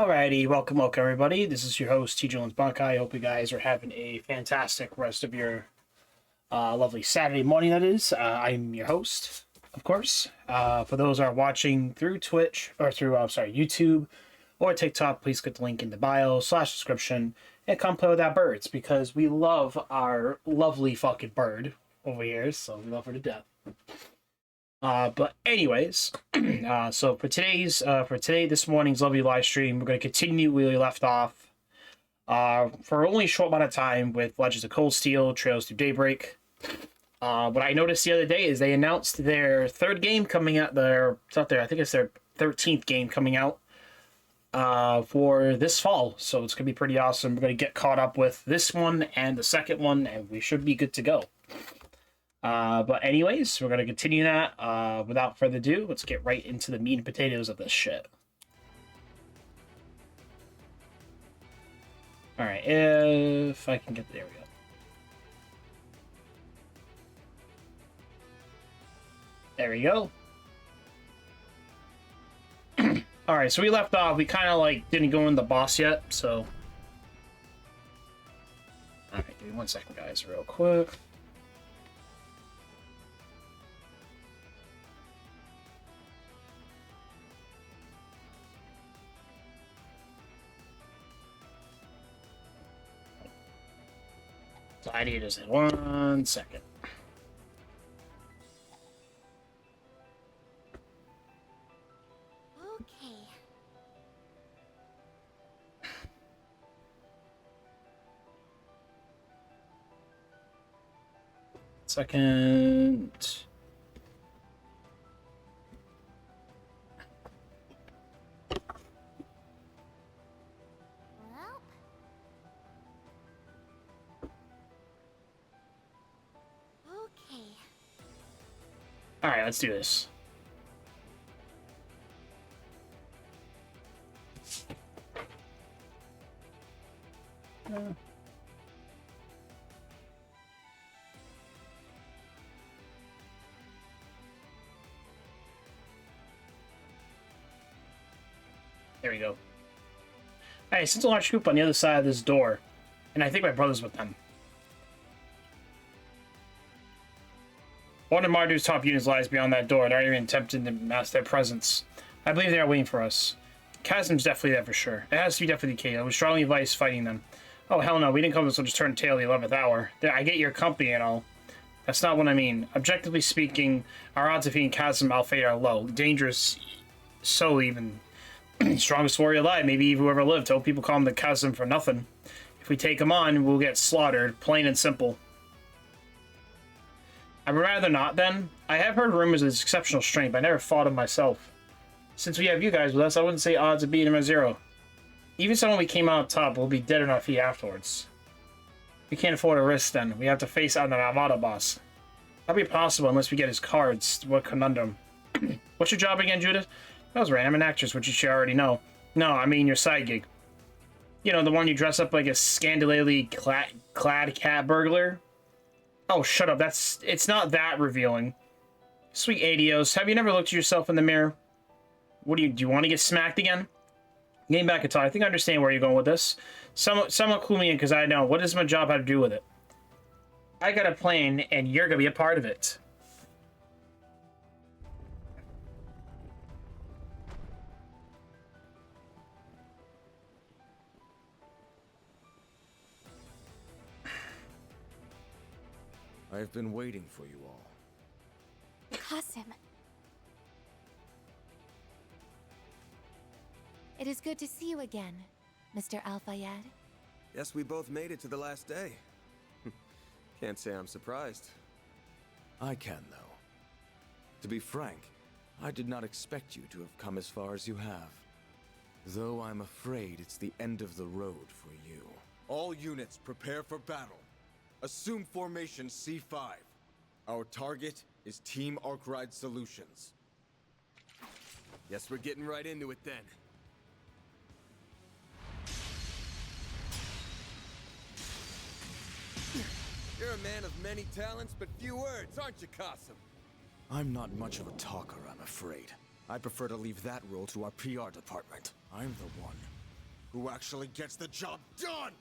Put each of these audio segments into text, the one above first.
Alrighty, welcome everybody. This is your host, T. Jones Buckeye. I hope you guys are having a fantastic rest of your lovely Saturday morning, that is. I'm your host, of course. For those who are watching through Twitch, or through, YouTube or TikTok, please click the link in the bio / description and come play with our birds, because we love our lovely fucking bird over here, so we love her to death. But anyways, so for this morning's lovely live stream, we're going to continue where we left off, for only a short amount of time with Legends of Cold Steel, Trails Through Daybreak. What I noticed the other day is they announced their third game coming out I think it's their 13th game coming out, for this fall. So it's going to be pretty awesome. We're going to get caught up with this one and the second one, and we should be good to go. But anyways, we're going to continue that. Without further ado, let's get right into the meat and potatoes of this shit. Alright, if I can get there, we go. There we go. Alright, so we left off. We kind of didn't go in the boss yet, so. Alright, give me 1 second, guys, real quick. So I need just 1 second. Okay. Second. Well. Okay. All right, let's do this. There we go. Hey, since a large group on the other side of this door, and I think my brother's with them. One of Mardu's top units lies beyond that door. They're not even attempting to mask their presence. I believe they are waiting for us. Chasm's definitely there for sure. It has to be definitely the case. I would strongly advise fighting them. Oh, hell no. We didn't come to just turn tail at the 11th hour. I get your company and all. That's not what I mean. Objectively speaking, our odds of beating Chasm Alfade are low. Dangerous. So even. Strongest warrior alive. Maybe even whoever lived. Hope people call him the Chasm for nothing. If we take him on, we'll get slaughtered. Plain and simple. I would rather not, then. I have heard rumors of his exceptional strength, but I never fought him myself. Since we have you guys with us, I wouldn't say odds of beating him are 0. Even someone we came out top will be dead on our feet afterwards. We can't afford a risk, then. We have to face out the Armada boss. That'll be possible unless we get his cards. What conundrum. What's your job again, Judith? That was right. I'm an actress, which you should already know. No, I mean your side gig. You know, the one you dress up like a scandalously clad cat burglar? Oh, shut up. It's not that revealing. Sweet Adios, have you never looked at yourself in the mirror? Do you want to get smacked again? Getting back at all, I think I understand where you're going with this. Somewhat clue me in, because I know. What does my job have to do with it? I got a plan, and you're going to be a part of it. I've been waiting for you all. Qasim. It is good to see you again, Mr. Al-Fayed. Yes, we both made it to the last day. Can't say I'm surprised. I can, though. To be frank, I did not expect you to have come as far as you have. Though I'm afraid it's the end of the road for you. All units prepare for battle. Assume formation C5. Our target is Team Arkride Solutions. Guess we're getting right into it then. You're a man of many talents, but few words, aren't you, Qasim? I'm not much of a talker, I'm afraid. I prefer to leave that role to our PR department. I'm the one who actually gets the job done!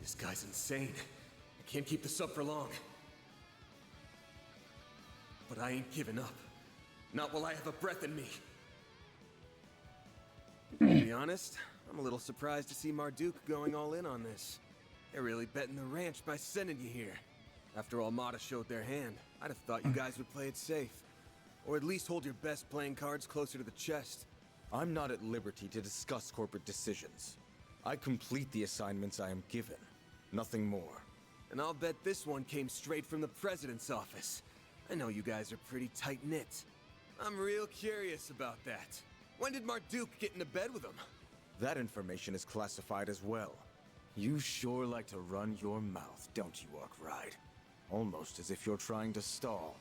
This guy's insane. I can't keep this up for long. But I ain't giving up. Not while I have a breath in me. To be honest, I'm a little surprised to see Marduk going all in on this. They're really betting the ranch by sending you here. After all Mata showed their hand, I'd have thought you guys would play it safe. Or at least hold your best playing cards closer to the chest. I'm not at liberty to discuss corporate decisions. I complete the assignments I am given. Nothing more. And I'll bet this one came straight from the president's office. I know you guys are pretty tight-knit. I'm real curious about that. When did Marduk get into bed with him? That information is classified as well. You sure like to run your mouth, don't you, Arkwright? Almost as if you're trying to stall.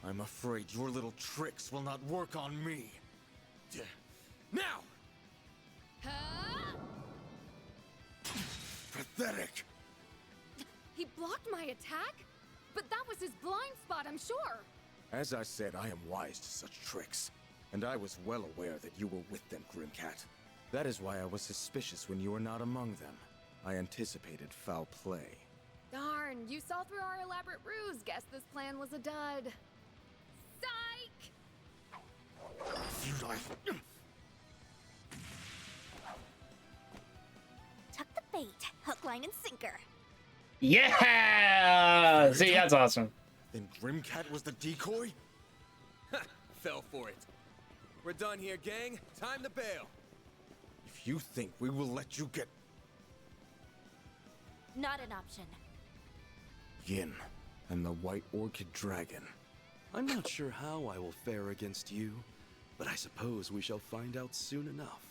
I'm afraid your little tricks will not work on me. Now! Pathetic! He blocked my attack? But that was his blind spot, I'm sure. As I said, I am wise to such tricks. And I was well aware that you were with them, Grimcat. That is why I was suspicious when you were not among them. I anticipated foul play. Darn, you saw through our elaborate ruse. Guess this plan was a dud. Psych! Tuck the bait. Hook, line, and sinker. Yeah! See, that's awesome. Then Grimcat was the decoy? Fell for it. We're done here, gang. Time to bail. If you think we will let you get Not an option. Yin and the White Orchid Dragon. I'm not sure how I will fare against you, but I suppose we shall find out soon enough.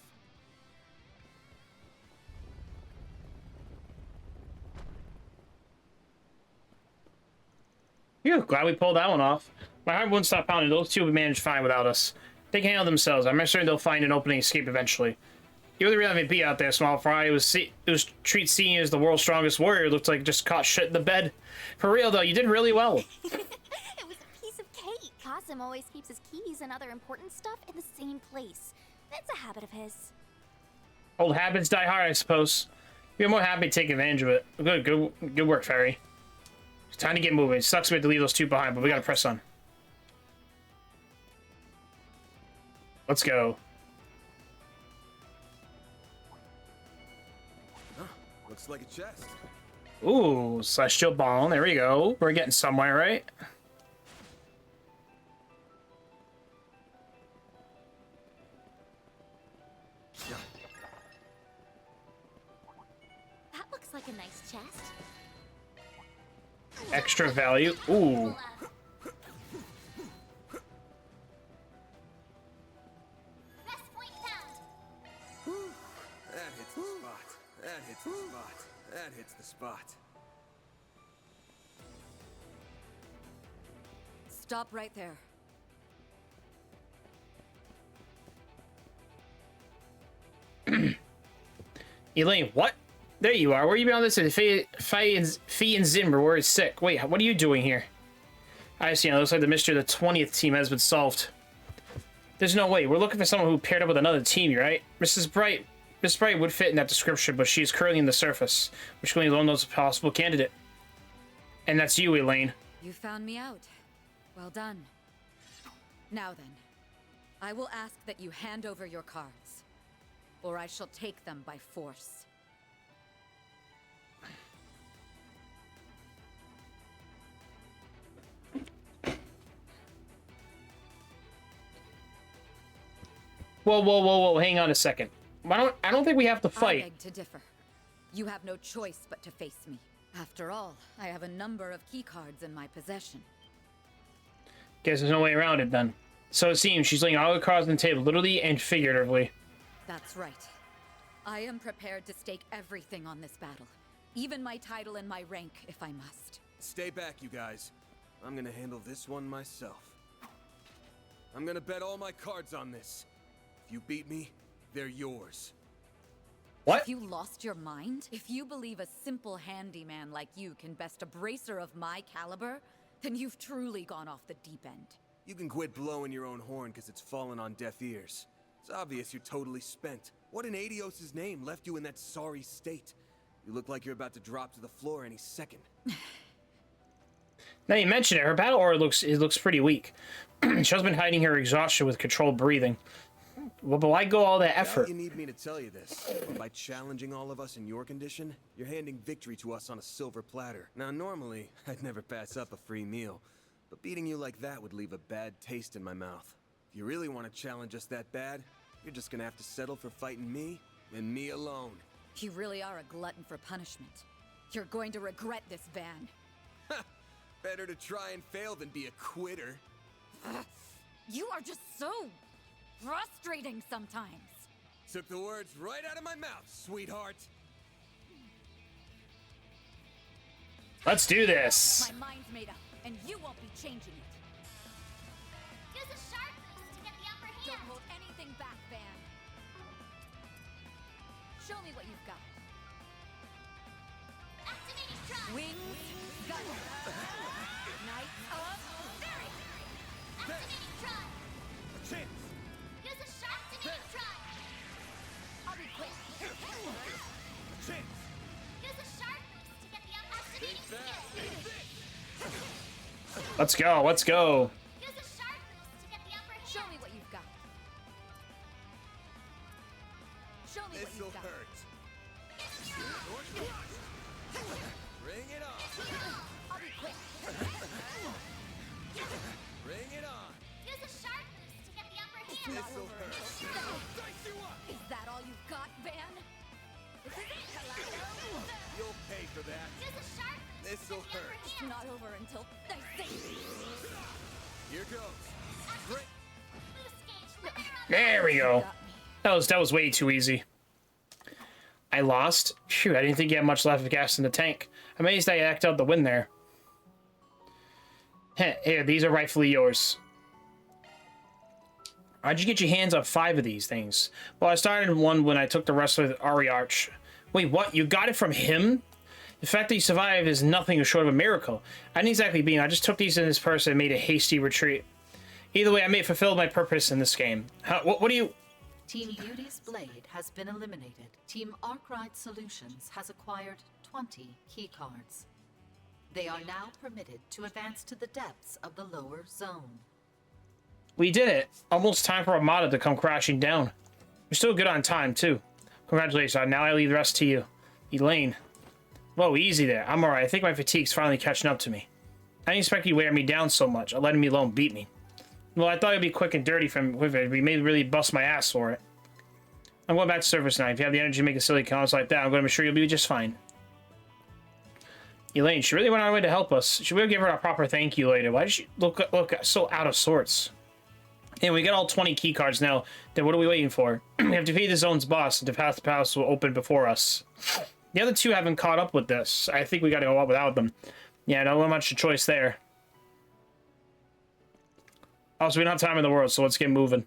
Phew, glad we pulled that one off. My heart wouldn't stop pounding. Those two would manage fine without us. They can handle themselves. I'm certain they'll find an opening escape eventually. You're the real MVP out there, small fry. It was treat seeing you as the world's strongest warrior. It looked like just caught shit in the bed. For real though, you did really well. It was a piece of cake. Qasim always keeps his keys and other important stuff in the same place. That's a habit of his. Old habits die hard, I suppose. We're more happy to take advantage of it. Good work, Fairy. It's time to get moving. It sucks we had to leave those two behind, but we gotta press on. Let's go. Looks like a chest. Ooh, Celestial Ball. There we go. We're getting somewhere, right? That looks like a nice chest. Extra value. Ooh. Best point found. That hits the spot. That hits the spot. That hits the spot. Stop right there. Elaine, what? There you are. Where you been on this? Fee and Zimmer were sick. Wait, what are you doing here? I see. It looks like the mystery of the 20th team has been solved. There's no way. We're looking for someone who paired up with another team, right? Miss Bright would fit in that description, but she's currently in the surface, which only alone knows a possible candidate. And that's you, Elaine. You found me out. Well done. Now then, I will ask that you hand over your cards, or I shall take them by force. Whoa, hang on a second. I don't think we have to I fight. beg to differ. You have no choice but to face me. After all, I have a number of keycards in my possession. Guess there's no way around it then. So it seems she's laying all the cards on the table, literally and figuratively. That's right. I am prepared to stake everything on this battle, even my title and my rank if I must. Stay back, you guys. I'm gonna handle this one myself. I'm gonna bet all my cards on this. If you beat me, they're yours. What? Have you lost your mind? If you believe a simple handyman like you can best a bracer of my caliber, then you've truly gone off the deep end. You can quit blowing your own horn because it's fallen on deaf ears. It's obvious you're totally spent. What in Adios' name left you in that sorry state? You look like you're about to drop to the floor any second. Now you mention it, her battle aura looks pretty weak. She's been hiding her exhaustion with controlled breathing. Well, but why go all that effort? You need me to tell you this, but by challenging all of us in your condition, you're handing victory to us on a silver platter. Now, normally, I'd never pass up a free meal, but beating you like that would leave a bad taste in my mouth. If you really want to challenge us that bad, you're just gonna have to settle for fighting me, and me alone. You really are a glutton for punishment. You're going to regret this, Van. Better to try and fail than be a quitter. You are just so frustrating sometimes. Took the words right out of my mouth, sweetheart. Let's do this. My mind's made up, and you won't be changing it. Use a sharp boost to get the upper hand. Don't hold anything back, Van. Show me what you've got. Activating strike. Wings, gun. Knights of Fury. Activating strike. Chance! Use a sharp activating strike. I'll be quick. Chance! Use a sharp boost to get the upper activating skill. Let's go. Let's go. Use a sharp boost to get the upper hand. Show me what you've got. Show me what This'll you've got. hurt. Bring it on! I'll be quick. Bring it on! Use a sharp boost to get the upper hand. This'll hurt. Dice you up. Is that all you've got, Van? This is it, Kalado. You'll pay for that. Use a sharp boost This'll to get the upper hurt. It's hand. not over until I say Here goes. Great. Boost gauge limiter on There we go. got me. That was way too easy. I lost. Phew, I didn't think you had much left of gas in the tank. I'm amazed I acted out the win there. Heh, here, these are rightfully yours. How'd you get your hands on 5 of these things? Well, I started one when I took the rest with Ariarch. Wait, what? You got it from him? The fact that you survived is nothing short of a miracle. I didn't exactly beam. I just took these in this purse and made a hasty retreat. Either way, I may have fulfilled my purpose in this game. What do you... Team Beauty's blade has been eliminated. Team Arkwright Solutions has acquired 20 keycards. They are now permitted to advance to the depths of the lower zone. We did it. Almost time for Armada to come crashing down. We're still good on time, too. Congratulations. Now I leave the rest to you. Elaine. Whoa, easy there. I'm alright. I think my fatigue's finally catching up to me. I didn't expect you to wear me down so much. Letting me alone beat me. Well, I thought it'd be quick and dirty from with it. We may really bust my ass for it. I'm going back to service now. If you have the energy to make a silly comments like that, I'm going to be sure you'll be just fine. Elaine, she really went out of her way to help us. Should we give her a proper thank you later? Why did she look so out of sorts? Anyway, we got all 20 key cards now. Then what are we waiting for? We have to defeat the zone's boss, and the path to palace will open before us. The other two haven't caught up with this. I think we got to go out without them. Yeah, not much choice there. Also, we don't have time in the world, so let's get moving.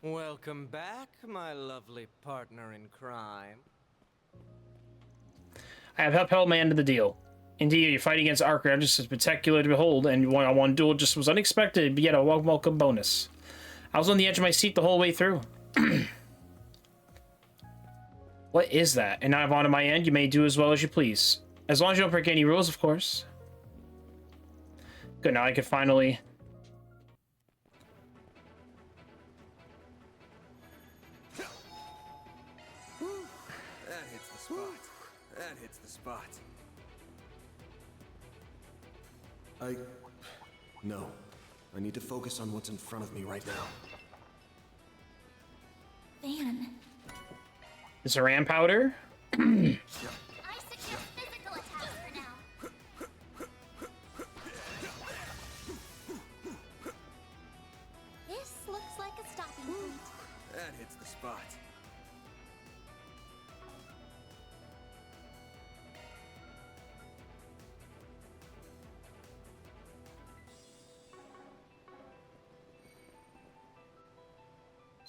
Welcome back, my lovely partner in crime. I have upheld my end of the deal. Indeed, your fight against Archer just is spectacular to behold, and your one-on-one duel just was unexpected, but yet a welcome bonus. I was on the edge of my seat the whole way through. What is that? And now I've on to my end, you may do as well as you please. As long as you don't break any rules, of course. Good, now I can finally... That hits the spot. That hits the spot. No. I need to focus on what's in front of me right now. Van, Is Ram powder? I suggest physical attacks for now. This looks like a stopping point. That hits the spot.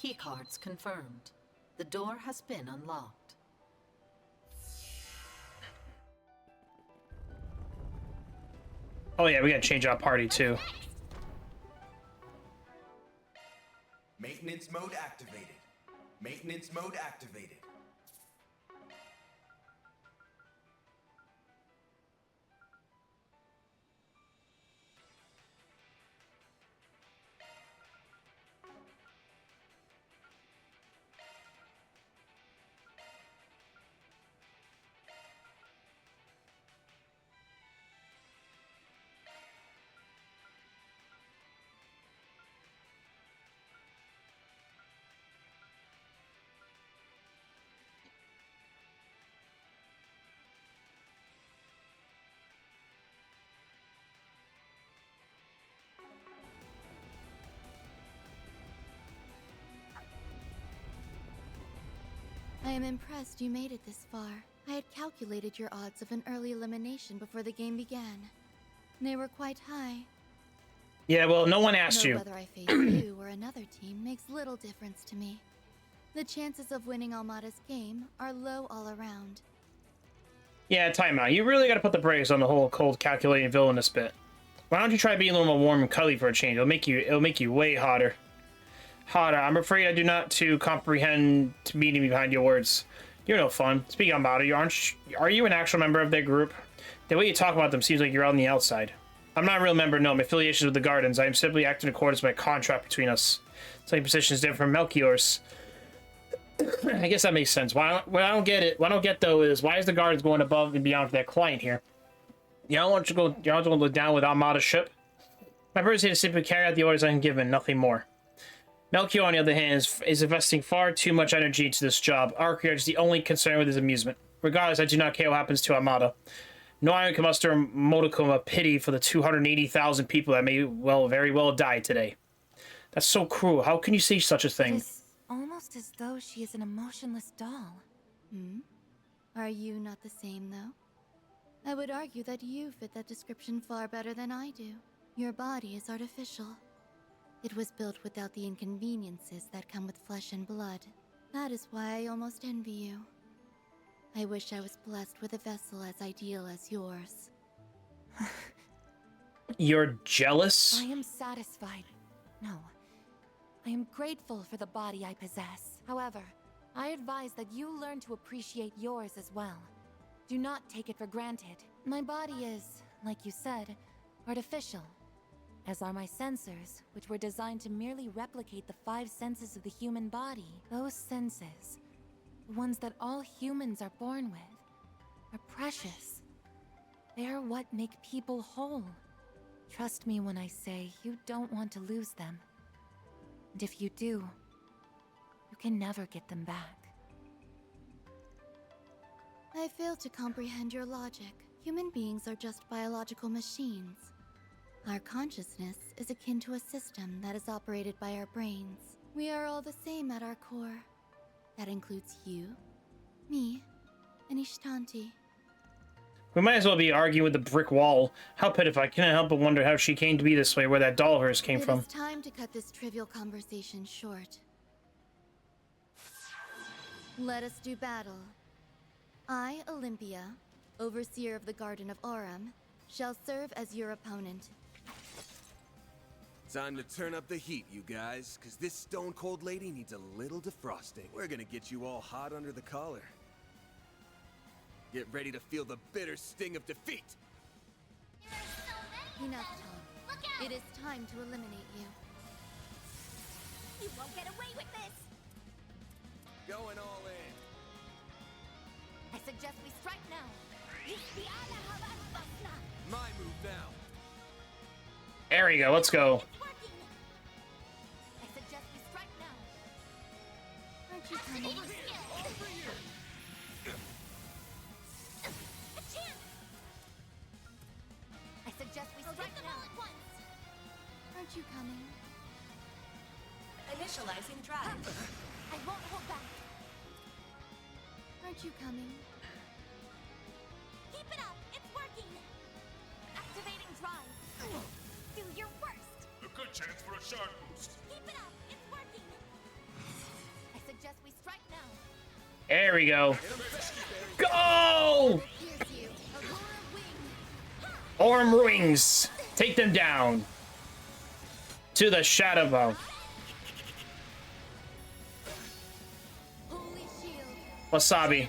Keycards confirmed. The door has been unlocked. Oh yeah, we gotta change our party too. Maintenance mode activated. Maintenance mode activated. I am impressed you made it this far. I had calculated your odds of an early elimination before the game began. They were quite high. Yeah, well, no one asked Though you. whether I face you or another team makes little difference to me. The chances of winning Almada's game are low all around. Yeah, time out. You really gotta put the brakes on the whole cold, calculating villainous bit. Why don't you try being a little more warm and cuddly for a change? It'll make you way hotter. Hotter. I'm afraid I do not to comprehend meaning behind your words. You're no fun. Speaking of Almada, are you an actual member of their group? The way you talk about them seems like you're on the outside. I'm not a real member, no. My affiliation is with the Gardens. I am simply acting in accordance with my contract between us. It's like position is different from Melchior's. I guess that makes sense. What I don't get though is why is the Gardens going above and beyond for their client here? You don't want to go down with Almada's ship? My purpose here is simply carry out the orders I'm given, nothing more. Melchior, on the other hand, is investing far too much energy into this job. Arcade is the only concern with his amusement. Regardless, I do not care what happens to Almada. No iron can muster a modicum of pity for the 280,000 people that may very well die today. That's so cruel. How can you say such a thing? It's almost as though she is an emotionless doll. Hmm? Are you not the same, though? I would argue that you fit that description far better than I do. Your body is artificial. It was built without the inconveniences that come with flesh and blood. That is why I almost envy you. I wish I was blessed with a vessel as ideal as yours. You're jealous? I am satisfied. No. I am grateful for the body I possess. However, I advise that you learn to appreciate yours as well. Do not take it for granted. My body is, like you said, artificial. As are my sensors, which were designed to merely replicate the 5 senses of the human body. Those senses, the ones that all humans are born with, are precious. They are what make people whole. Trust me when I say you don't want to lose them. And if you do, you can never get them back. I fail to comprehend your logic. Human beings are just biological machines. Our consciousness is akin to a system that is operated by our brains. We are all the same at our core. That includes you, me, and Ishtanti. We might as well be arguing with the brick wall. How pitiful. I can't help but wonder how she came to be this way, where that doll of hers came from. It is time to cut this trivial conversation short. Let us do battle. I, Olympia, overseer of the Garden of Aurum, shall serve as your opponent. Time to turn up the heat, you guys, because this stone-cold lady needs a little defrosting. We're gonna get you all hot under the collar. Get ready to feel the bitter sting of defeat! Enough talk. It is time to eliminate you. You won't get away with this! Going all in. I suggest we strike now. My move now. There we go, let's go. I suggest we strike now. Aren't you coming? Over here! I suggest we strike now. Aren't you coming? Initializing drive. I won't hold back. Aren't you coming? Keep it up. It's working. Activating drive. Do your worst. A good chance for a shark boost. Keep it up. It's working. suggest we strike now. There we go. Go! Pierce you. Aurora wing. Orm rings. Take them down. To the shadow bone. Holy shield. Wasabi.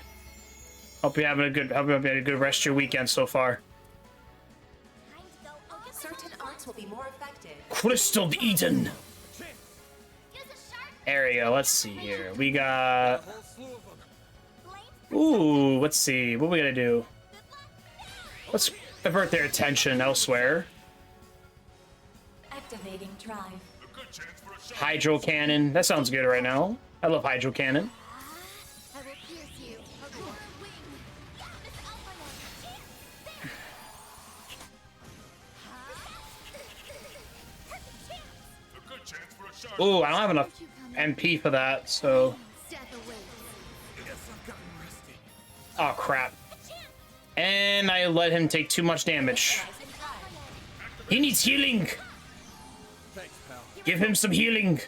Hope you had a good rest of your weekend so far. Certain arts will be more effective. Crystal Eden. There we go. Let's see here. We got. Ooh, let's see. What we gonna do? Let's divert their attention elsewhere. Activating drive. Hydro cannon. That sounds good right now. I love hydro cannon. I will pierce you. Aurora wing. Ooh, I don't have enough MP for that, so. Death awaits. Oh crap. And I let him take too much damage. He needs healing. Give him some healing.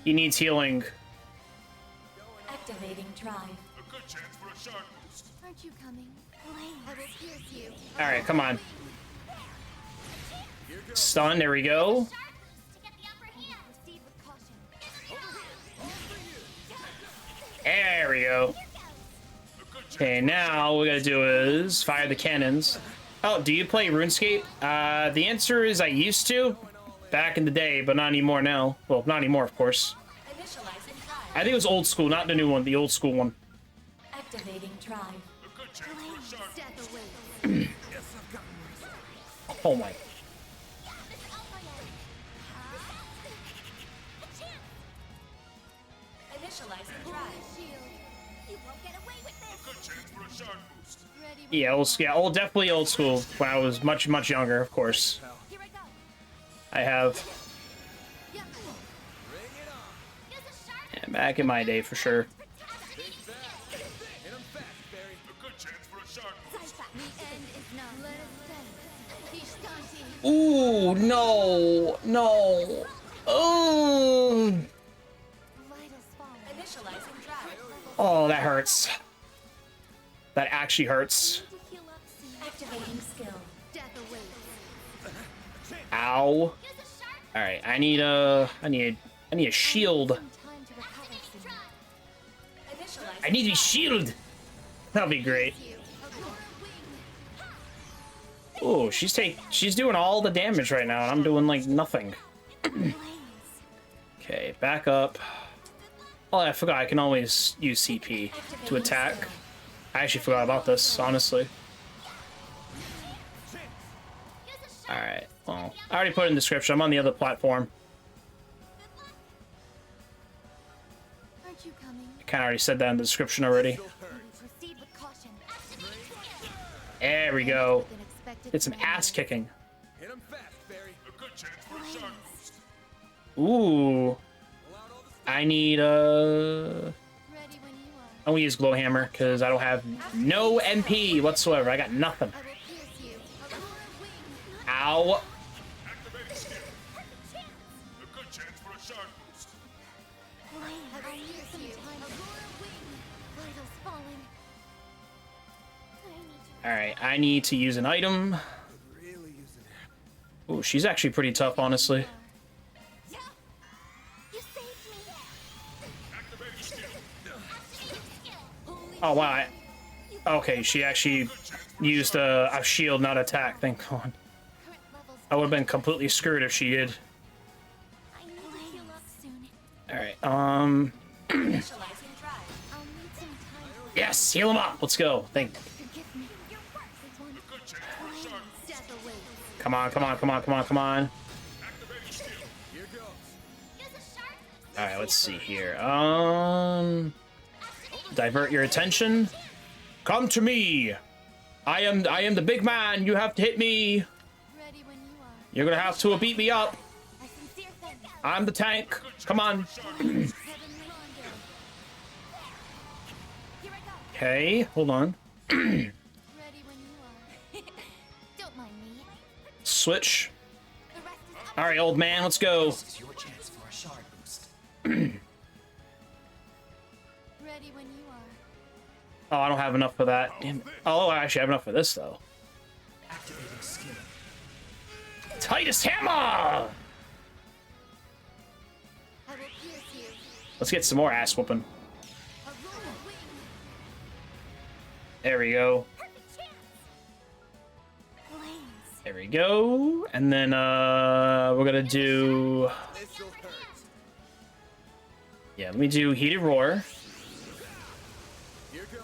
He needs healing. Activating drive. Aren't you coming? I will pierce you. Alright, come on. Stun, there we go. Proceed with caution. There we go. Okay, now what we gotta do is fire the cannons. Oh, do you play RuneScape? The answer is I used to. Back in the day, but not anymore now. Well, not anymore, of course. I think it was old school, not the new one, the old school one. Activating drive. Death awaits. Oh my. Initializing drive. Shield. You won't get away with this. Ready when Yeah, old, definitely old school. When I was much younger, of course. Here I go. I have. Yeah. Yeah, back in my day, for sure. The end is not. Let us stay. Ishtanti. Ooh, no, no. Oh, Vitals falling. Initializing drive. oh, that hurts. That actually hurts. To heal up soon. Activating skill. Death awaits. Ow. All right, I need a shield. Some time to recover soon. Initializing I need a shield. That'll be great. You. Aurora wing. Ooh, she's doing all the damage right now, and I'm doing like nothing. Okay, back up. Oh, I forgot I can always use CP to attack. I actually forgot about this, honestly. Alright, well, I already put it in the description. I'm on the other platform. Aren't you coming? I kind of already said that in the description already. Proceed with caution. There we go. Than expected It's some failure. ass kicking. Hit him fast, Barry. A good chance for a sharp boost. Ooh. I need Ready when you are. I'm gonna use Glowhammer because I don't have no MP whatsoever. I got nothing. I will pierce you. Aurora wing. Ow. Activating skill. A good chance for a sharp boost. I will pierce you. Aurora wing. Vitals falling. I need you. Alright, I need to use an item. Ooh, she's actually pretty tough, honestly. Yeah. You saved me. Activating skill. Oh, wow. Okay, she actually used a shield, not attack. Thank God. Current levels. I would have been completely screwed if she did. I need to heal up soon. Alright, Initializing drive. I'll need some time to yes, heal him up. Let's go. forgive me. Your work is one. Good chance for a sharp boost. Death awaits. Come on, come on, come on, come on, come on. Activating skill. Here goes. Alright, let's see here. Divert your attention. Come to me. I am the big man. You have to hit me. Ready when you are. You're gonna have to beat me up. A sincere thank you. I'm the tank. Come on. Heavenly Rondo. Here I go. Okay, hold on. Ready when you are. Don't mind me. Switch. The rest is up. Alright, old man, let's go. This is your chance for a shard boost. Ready when you are. Oh, I don't have enough for that. Damn it. Oh, I actually have enough for this, though. Activating skill. Titus Hammer! I will pierce you. Let's get some more ass whooping. A roll of wing. There we go. Perfect chance. Blaze. There we go. And then, we're gonna do... Yeah, let me do Heated Roar.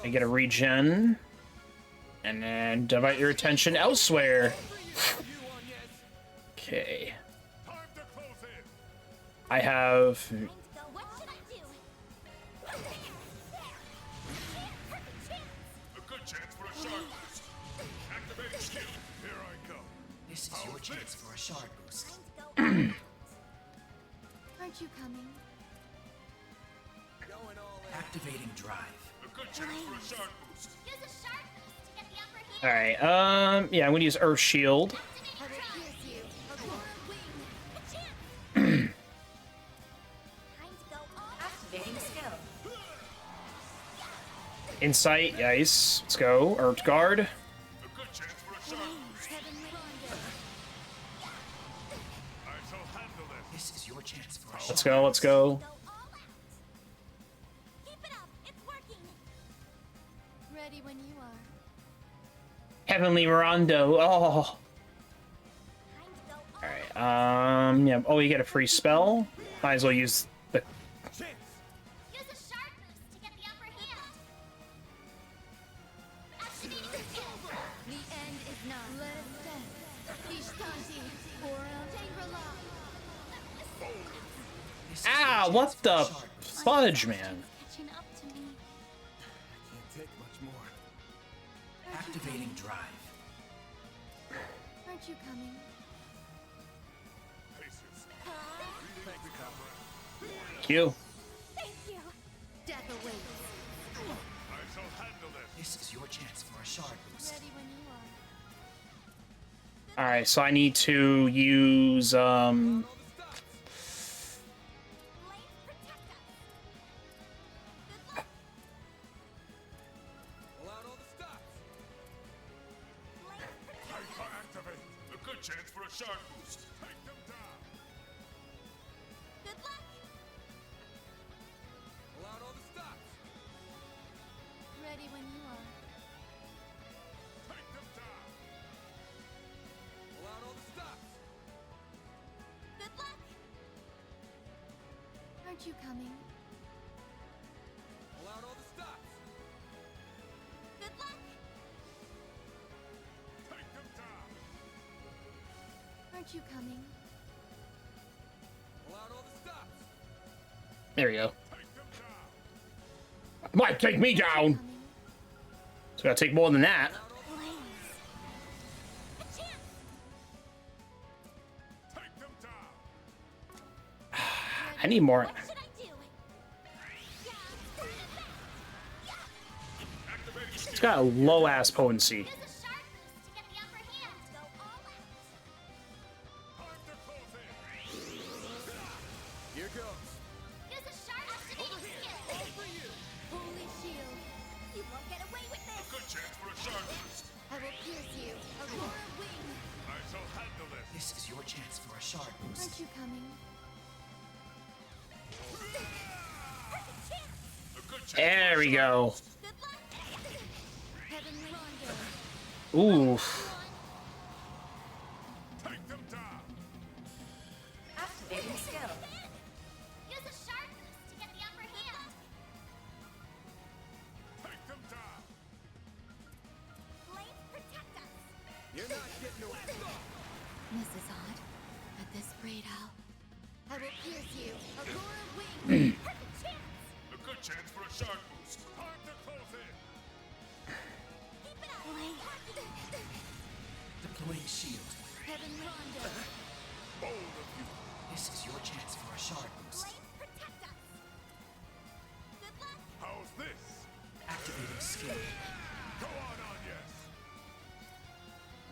I get a regen. And then divert your attention elsewhere. Okay. I have... What should I do? A good chance for a shard boost. Activating skill. Here I go. This is your chance for a shard boost. Aren't you coming? Activating drive. A good chance for a shard boost. Use a sharp boost to get the upper hand. Alright, yeah, I'm gonna use Earth Shield. I will pierce you. A roar of wing. Time to go all Activating skill. Insight, yes. Let's go. Earth Guard. A good chance for a shard boost. Heavenly Rondo. I shall handle it. This is your chance for a Let's shard go, let's go. Keep it up. It's working. Ready when you are. Heavenly Rondo. Oh. Time to go all Alright, yeah. Oh, you get a free spell. Might as well use the... Use a sharp boost to get the upper hand. Activating skill. The end is not. Let us stand. Ishtanti. Or Shangri-La. Ah, what the fudge, man? Catching up to me. Can't take much more. Activating drive. Aren't you coming? Patience. Q. Thank you. Death awaits. I shall handle it. This is your chance for a shard boost. Ready when you are. Alright, so I need to use, Blades protect us. Good luck. Pull out all the stops. Blades protect Hyper activate. A good chance for a shard boost. Take them down. Good luck. Pull out all the stops. Ready when you are. Take them down. Pull out all the stops. Good luck. Aren't you coming? Pull out all the stops. Good luck. Take them down. Aren't you coming? Pull out all the stops. there we go. Take them down. Might take me down. Coming. It's gonna take more than that. Blaze. A chance. Take them down. I need more. What should I do? Activating It's skill. got a low ass potency. Use a sharp boost to get the upper hand. Go all out. Time to close in. Here goes. Use a sharp activating skill. Holy shield. You won't get away with A this. good chance for a shard boost. I will pierce you. A roar of wing. I shall handle it. This is your chance for a shard boost. Aren't you coming? Perfect chance. A good chance. There we go. Good luck. Heavenly Rondo. Oof. Take them down. Activating skill. Use a sharp boost to get the upper hand. Take them down. Blades protect us. You're not getting away. This is odd. At this rate, I will pierce you. A roar of wing. Perfect chance. A good chance for a shard boost. Time to close in. Keep it up. Deploying shield. Heavenly Rondo. Bold of you. This is your chance for a shard boost. Blades protect us. Good luck. How's this? Activating skill. Go on, yes.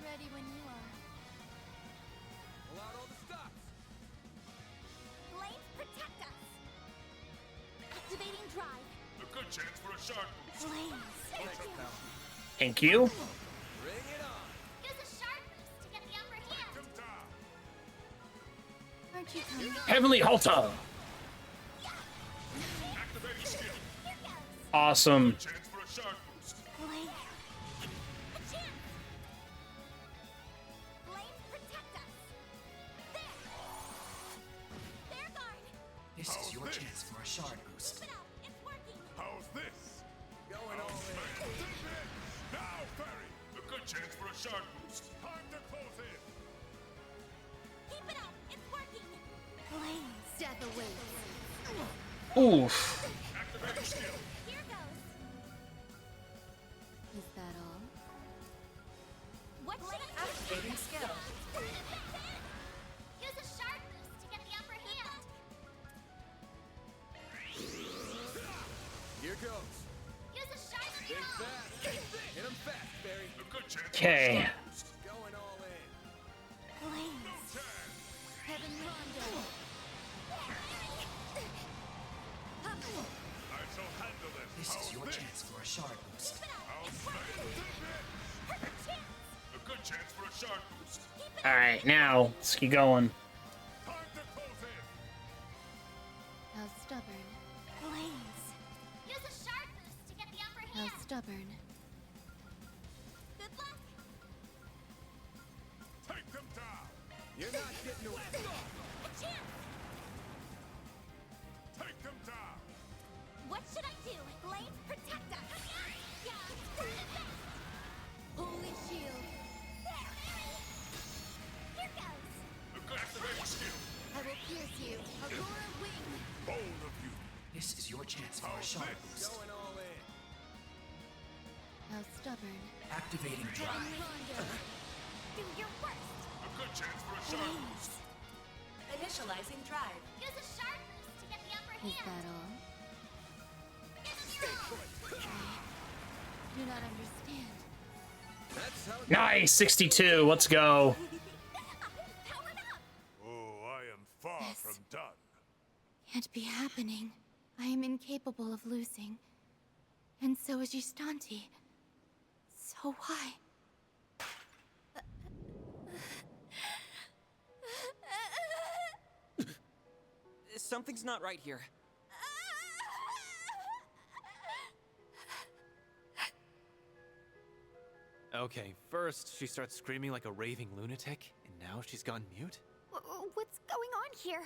Ready when you are. Pull out all the stops. Blades protect us. for a shark boost. Thank you. Bring it on! Use a sharp boost to get the upper hand. Them down. Aren't you coming? Heavenly Halter. Activating skill. Awesome. Chance for a shark boost. Blade. A chance. Blade, protect us. There. There, guard. This is your chance for a shard boost. Keep it up. It's working. How's this? Going all in. Now, Fairy. A good chance for a shark boost. Time to close in. Keep it up. It's working. Blades. Death awaits. Oof. Activating skill. Here goes. Is that all? What should I do? Activating skill. Use a sharp boost to get the upper hand. Here goes. Use a sharp Think boost. fast. Hit him fast, Barry. A good chance Okay. for a shark boost. Going all in. Blades. Heaven Rondo. I shall handle this. This How's is your this? chance for a shard boost. How's this? A good chance for a shark boost. All right, now let's keep going. Time to close in. How stubborn. Blades. Use a sharp boost to get the upper How hand. stubborn. Good luck. Take them down. You're not getting away. A chance. Take them down. What should I do? Blades, protect us. Yeah. Holy shield. Here goes. A good activating skill. I will pierce you. Aurora wing. Bold of you. This is your chance for a How's shard this? boost. Going all in. How stubborn. Activating drive. Rondo. Do your worst. A good chance for a shark boost. Initializing drive. Use a sharp boost to get the upper Is hand. that all? Do not understand. That's how it Nice, 62. Let's go. Powered up. Oh, I am far Yes. from done. Can't be happening. I am incapable of losing. And so is Gistanti. So why? Something's not right here. Okay, first she starts screaming like a raving lunatic, and now she's gone mute? What's going on here?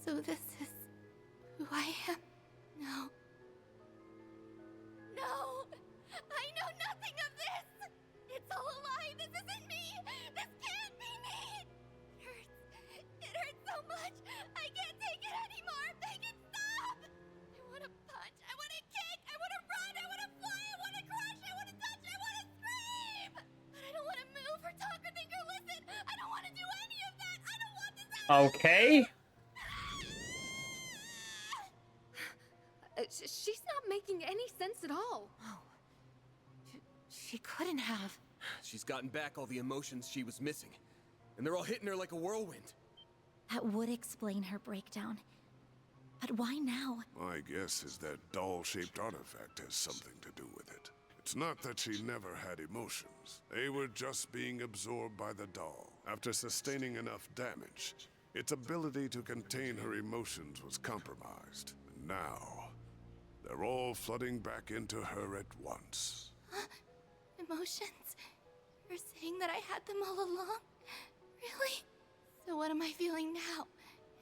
So this is who I am? No. No! I know nothing of this! It's all a lie! This isn't me! This can't be me! It hurts. It hurts so much! I can't take it anymore! Make it stop! I want to punch! I want to kick! I want to run! I want to fly! I want to crush! I want to touch! I want to scream! But I don't want to move or talk or think or listen! I don't want to do any of that! I don't want this out! Okay. She's not making any sense at all. Oh. She couldn't have. She's gotten back all the emotions she was missing, and they're all hitting her like a whirlwind. That would explain her breakdown. But why now? My guess is that doll-shaped artifact has something to do with it. It's not that she never had emotions. They were just being absorbed by the doll. After sustaining enough damage, its ability to contain her emotions was compromised. And now, they're all flooding back into her at once. Emotions? You're saying that I had them all along? Really? So what am I feeling now?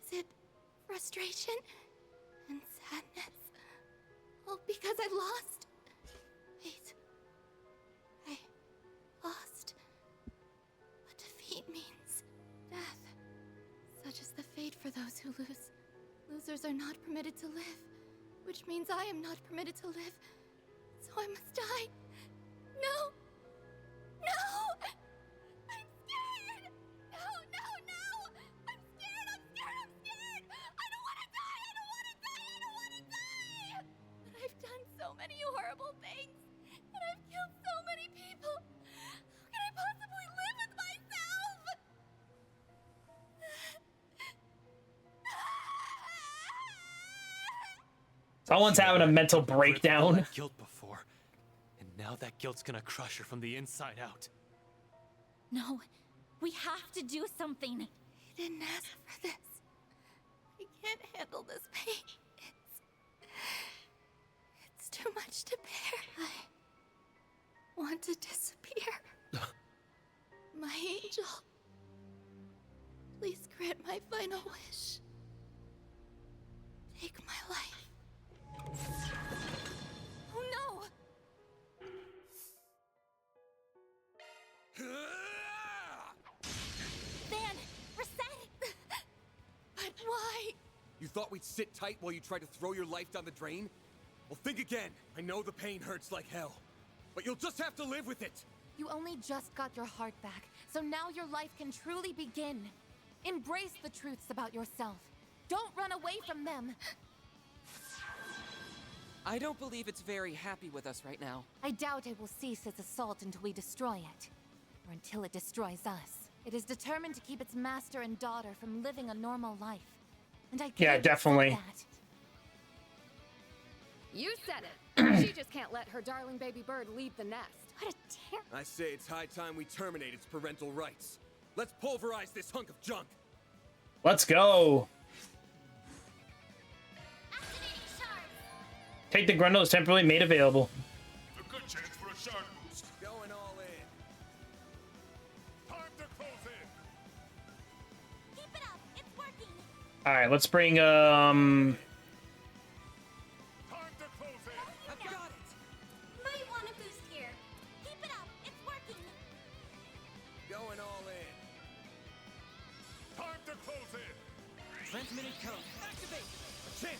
Is it frustration? And sadness? All because I lost? Wait. I lost. But defeat means death. Such is the fate for those who lose. Losers are not permitted to live, which means I am not permitted to live. So I must die. No! No! I'm scared! No, no, no! I'm scared, I'm scared, I'm scared! I don't want to die! I don't want to die! I don't want to die! But I've done so many horrible things, and I've killed so many people. How can I possibly live with myself? Someone's having a mental breakdown. That guilt before, and now that guilt's gonna crush her from the inside out. No, we have to do something. He didn't ask for this. I can't handle this pain. It's too much to bear. I want to disappear. My angel. Please grant my final wish. Take my life. Oh no! Van, reset! But why? You thought we'd sit tight while you tried to throw your life down the drain? Well, think again. I know the pain hurts like hell, but you'll just have to live with it. You only just got your heart back, so now your life can truly begin. Embrace the truths about yourself. Don't run away from them. I don't believe it's very happy with us right now. I doubt it will cease its assault until we destroy it. Or until it destroys us. It is determined to keep its master and daughter from living a normal life. And I can't definitely. accept that. You said it. She just can't let her darling baby bird leave the nest. What a terrible... I say it's high time we terminate its parental rights. Let's pulverize this hunk of junk. Let's go. Take the Grundle is temporarily made available. A good chance for a shard boost. Going all in. Time to close in. Keep it up. It's working. All right, let's bring Time to close in. I've got it. Might want to boost here. Keep it up. It's working. Going all in. Time to close in. Transmitted code. Activate. A chance.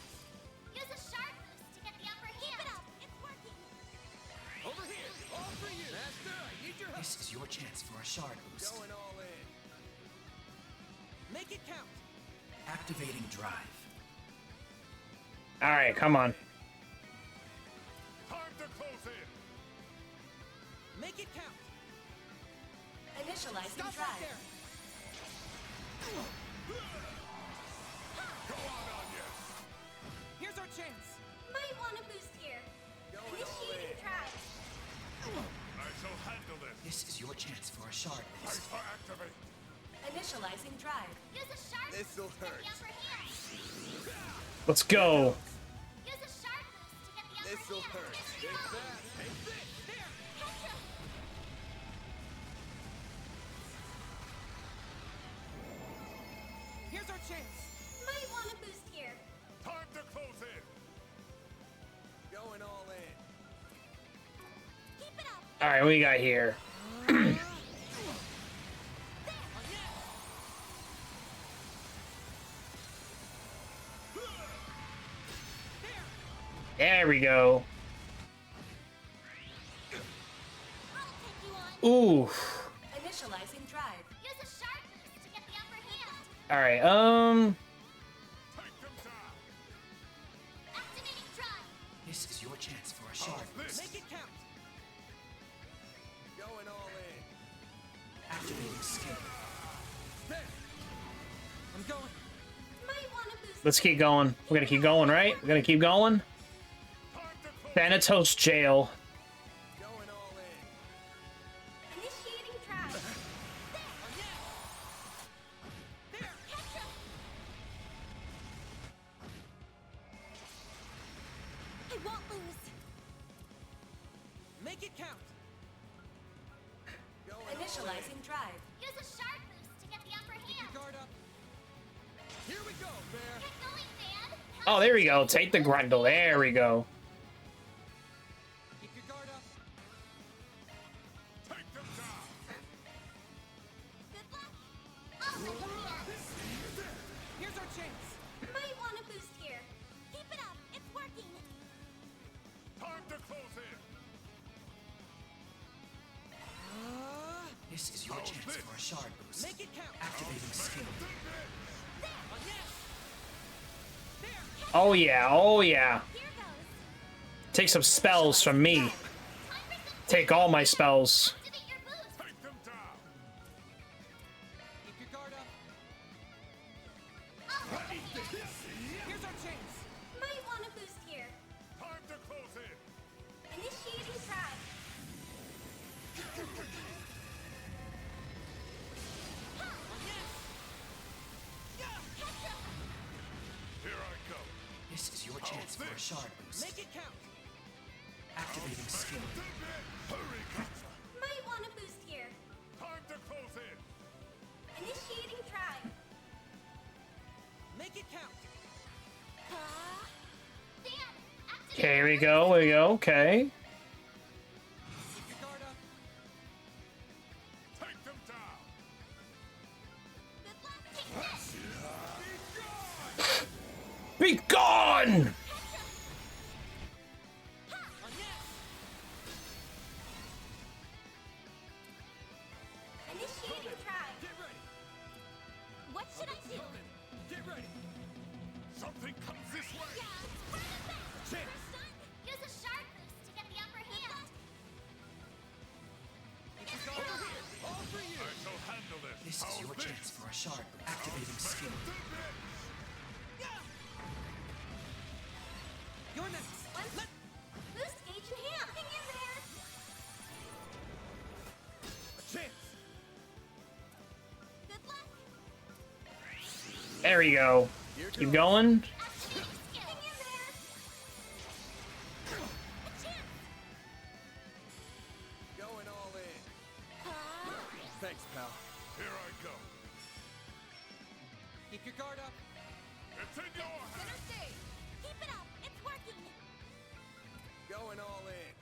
Use a sharp boost to get the upper hand. Keep it up. It's working. Over here. All for you. Master, I need your help. This is your chance for a shard boost. Going all in. Make it count. Activating drive. All right, come on. Time to close in. Make it count. Initializing Stop drive. right there. Go on, Anya. Here's our chance. Might want to boost here. Going all in. Drive. I shall handle this. This is your chance for a shard Thanks boost. for activate. Initializing drive. Use a sharp This'll hurt. hand. Let's go. Use a sharp boost to get the This'll hurt. Take that. Take this. There. Here's our chance. Might want to boost here. Time to close in. Going all in. Keep it up. All right, what we got here? There we go. Ooh. Initializing drive. Use a sharp boost to get the upper hand. All right. Take them down. Activating drive. This is your chance for a shard boost. Make it count. Going all in. Activating skill. There. I'm going. Might want to boost. Let's keep going. We're gonna keep going, right? We're gonna keep going. Thanatos jail. Going all in. Initiating drive. I won't lose. Make it count. Going all in. Initializing drive. Use a sharp boost to get the upper hand. Guard up. Here we go, Bear. Get going, man. Oh, there we go. Take the Grundle. There we go. Keep your guard up. Take them down. Good luck. I'll take a hand. Here's our chance. Might want to boost here. Keep it up. It's working. Time to close in. This is your chance for a shard boost. Make it count. Activating skill. Oh yeah. Oh yeah. Here goes. Take some spells from me. Take all my spells. Activate your boost. Take them down. Keep your guard up. I'll take a hand. Here's our chance. Might want to boost here. for a shard boost. Make it count. Activating skill. Hurry, Katza! Might want a boost here. Time to close in! Initiating drive. Make it count. Okay, here we go. Okay. Keep your guard up. Take them down! Be gone! Initiating drive. Get ready. What should I do? Get ready. Something comes this way! Chance. Use a shard boost to get the upper hand. Over here. All for you. I shall handle this! This is your chance for a shard boost. Activating skill. You're next. Let Boost gauge in hand. Hang in there. a chance. Good luck. There we go. Keep going. Activating skill. Hang in there. A chance. Going all in. Thanks, pal. Here I go! Keep your guard up. It's in your hands! Center stage. Keep it up. It's working. Going all in.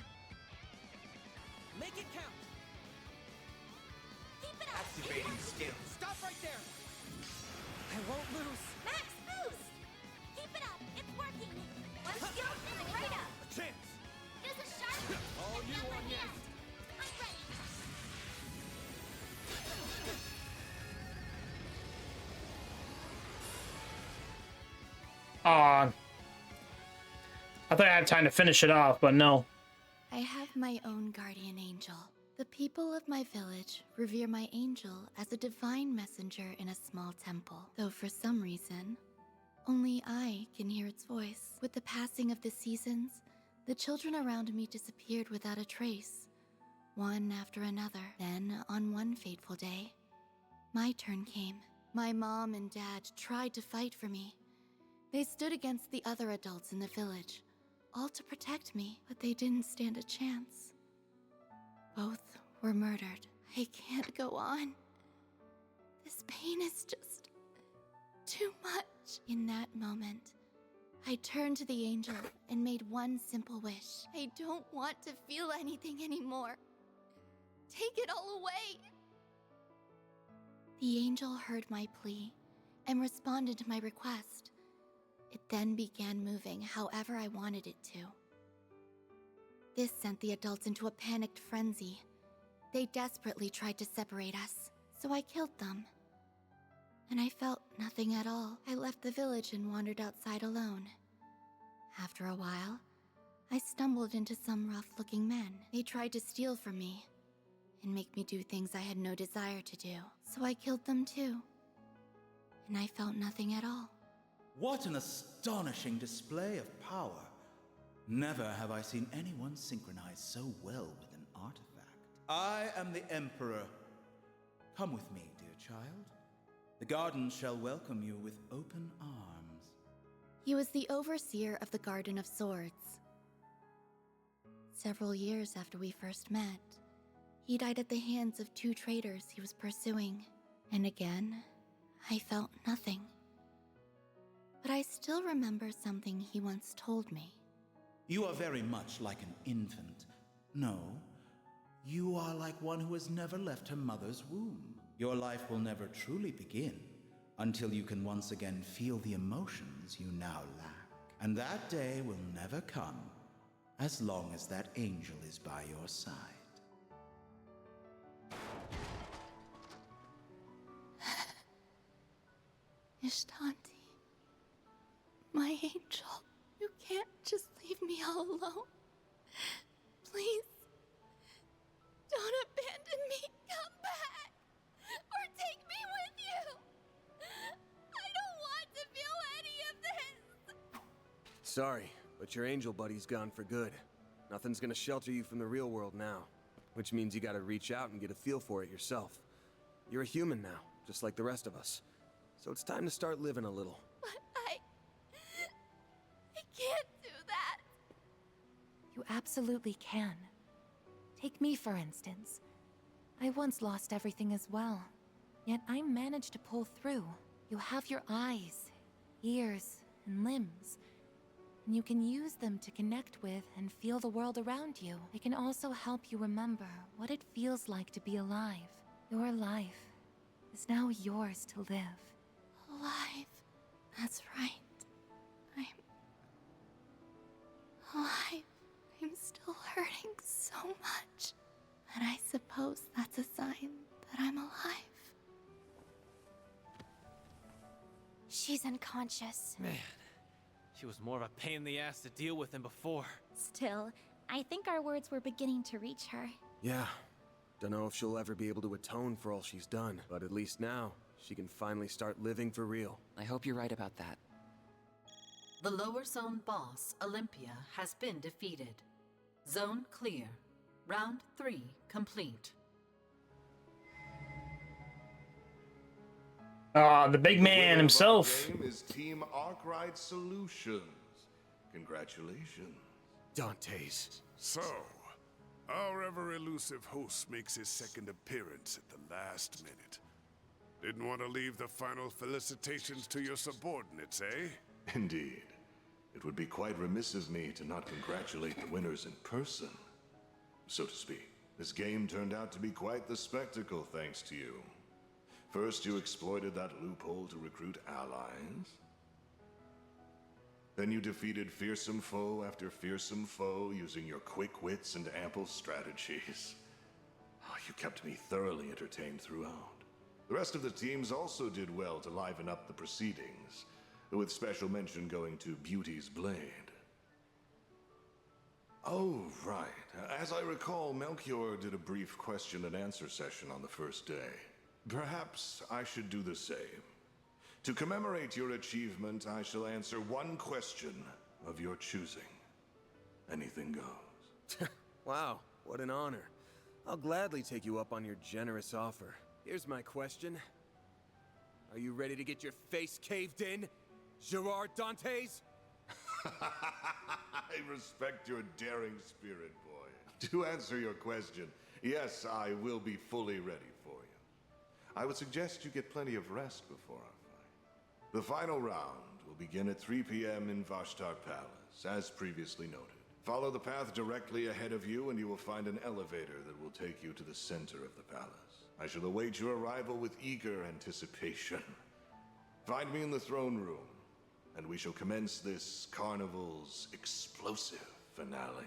Make it count. Keep it up. Activating skill. Stop right there. I won't lose. Max boost. Keep it up. It's working. One skill coming right up. A chance. Use a shard boost to All get the you upper on yes. hand. I'm ready. Aw. I thought I had time to finish it off, but no. I have my own guardian angel. The people of my village revere my angel as a divine messenger in a small temple, though for some reason, only I can hear its voice. With the passing of the seasons, the children around me disappeared without a trace, one after another. Then, on one fateful day, my turn came. My mom and dad tried to fight for me. They stood against the other adults in the village, all to protect me, but they didn't stand a chance. Both were murdered. I can't go on. This pain is just too much. In that moment, I turned to the angel and made one simple wish. I don't want to feel anything anymore. Take it all away. The angel heard my plea and responded to my request. It then began moving however I wanted it to. This sent the adults into a panicked frenzy. They desperately tried to separate us, so I killed them. And I felt nothing at all. I left the village and wandered outside alone. After a while, I stumbled into some rough-looking men. They tried to steal from me and make me do things I had no desire to do, so I killed them too. And I felt nothing at all. What an astonishing display of power. Never have I seen anyone synchronize so well with an artifact. I am the Emperor. Come with me, dear child. The garden shall welcome you with open arms. He was the overseer of the Garden of Swords. Several years after we first met, he died at the hands of 2 traitors he was pursuing. And again, I felt nothing. But I still remember something he once told me. You are very much like an infant. No, you are like one who has never left her mother's womb. Your life will never truly begin until you can once again feel the emotions you now lack. And that day will never come as long as that angel is by your side. Ishtanti, my angel, you can't just leave me all alone. Please, don't abandon me. Come back, or take me with you. I don't want to feel any of this. Sorry, but your angel buddy's gone for good. Nothing's gonna shelter you from the real world now. Which means you gotta reach out and get a feel for it yourself. You're a human now, just like the rest of us. So it's time to start living a little. But I can't do You absolutely can. Take me, for instance. I once lost everything as well. Yet I managed to pull through. You have your eyes, ears, and limbs. And you can use them to connect with and feel the world around you. They can also help you remember what it feels like to be alive. Your life is now yours to live. Alive. That's right. I'm alive. I'm still hurting so much. And I suppose that's a sign that I'm alive. She's unconscious. Man, she was more of a pain in the ass to deal with than before. Still, I think our words were beginning to reach her. Yeah. Don't know if she'll ever be able to atone for all she's done, but at least now, she can finally start living for real. I hope you're right about that. The lower zone boss, Olympia, has been defeated. Zone clear. Round 3 complete. The big man himself. Game is Team Arkwright Solutions. Congratulations. Dante's. So, our ever-elusive host makes his second appearance at the last minute. Didn't want to leave the final felicitations to your subordinates, eh? Indeed. It would be quite remiss of me to not congratulate the winners in person, so to speak. This game turned out to be quite the spectacle thanks to you. First, you exploited that loophole to recruit allies. Then you defeated fearsome foe after fearsome foe using your quick wits and ample strategies. Oh, you kept me thoroughly entertained throughout. The rest of the teams also did well to liven up the proceedings, with special mention going to Beauty's Blade. Oh, right. As I recall, Melchior did a brief question and answer session on the first day. Perhaps I should do the same. To commemorate your achievement, I shall answer one question of your choosing. Anything goes. Wow, what an honor. I'll gladly take you up on your generous offer. Here's my question. Are you ready to get your face caved in, Gerard Dantes? I respect your daring spirit, boy. To answer your question, yes, I will be fully ready for you. I would suggest you get plenty of rest before our fight. The final round will begin at 3 p.m. in Vashtar Palace, as previously noted. Follow the path directly ahead of you and you will find an elevator that will take you to the center of the palace. I shall await your arrival with eager anticipation. Find me in the throne room, and we shall commence this carnival's explosive finale.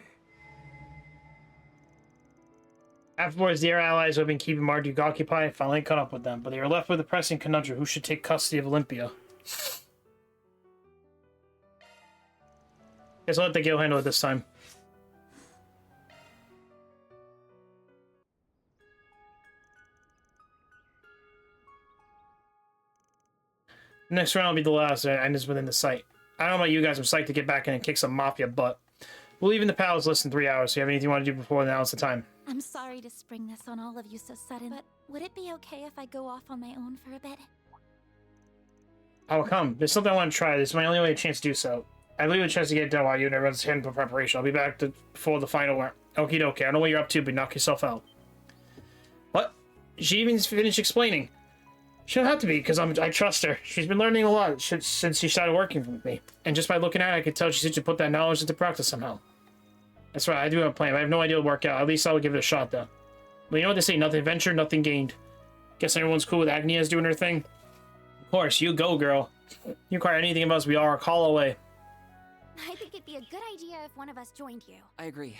Afterwards, the air allies who have been keeping Marduk occupied finally caught up with them, but they are left with a pressing conundrum: who should take custody of Olympia? Guess I'll let the Gil handle it this time. The next round will be the last, and is within the site. I don't know about you guys, I'm psyched to get back in and kick some mafia butt. We'll leave in the palace less than 3 hours, so you have anything you want to do before now's the time. I'm sorry to spring this on all of you so sudden, but would it be okay if I go off on my own for a bit? I will come. There's something I want to try. This is my only way a chance to do so. I believe a chance to get it done while you and everyone's handling preparation. I'll be back before the final round. Okie dokie. I don't know what you're up to, but knock yourself out. What? She even finished explaining. She don't have to be, because I trust her. She's been learning a lot since she started working with me. And just by looking at her, I could tell she seems to put that knowledge into practice somehow. That's right, I do have a plan, but I have no idea it'll work out. At least I'll give it a shot, though. But you know what they say, nothing ventured, nothing gained. Guess everyone's cool with Agnia's doing her thing? Of course, you go, girl. You require anything of us, we are a call away. I think it'd be a good idea if one of us joined you. I agree.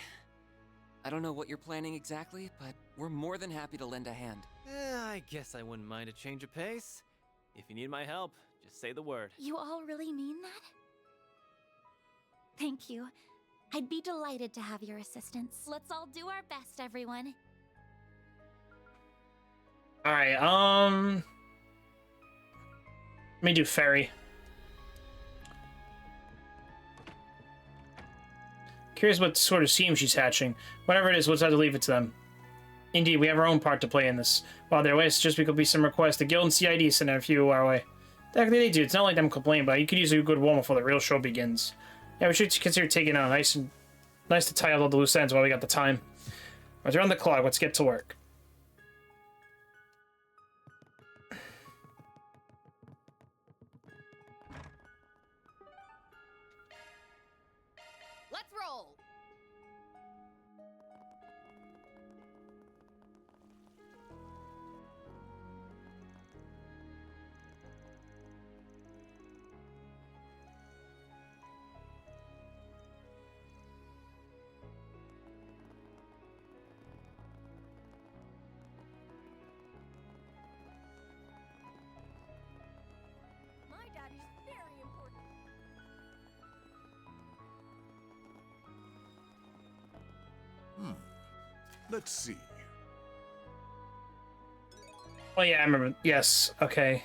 I don't know what you're planning exactly, but we're more than happy to lend a hand. I guess I wouldn't mind a change of pace. If you need my help, just say the word. You all really mean that? Thank you. I'd be delighted to have your assistance. Let's all do our best, everyone. Alright, let me do Ferry. Curious what sort of scheme she's hatching. Whatever it is, we'll have to leave it to them. Indeed, we have our own part to play in this. While their way suggests we could be some requests, the Guild and CID send a few our way. Technically they do, it's not like them complaining, but you could use a good one before the real show begins. Yeah, we should consider taking on Nice to tie up all the loose ends while we got the time. Let's run the clock. Let's get to work. Let's roll. My daddy's very important. Let's see. Oh yeah, I remember. Yes. Okay.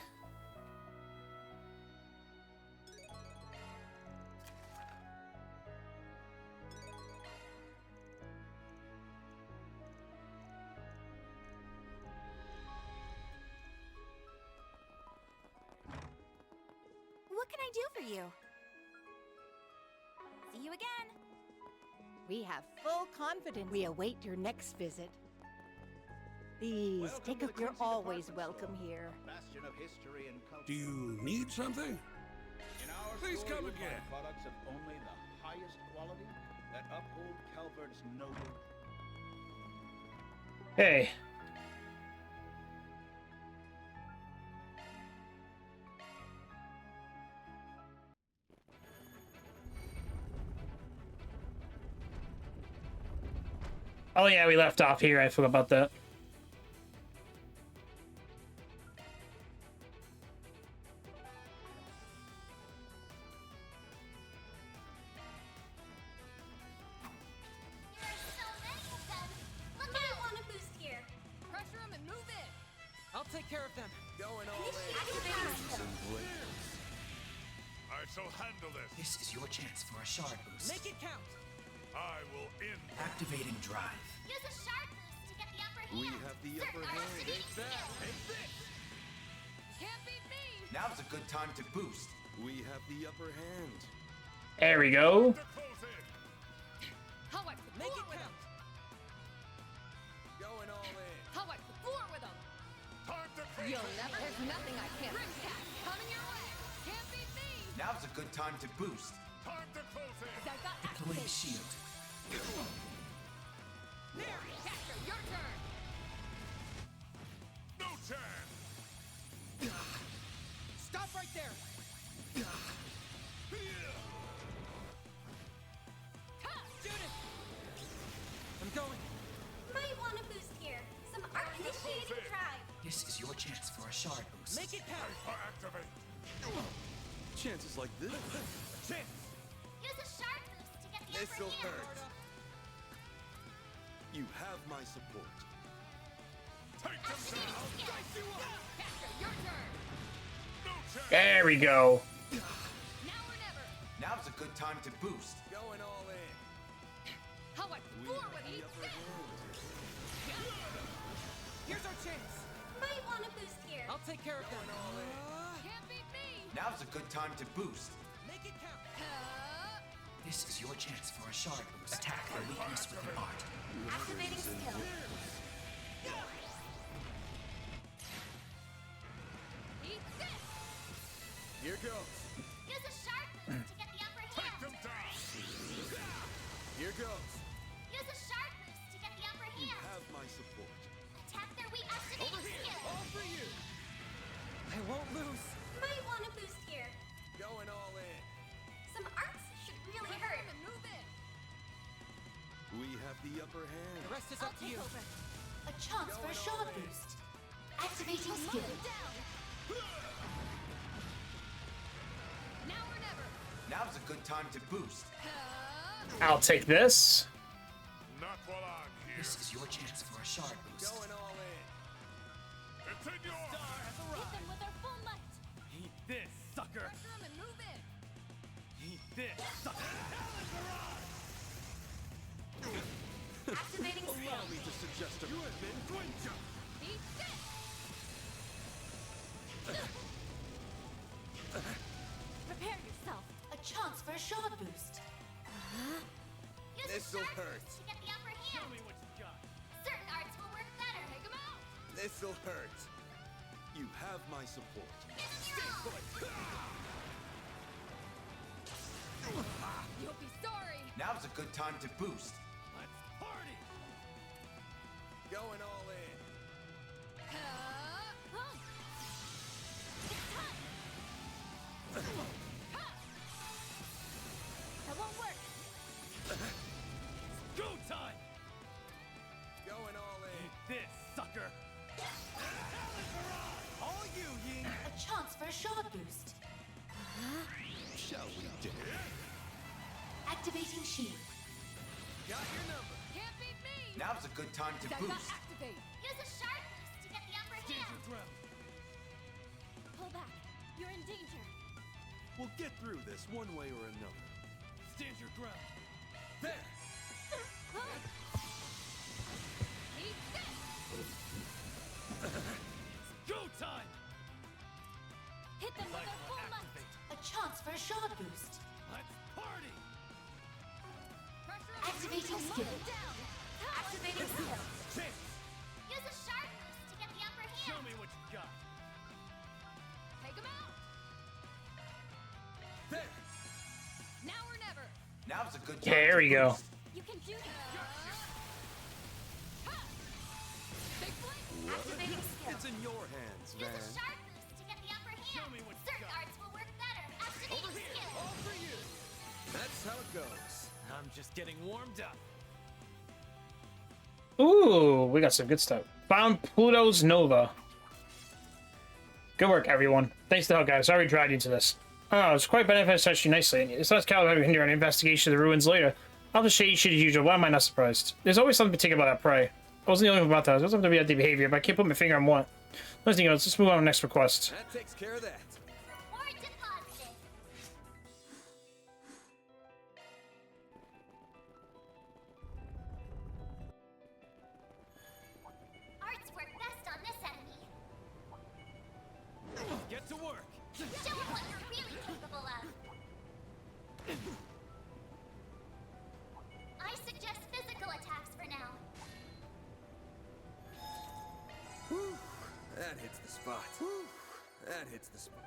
What can I do for you? See you again. We have full confidence. We await your next visit. Please, take a... You're always welcome here. Bastion of history and culture. Do you need something? In our Please store, come you'll again. find products of only the highest quality that uphold Calvard's noble. Hey. Oh yeah, we left off here. I forgot about that. Look out! I want to boost here. Pressure them and move in. I'll take care of them. Going all in. I shall handle this. This is your chance for a shard boost. Make it count. I will end. Activating drive. Use a shard boost to get the upper hand. We have the upper hand. Take that. Take this. Can't beat me. Now's a good time to boost. We have the upper hand. There we go. How I put Make four it with them. count. Going all in. How I put four with them. Time to close You'll it. never. There's nothing I can't. Grim cat coming your way. Can't beat me. Now's a good time to boost. Time to close it. I got Deploying activated. shield. There, Catcher, your turn. No chance. Stop right there. Judith. I'm going. Might want to boost here. Some art initiating drive. This is your chance for a shard boost. Make it count. Activate. Chances like this. Chance. Use a shard boost to get the This'll upper hand. hurt. You have my support. Take them down. Dice you up. Catcher, your turn. No chance. There we go. Now or never. Now's a good time to boost. Going all in. How I put We four have with the each. upper hand. Here's our chance. Might want to boost here. I'll take care of them. Can't beat me. Now's a good time to boost. Make it count. This is your chance for a shard boost. Attack the weakness with your art. Activating skill. Eat this. Here goes. Use a shard boost to get the upper hand. Them down. Here goes. Use a shard boost to get the upper You hand. have my support. Attack their weak activating skill. All for you. I won't lose. Might want to boost here. Going all in. Some arts should really Pressure hurt. them and move in. We have the upper hand. The rest is I'll up to take you. over. A chance for a shard boost. Activating skill. Down. Now or never. Now's a good time to boost. I'll take this. Not while I'm here. This is your chance for a shard boost. Going all in. It's in your Hit them with their full might. Eat this, sucker. Pressure them and move in. Eat this, sucker. Activating skill. Allow me to suggest a... You have been Gwynja. Eat this. Prepare yourself. A chance for a shard boost. Use a This'll hurt. To get the upper hand. Show me what you got. Certain arts will work better. Take 'em out. This'll hurt. You have my support. You'll be sorry. Now's a good time to boost. Let's party. Going all in. That won't work. Go time. Going all in. Eat this, sucker. All you, Ying. A chance for a shard boost. Shall we dare? Activating shield. Got your number. Can't beat me. Now's a good time to boost. Activate. Use a shard boost to get the upper Stand hand. your ground. Pull back. You're in danger. We'll get through this one way or another. Stand your ground. There. Eat this. Go time. Hit them with their full might. A chance for a shard boost. Let's party. Activating skill. Activating skill. Chance. Use a shard boost to get the upper hand. Show me what you got. Take 'em out. There. Now or never. Now's a good time. Yeah, here we go. You can do this. Big blade. Activating skill. It's in your hands, Use Van. a shard boost to get the upper hand. Show me what you Certain got. arts will work better. Activating skill. All for you. That's how it goes. I'm just getting warmed up. Ooh, we got some good stuff. Found Pluto's Nova. Good work, everyone. Thanks to the help, guys. Sorry we dragged you into this. Oh, it's quite beneficial to touch you nicely. It's less Calvin can do an investigation of the ruins later. I'll just shade shit as usual. Why am I not surprised? There's always something particular about that prey. I wasn't the only one about that. It was something to be at the behavior, but I can't put my finger on what. Let's just move on to the next request. That takes care of that. Reward deposited. Arts work best on this enemy. Get to work. Show 'em what you're really capable of. I suggest physical attacks for now. Whew. That hits the spot. Whew. That hits the spot.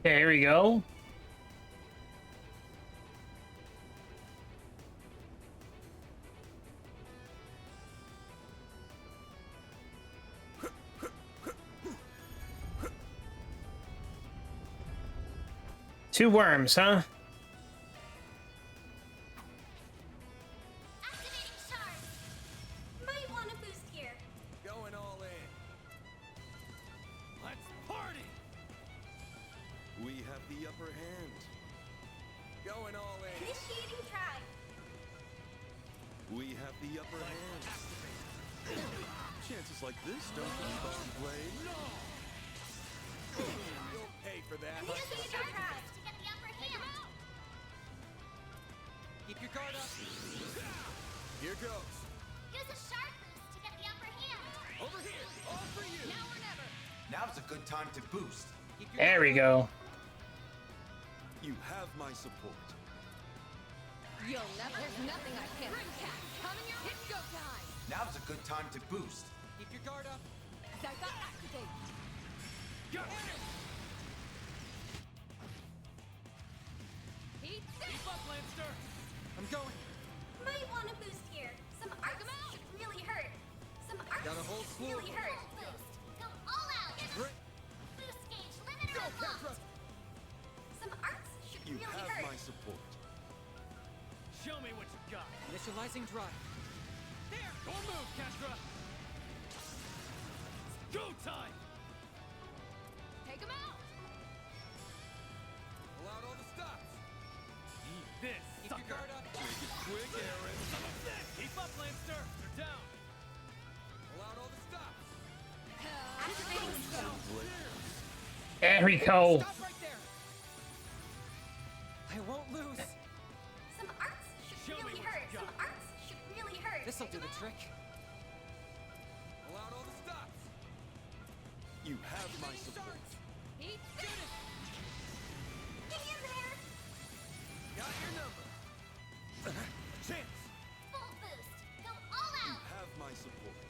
Okay, here we go. Two worms, huh? Activating shards. Might want to boost here. Going all in. Let's party. We have the upper hand. Going all in. Initiating try. We have the upper hand. Chances like this don't keep on playing. You'll pay for that. Initiating try. To get the upper hand. Keep your guard up. Here goes. Use a shard boost to get the upper hand. Over here. All for you. Now or never. Now's a good time to boost. There we go. You have my support. You'll never. There's nothing I can't. Coming your hit go time. Now's a good time to boost. Keep your guard up. Zygot activate. Go. Eat this. Keep up, Lancer. I'm going. Might want to boost here. Some arcs should really hurt. Some arcs Got a whole should slew of really them. hurt. Boost. Go all out. Great. Boost gauge limiter Go, unlocked. Kendra. Some arcs Initializing drive. There! Don't move, Kestra! Go time! Take him out! Pull out all the stops. Eat this, Keep sucker! your guard up. Make it quick, Aaron. Son of a bitch! Keep up, Lancer! They're down! Pull out all the stops. There we go. Stop right there. I won't lose. Some arts should Show me really what hurt. you Some got. arts should really hurt. This'll do the trick. Pull out all the stops. You have my support. Eat this! Get in there! Got your number. Chance! Full boost! Go all You out! have my support.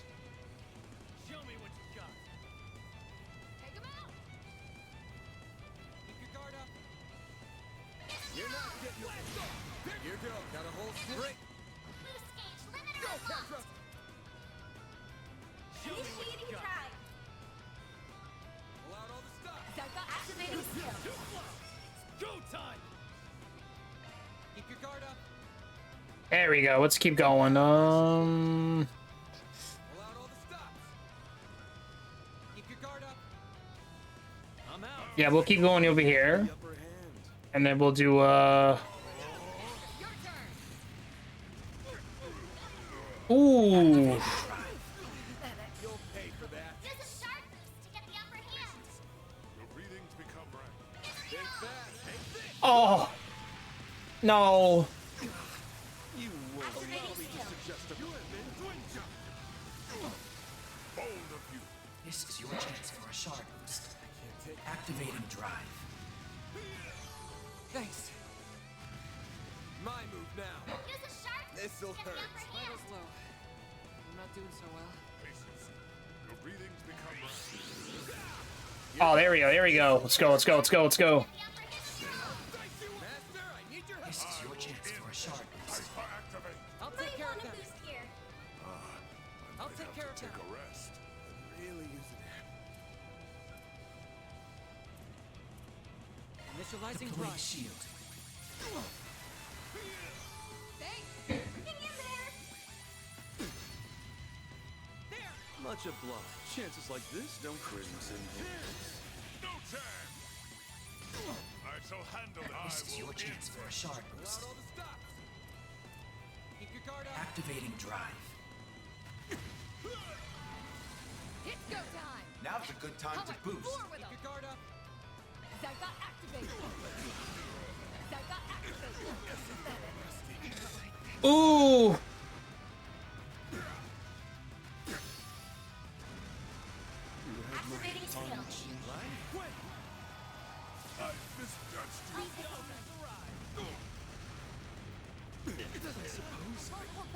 Show me what you got! Take him out! Keep your guard up. You're not getting away. Here you go. Got a whole string. Boost gauge limiter Go, unlocked! Kestra. Show me what you Initiating got! drive! Pull out all the stops. Zarka activating skill! Too slow! Go time! Keep your guard up. There we go. Let's keep going. Pull out all the stops. Keep your guard up. I'm out! Yeah, we'll keep going over here. The upper hand. And then we'll do, Your turn! Ooh. You'll pay for that. Use a sharp boost to get the upper hand! Your readings become right. Take that. Take this. Oh. No. You won't Activating allow me to skill. suggest a You have been dwindled. Bold of you. This is your chance for a shard boost. Activating drive. Thanks. My move now. Use a sharp boost This'll to get the hurt. upper hand! Vitals low. I'm not doing so well. Patience. Your readings become right. Oh, there we go. There we go. Let's go. Let's go. Let's go. Let's go. Master, I need your help. This is your chance for a shard boost. Hyperactivate. I'll Might take care want of a them. boost here. I'll take care of Take them. a rest. Really using it. Initializing Deploying drive. shield. Thanks! Get in there! Much obliged. Chances like this don't crimson. No chance. I shall handle it. This is your chance for a shard Pull boost. out all the stops. Keep your guard up. Activating drive. It's go time! Now's a good time How to about boost. four with Keep him? your guard up. Zarka activated! Zarka activated! Ooh. Activating skill! I misjudged you.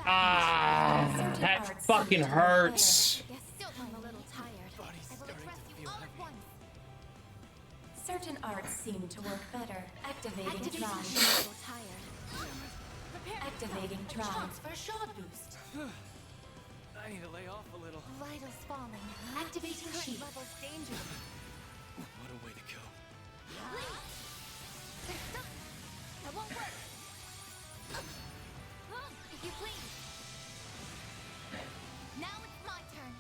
Ah, that fucking hurts. Yes, still I'm a little tired. I will address you all at once. Certain arts seem to work better. Activating Activating drive. I'm a little tired. Prepare Activating yourself. drive. Chance for a shard boost. I need to lay off a little. Vitals falling. Activating Current shield. levels dangerous. What a way to go. They're stuck. That won't work. If you please. Now it's my turn.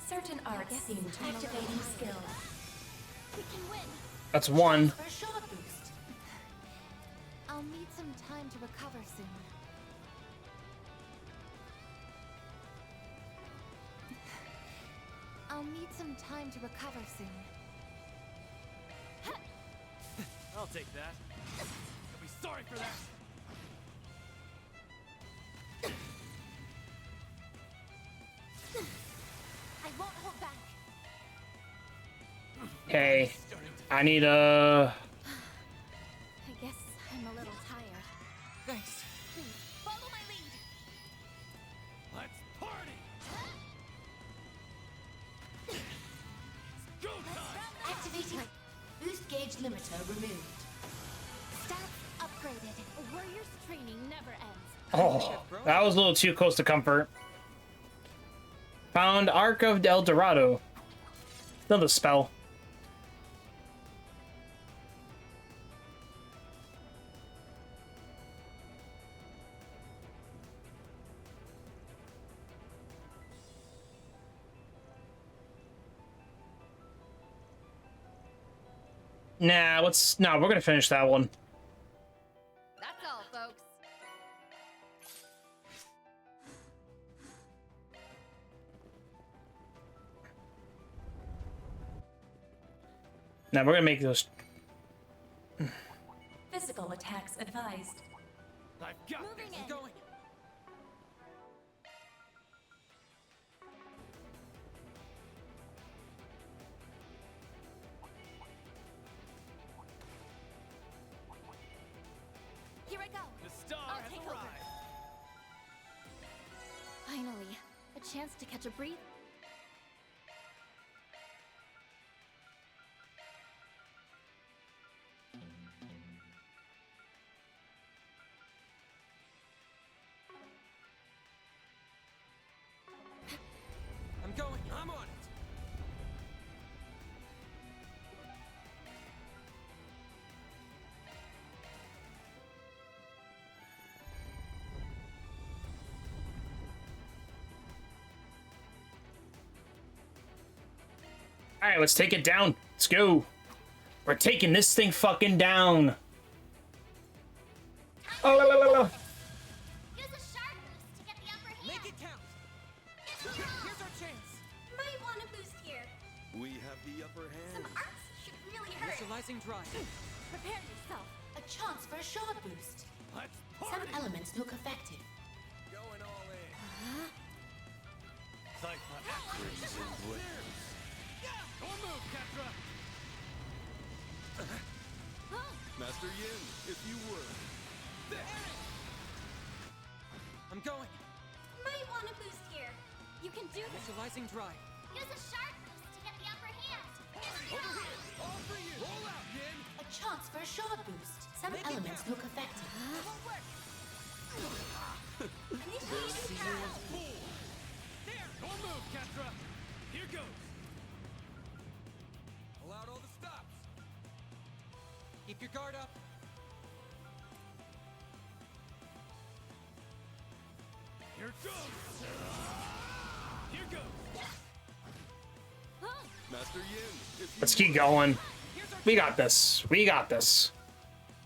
Certain arts seem to activating skill. We can win. That's one. For a shard boost. I'll need some time to recover soon. I'll need some time to recover soon. I'll take that. You'll be sorry for that! I won't hold back. Okay. I need a. I guess I'm a little tired. Thanks. Please, follow my lead. Let's party! Go time! Activating. Boost gauge limiter removed. Stats upgraded. A warrior's training never ends. Oh, that was a little too close to comfort. Found Arc of El Dorado. Another spell. Nah, we're gonna finish that one. That's all, folks. Now we're gonna make those. Physical attacks advised. I've got Moving this. in. Going. Here I go. The star I'll has take arrived. over. Finally, a chance to catch a breath. I'm going. I'm on it. All right, let's take it down. Let's go. We're taking this thing fucking down. Oh, la, la, la, la. Use a sharp boost to get the upper hand. Make it count. Here's our chance. Might want a boost here. We have the upper Some hand. arts should really hurt. Initializing drive. Prepare yourself. A chance for a shard boost. Let's Some party. elements look effective. Going all in. Cypher. Crimson Blade. Don't move, Ketra. Master Yin, if you would. I'm going. Might want a boost here. You can do this. Initializing drive. Use a sharp boost to get the upper hand. All for you. Roll out, Yin. A chance for a shard boost. Some Make it elements count. look effective. Initiating power. There. Don't move, Ketra. Here goes. Pull out all the stops. Keep your guard up. Here goes. Here goes. Master Yin, if you Let's keep going. We got this. We got this.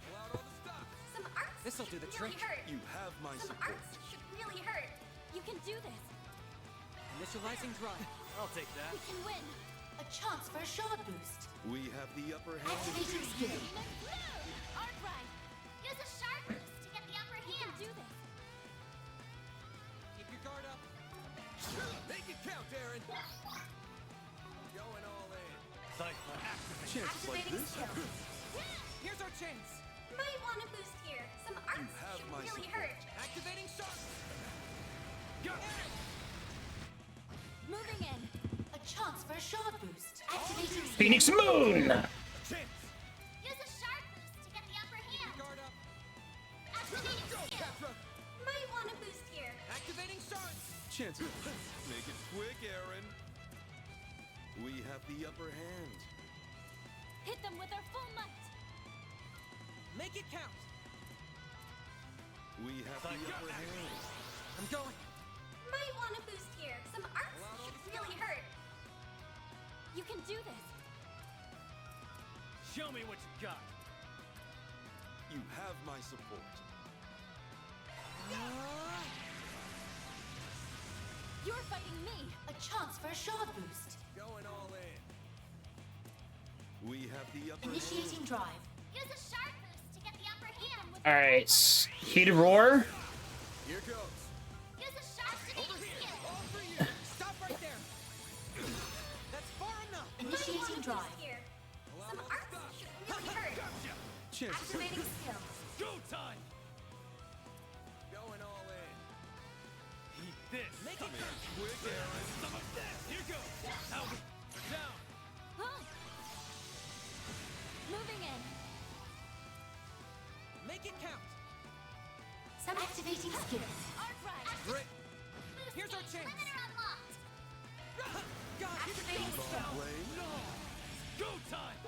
Pull out all the stops. Some arts This'll do the really trick. hurt. You have my Some support. arts should really hurt. You can do this. Initializing drive. I'll take that. We can win. A chance for a shard boost. We have the upper hand. Activating skill. Art right. Use a sharp boost to get the upper hand. Do this. Keep your guard up. Make it count, Aaron. Going all in. Cypher activate. Chances like Activating this. skill. Here's our chance. Might want a boost here. Some arts have should my really support. hurt. Activating sharp. Go. Moving in. A chance for a shard boost. Activating skill. Phoenix Moon. Chance. Use a sharp boost to get the upper hand. Guard up. Activating Go, skill. Ketra. Might want a boost here. Activating sharp. Chances. Make it quick, Aaron. We have the upper hand. Hit them with our full might. Make it count. We have the upper hand. I'm going. Might want a boost here. Some arts should really hurt. You can do this. Show me what you got. You have my support. You're fighting me. A chance for a shard boost. Going all in. We have the upper Initiating hand. drive. Use a sharp boost to get the upper hand. All right. Heated roar. Here goes. Use a sharp activating skill. All for you. Stop right there. That's far enough. Initiating drive. Here. Some arts should really hurt. Chances. Activating skill. Go time. Going all in. Eat this. Make it count. Quick, Aaron. Some of this. Here goes. Now we're down. Huh? Moving in. Make it count. Some activating skill. Art right. Great. Here's our chance. Limiter unlocked. God, Activating skill. Blade. No. Go time.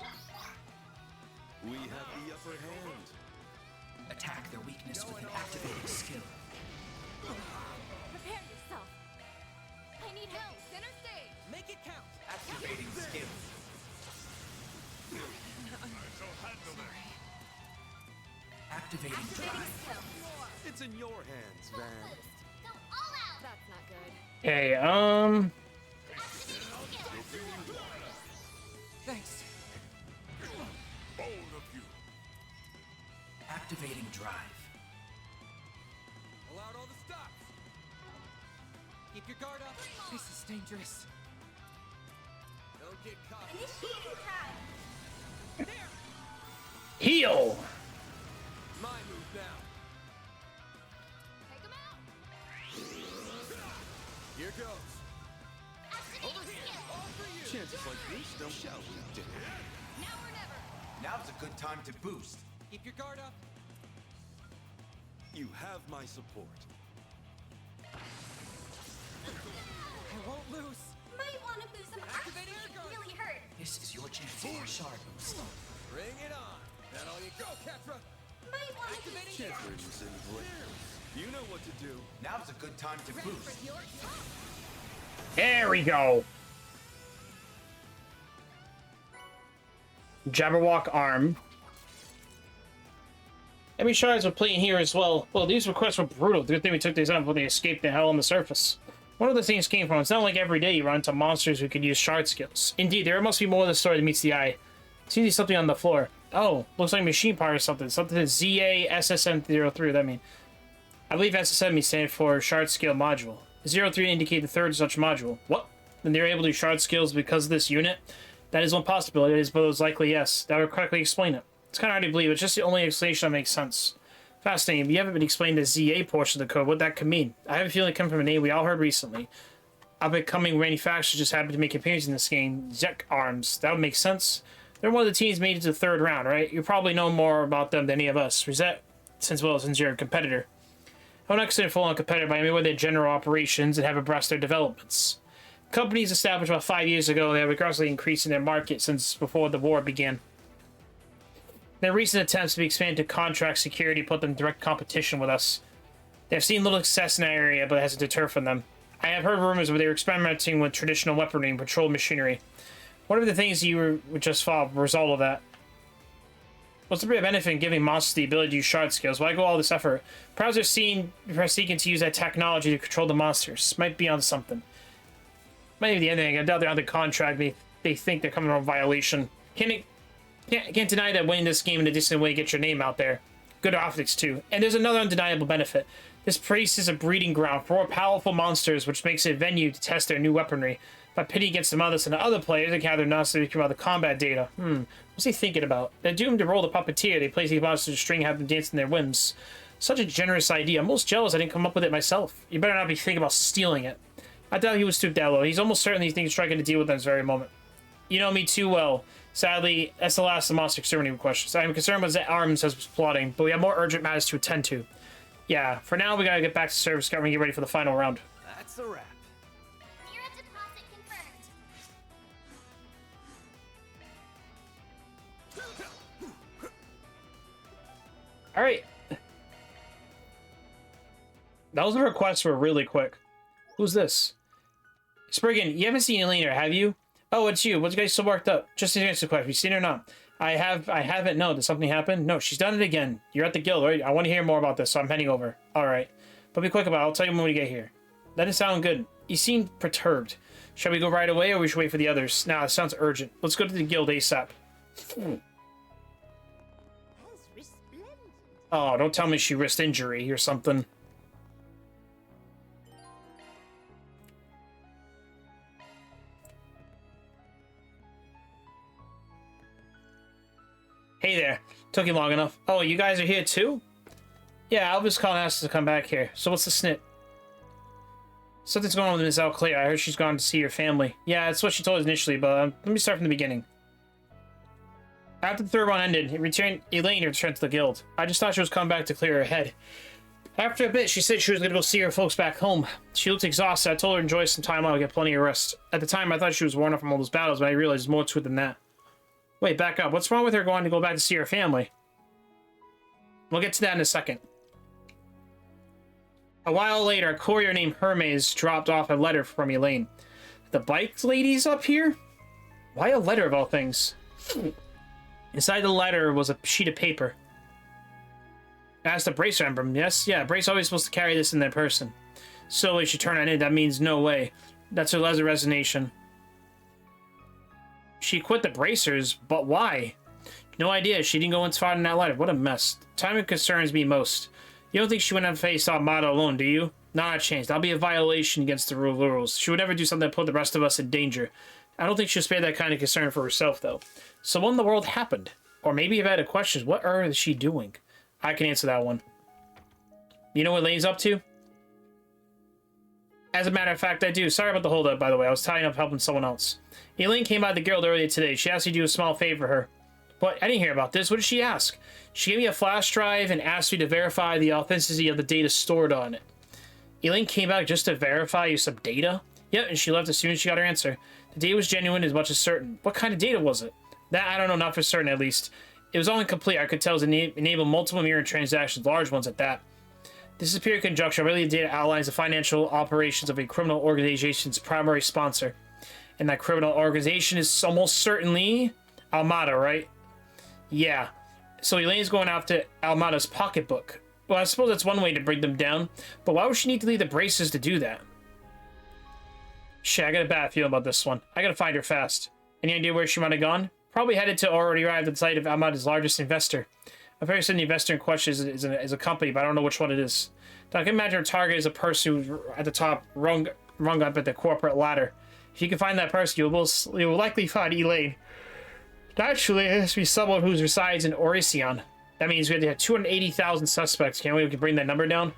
We have the upper hand. Attack their weakness with an activating skill. Prepare yourself. I need help. Center stage. Make it count. Activating skill. Activating drive. It's in your hands, Van. That's not good. Okay, Thanks. Bold of you. Activating drive. Pull out all the stops. Keep your guard up. This is dangerous. Don't get caught. heal! My move now. Take him out. Here goes. Over here. All for you. Chances like this, don't shall we, dinner? Now or never. Now's a good time to boost. Keep your guard up. You have my support. I won't lose. Might want to boost some Activate air guard. really hurt. This is your chance for a shard boost. Bring it on. That all you go, Ketra. Might want to Activating boost. Chantries and glares. You know what to do. Now's a good time to boost. There we go. Jabberwock arm. Enemy shards were playing here as well. Well, these requests were brutal. Good thing we took these out before they escaped the hell on the surface. One of the things came from, it's not like every day you run into monsters who could use shard skills. Indeed, there must be more to the story that meets the eye. See something on the floor. Oh, looks like machine part or something. Something is ZA-SSM-03, what does that mean? I believe SSM stands for Shard Skill Module. 03 indicate the third such module. What? Then they're able to do shard skills because of this unit? That is one possibility, it is both likely yes. That would correctly explain it. It's kind of hard to believe, it's just the only explanation that makes sense. Fascinating, but you haven't been explained the ZA portion of the code, what that could mean. I have a feeling it comes from a name we all heard recently. Up-and-coming manufacturers just happened to make appearance in this game, Zek Arms. That would make sense. They're one of the teams made it to the third round, right? You probably know more about them than any of us. Rosette, since you're a competitor. I'm not considered full-on competitor, but I mean with their general operations and have abreast their developments. Companies established about 5 years ago, they have aggressively increasing their market since before the war began. Their recent attempts to expand to contract security put them in direct competition with us. They have seen little success in that area, but it hasn't deterred from them. I have heard rumors where they were experimenting with traditional weaponry and patrol machinery. What are the things you would just follow result of that? What's the real benefit in giving monsters the ability to use shard skills? Why go all this effort? Perhaps they're seeking to use that technology to control the monsters. Might be onto something. Might be the ending. I doubt they're on the contract. They think they're coming from a violation. Can't deny that winning this game in a decent way gets your name out there. Good optics too. And there's another undeniable benefit. This place is a breeding ground for more powerful monsters, which makes it a venue to test their new weaponry. By pitting against some others and other players, they gather knowledge about the combat data. What's he thinking about? They're doomed to roll the puppeteer. They place these monsters to string, have them dance in their whims. Such a generous idea. I'm most jealous I didn't come up with it myself. You better not be thinking about stealing it. I doubt he would stoop that low. He's almost certain these things striking to deal with at this very moment. You know me too well. Sadly, that's the last of the monster exterminating questions. I am concerned about Zet Arms as plotting, but we have more urgent matters to attend to. Yeah, for now we gotta get back to service government and get ready for the final round. That's a wrap. Mira deposit confirmed. Alright. Those requests were really quick. Who's this? Spriggan, you haven't seen Elena, have you? Oh, it's you. What's you guys so worked up? Just to answer the question. You seen her or not? I haven't. No, did something happen? No, she's done it again. You're at the guild, right? I want to hear more about this, so I'm heading over. Alright. But be quick about it. I'll tell you when we get here. That didn't sound good. You seem perturbed. Shall we go right away, or we should wait for the others? Nah, it sounds urgent. Let's go to the guild ASAP. Oh, don't tell me she risked injury or something. Hey there. Took you long enough. Oh, you guys are here too? Yeah, Albus called and asked us to come back here. So what's the snit? Something's going on with Miss Alclair. I heard she's gone to see her family. Yeah, that's what she told us initially, but let me start from the beginning. After the third round ended, Elaine returned to the guild. I just thought she was coming back to clear her head. After a bit, she said she was going to go see her folks back home. She looked exhausted. I told her to enjoy some time out and get plenty of rest. At the time, I thought she was worn out from all those battles, but I realized there's more to it than that. Wait, back up. What's wrong with her going to go back to see her family? We'll get to that in a second. A while later, a courier named Hermes dropped off a letter from Elaine. The bike lady's up here? Why a letter of all things? Inside the letter was a sheet of paper. Ask the bracer emblem. Yes, yeah. Brace always supposed to carry this in their person. Slowly she turned on it. That means no way. That's her leather resignation. She quit the bracers, but why? No idea. She didn't go as far in that life. What a mess. Timing concerns me most. You don't think she wouldn't have faced Armada alone, do you? Not a chance. That'll be a violation against the rules. She would never do something that put the rest of us in danger. I don't think she'll spare that kind of concern for herself, though. So what in the world happened? Or maybe if I had a question, what is she doing? I can answer that one. You know what Lane's up to? As a matter of fact, I do. Sorry about the holdup, by the way. I was tying up helping someone else. Elaine came by the guild earlier today. She asked me to do a small favor for her. But I didn't hear about this. What did she ask? She gave me a flash drive and asked me to verify the authenticity of the data stored on it. Elaine came back just to verify you some data? Yep, and she left as soon as she got her answer. The data was genuine as much as certain. What kind of data was it? That I don't know, not for certain at least. It was all incomplete. I could tell it was enable multiple mirror transactions, large ones at that. This is pure conjecture. Really, the data outlines the financial operations of a criminal organization's primary sponsor. And that criminal organization is almost certainly Armada, right? Yeah. So Elaine's going after Armada's pocketbook. Well, I suppose that's one way to bring them down. But why would she need to leave the braces to do that? Shit, I got a bad feeling about this one. I gotta find her fast. Any idea where she might have gone? Probably headed to or already arrived at the site of Armada's largest investor. I'm very certain the investor in question is a company, but I don't know which one it is. Now, I can imagine her target is a person who's at the top, rung up at the corporate ladder. If you can find that person, you will likely find Elaine. Naturally, it has to be someone who resides in Oricion. That means we have to have 280,000 suspects. Can't we can bring that number down?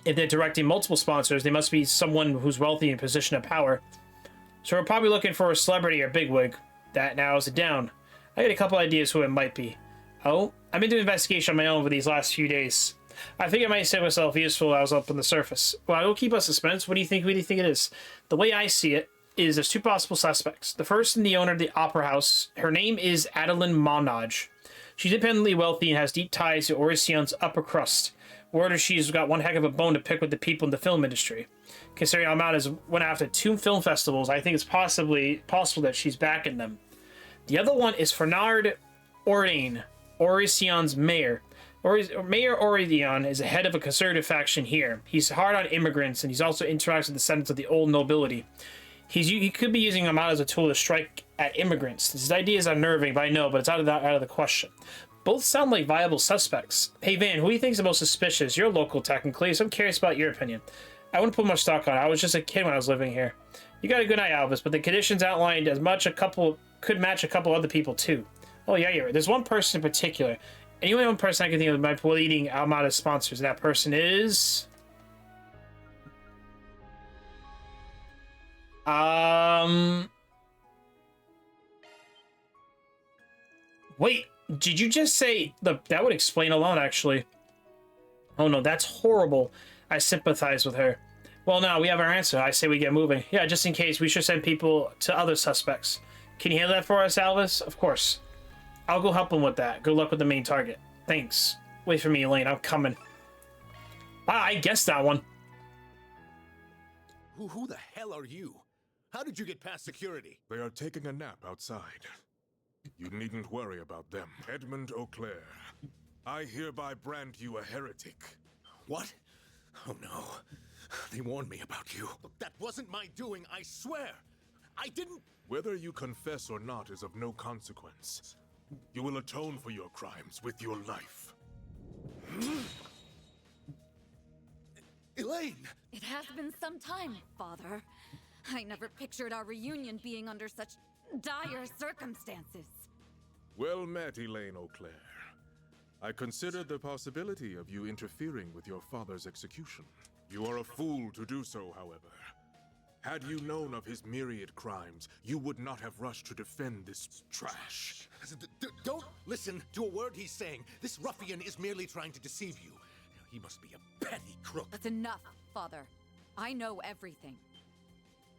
If they're directing multiple sponsors, they must be someone who's wealthy in a position of power. So we're probably looking for a celebrity or bigwig. That narrows it down. I got a couple ideas who it might be. Oh, I've been doing investigation on my own for these last few days. I think I might save myself useful while I was up on the surface. Well, it'll keep us suspense. What do you think? Who do you think it is? The way I see it is there's two possible suspects. The first is the owner of the opera house. Her name is Adeline Monage. She's independently wealthy and has deep ties to Oricion's upper crust. Word is she's got one heck of a bone to pick with the people in the film industry. Considering Armada's went after 2 film festivals, I think it's possible that she's back in them. The other one is Fernand Ordain, Oricion's mayor. Mayor Orion is the head of a conservative faction here. He's hard on immigrants, and he's also interacts with descendants of the old nobility. He could be using Armada as a tool to strike at immigrants. His idea is unnerving, but I know, but it's out of the question. Both sound like viable suspects. Hey Van, who do you think is the most suspicious? You're local technically, so I'm curious about your opinion. I wouldn't put much stock on it. I was just a kid when I was living here. You got a good eye, Alvis, but the conditions outlined could match a couple other people too. Oh yeah, you're right. There's one person in particular. And the only one person I can think of by leading Armada sponsors, and that person is... Wait, did you just say... That would explain alone, actually. Oh no, that's horrible. I sympathize with her. Well, now we have our answer. I say we get moving. Yeah, just in case, we should send people to other suspects. Can you handle that for us, Alvis? Of course. I'll go help him with that. Good luck with the main target. Thanks. Wait for me, Elaine. I'm coming. Wow, I guessed that one. Who the hell are you? How did you get past security? They are taking a nap outside. You needn't worry about them. Edmund Auclair, I hereby brand you a heretic. What? Oh no. They warned me about you. Look, that wasn't my doing, I swear. I didn't... Whether you confess or not is of no consequence. You will atone for your crimes with your life. Elaine! It has been some time, Father. I never pictured our reunion being under such dire circumstances. Well met, Elaine Auclair. I considered the possibility of you interfering with your father's execution. You are a fool to do so, however. Had you known of his myriad crimes, you would not have rushed to defend this trash. Don't listen to a word he's saying. This ruffian is merely trying to deceive you. He must be a petty crook. That's enough, Father. I know everything.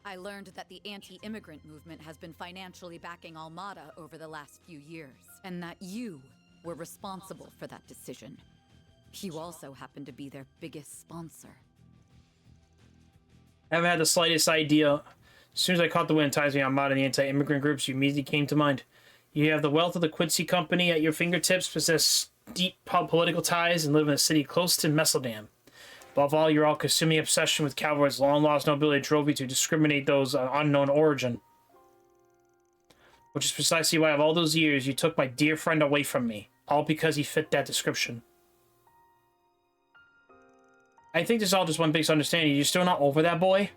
I learned that the anti-immigrant movement has been financially backing Armada over the last few years, and that you were responsible for that decision. You also happen to be their biggest sponsor. I haven't had the slightest idea. As soon as I caught the wind ties me Armada and the anti-immigrant groups, you immediately came to mind. You have the wealth of the Quincy Company at your fingertips, possess deep political ties and live in a city close to Messeldam. Above all, your all-consuming obsession with Calvar's long-lost nobility drove you to discriminate those of unknown origin. Which is precisely why, of all those years, you took my dear friend away from me. All because he fit that description. I think this is all just one big misunderstanding. You're still not over that boy?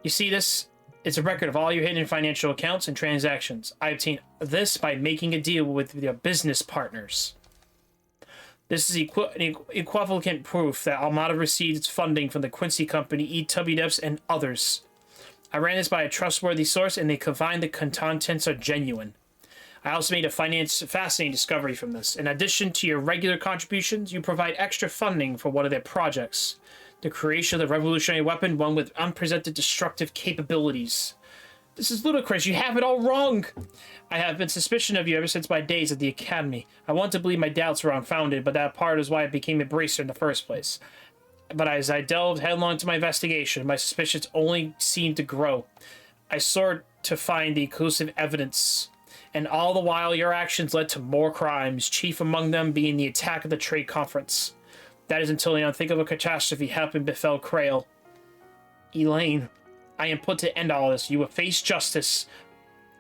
You see this? It's a record of all your hidden financial accounts and transactions. I obtained this by making a deal with your business partners. This is equivalent proof that Armada received its funding from the Quincy Company, EWDEPS, and others. I ran this by a trustworthy source, and they confirmed the contents are genuine. I also made a fascinating discovery from this. In addition to your regular contributions, you provide extra funding for one of their projects. The creation of the revolutionary weapon, one with unprecedented destructive capabilities. This is ludicrous. You have it all wrong. I have been suspicious of you ever since my days at the Academy. I want to believe my doubts were unfounded, but that part is why I became a bracer in the first place. But as I delved headlong into my investigation, my suspicions only seemed to grow. I sought to find the conclusive evidence, and all the while your actions led to more crimes, chief among them being the attack at the trade conference. That is until the unthinkable catastrophe happened befell Krail. Elaine, I am put to end all this. You will face justice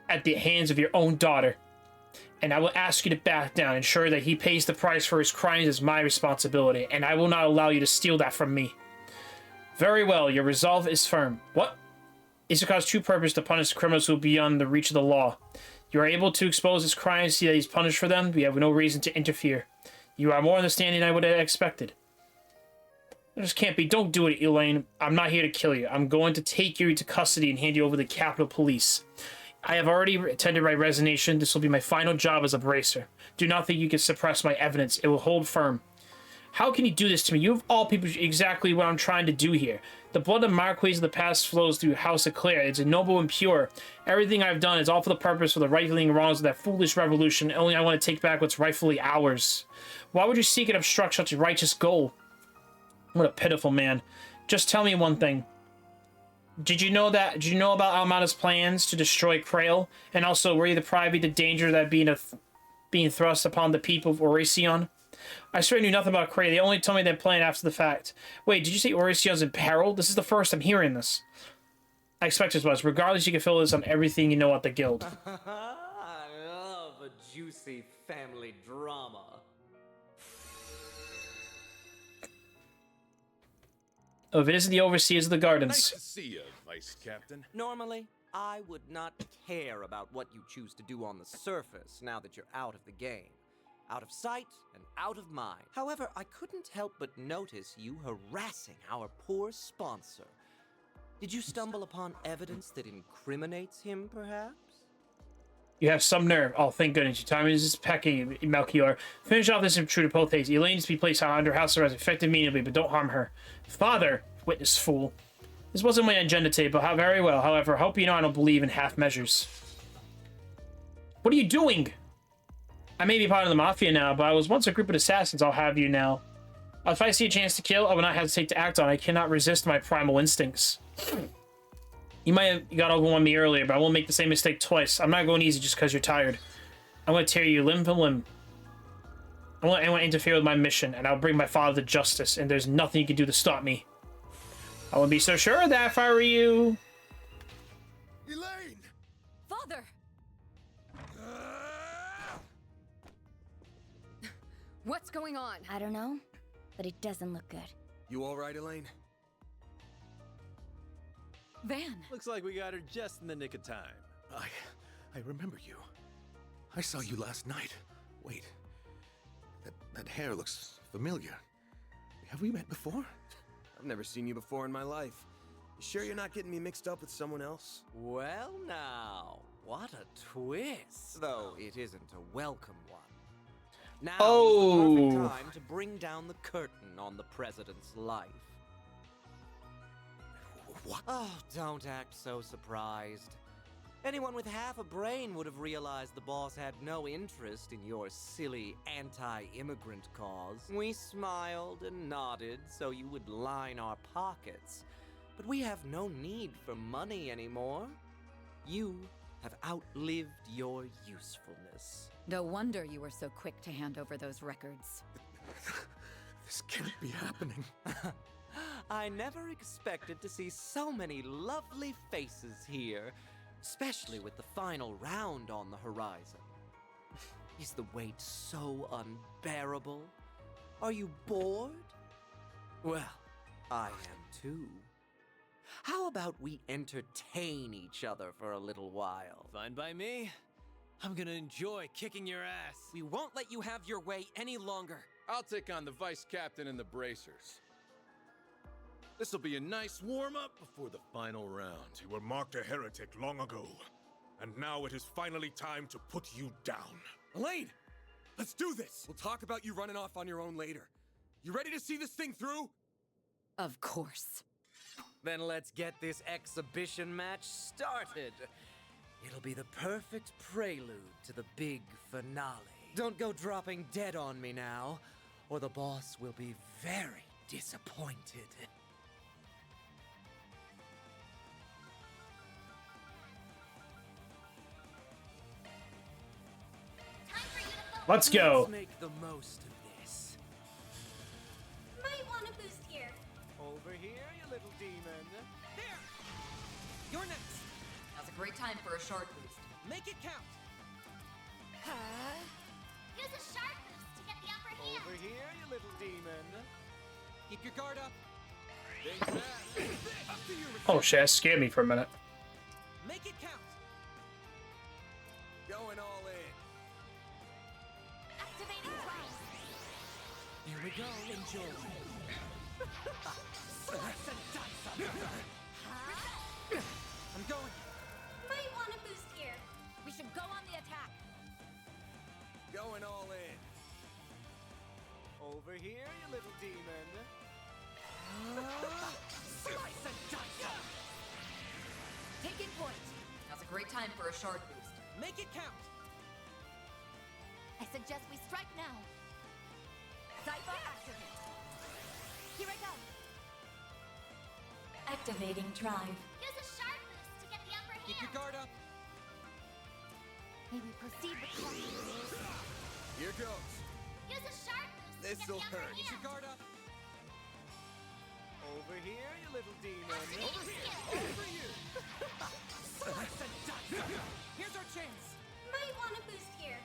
at the hands of your own daughter. And I will ask you to back down, ensure that he pays the price for his crimes is my responsibility, and I will not allow you to steal that from me. Very well, your resolve is firm. What? Is to cause true purpose to punish criminals who are beyond the reach of the law. You are able to expose his crimes, see that he's punished for them. We have no reason to interfere. You are more understanding than I would have expected. It just can't be. Don't do it, Elaine. I'm not here to kill you. I'm going to take you into custody and hand you over to the Capitol Police. I have already attended my resignation. This will be my final job as a bracer. Do not think you can suppress my evidence. It will hold firm. How can you do this to me? You of all people exactly what I'm trying to do here. The blood of Marquis of the past flows through House of Clare. It's noble and pure. Everything I've done is all for the purpose of the rightfully wrongs of that foolish revolution. Only I want to take back what's rightfully ours. Why would you seek and obstruct such a righteous goal? What a pitiful man. Just tell me one thing. Did you know about Almada's plans to destroy Krail? And also, were you deprived of the danger that being thrust upon the people of Oracion? I swear I knew nothing about Krail. They only told me their plan after the fact. Wait, did you say Oracion's in peril? This is the first I'm hearing this. I expect as much. Regardless, you can fill this on everything you know about the guild. I love a juicy family drama. Oh, if it isn't the overseers of the gardens. Nice to see you, Vice Captain. Normally, I would not care about what you choose to do on the surface now that you're out of the game. Out of sight and out of mind. However, I couldn't help but notice you harassing our poor sponsor. Did you stumble upon evidence that incriminates him, perhaps? You have some nerve. Oh, thank goodness. Your time is pecking, Melchior. Finish off this intruder Pothes. Elaine is to be placed under house arrest effective immediately, but don't harm her. Father, witness fool. This wasn't my agenda today, but very well. However, I hope you know I don't believe in half measures. What are you doing? I may be part of the Mafia now, but I was once a group of assassins. I'll have you now. If I see a chance to kill, I will not hesitate to act on it. I cannot resist my primal instincts. You might have got over on me earlier, but I won't make the same mistake twice. I'm not going easy just because you're tired. I'm going to tear you limb from limb. I won't let anyone interfere with my mission, and I'll bring my father to justice, and there's nothing you can do to stop me. I wouldn't be so sure of that if I were you. Elaine! Father! What's going on? I don't know, but it doesn't look good. You all right, Elaine? Van! Looks like we got her just in the nick of time. I remember you. I saw you last night. Wait. That hair looks familiar. Have we met before? I've never seen you before in my life. You sure you're not getting me mixed up with someone else? Well now, what a twist. Though it isn't a welcome one. Now is the perfect time to bring down the curtain on the president's life. What? Oh, don't act so surprised. Anyone with half a brain would have realized the boss had no interest in your silly anti-immigrant cause. We smiled and nodded so you would line our pockets. But we have no need for money anymore. You have outlived your usefulness. No wonder you were so quick to hand over those records. This can't be happening. I never expected to see so many lovely faces here, especially with the final round on the horizon. Is the wait so unbearable? Are you bored? Well, I am too. How about we entertain each other for a little while? Fine by me. I'm gonna enjoy kicking your ass. We won't let you have your way any longer. I'll take on the vice captain and the bracers. This'll be a nice warm-up before the final round. You were marked a heretic long ago, and now it is finally time to put you down. Elaine! Let's do this! We'll talk about you running off on your own later. You ready to see this thing through? Of course. Then let's get this exhibition match started. It'll be the perfect prelude to the big finale. Don't go dropping dead on me now, or the boss will be very disappointed. Let's go. Let's make the most of this. Might want a boost here. Over here, you little demon. There! You're next. Now's a great time for a shard boost. Make it count. Use a sharp boost to get the upper hand. Over here, you little demon. Keep your guard up. Up to you. Oh shit, that scared me for a minute. Make it count. Going all in. Activating twice. Here we go. Enjoy. I'm going. Might want a boost here. We should go on the attack. Going all in. Over here, you little demon. Slice and dice. Taking point. Now's a great time for a shard boost. Make it count. I suggest we strike now. Cypher activate. Here I go. Activating drive. Use a sharp boost to get the upper hand. Keep your guard up. May we proceed with caution. Here goes. Use a sharp boost This'll to get the upper hurt. hand. Keep your guard up. Over here, you little demon. Over here. Over you. Slice and dice. Here's our chance. Might want a boost here.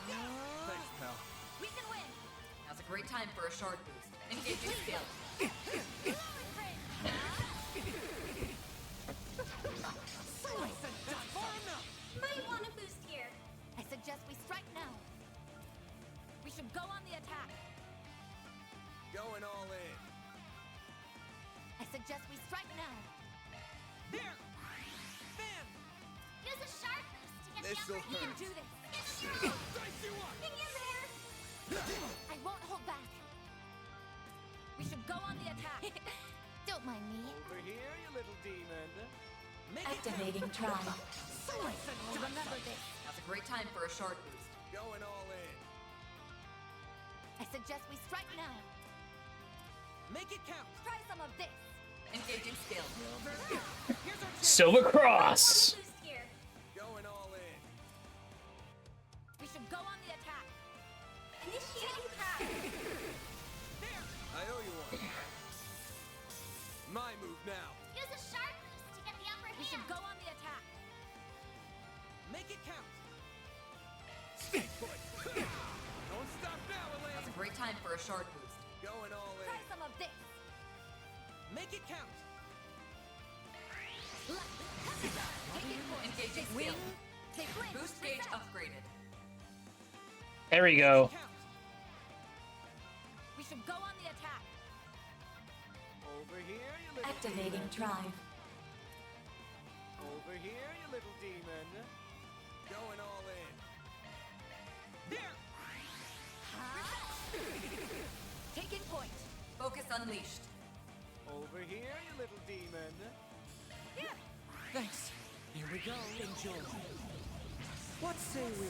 Thanks, pal. We can win. Now's a great time for a shard boost. Engaging skill. Slice and dice. Far enough. Might want a boost here. I suggest we strike now. We should go on the attack. Going all in. I suggest we strike now. There. Bam. Use a sharp boost to get This'll the upper hand. hurt. Do this. Dice you up. Hang in there. I won't hold back. We should go on the attack. Don't mind me. Over here, you little demon. Make Activating it count. drive. Slice and dice. Remember this. Now's a great time for a shard boost. Going all in. I suggest we strike now. Make it count. Try some of this. Engaging skill. Here's our chance. Silver Cross. Boost here. Going all in. We should go on the attack. Initiating try. There. I owe you one. My move now. Use a sharp boost to get the upper We should hand. go on the attack. Make it count. Stay put. Don't stop now, Elaine. Now's a great time for a shard boost. Going all Try in. some of this. Make it count. Engaging skill. Boost gauge upgraded. There we go. Count. We should go on the attack. Over here, you little Activating demon. drive. Over here, you little demon. Going all in. There. Taking point. Focus unleashed. Over here, you little demon. Yeah. Thanks. Here we go. Enjoy. What say we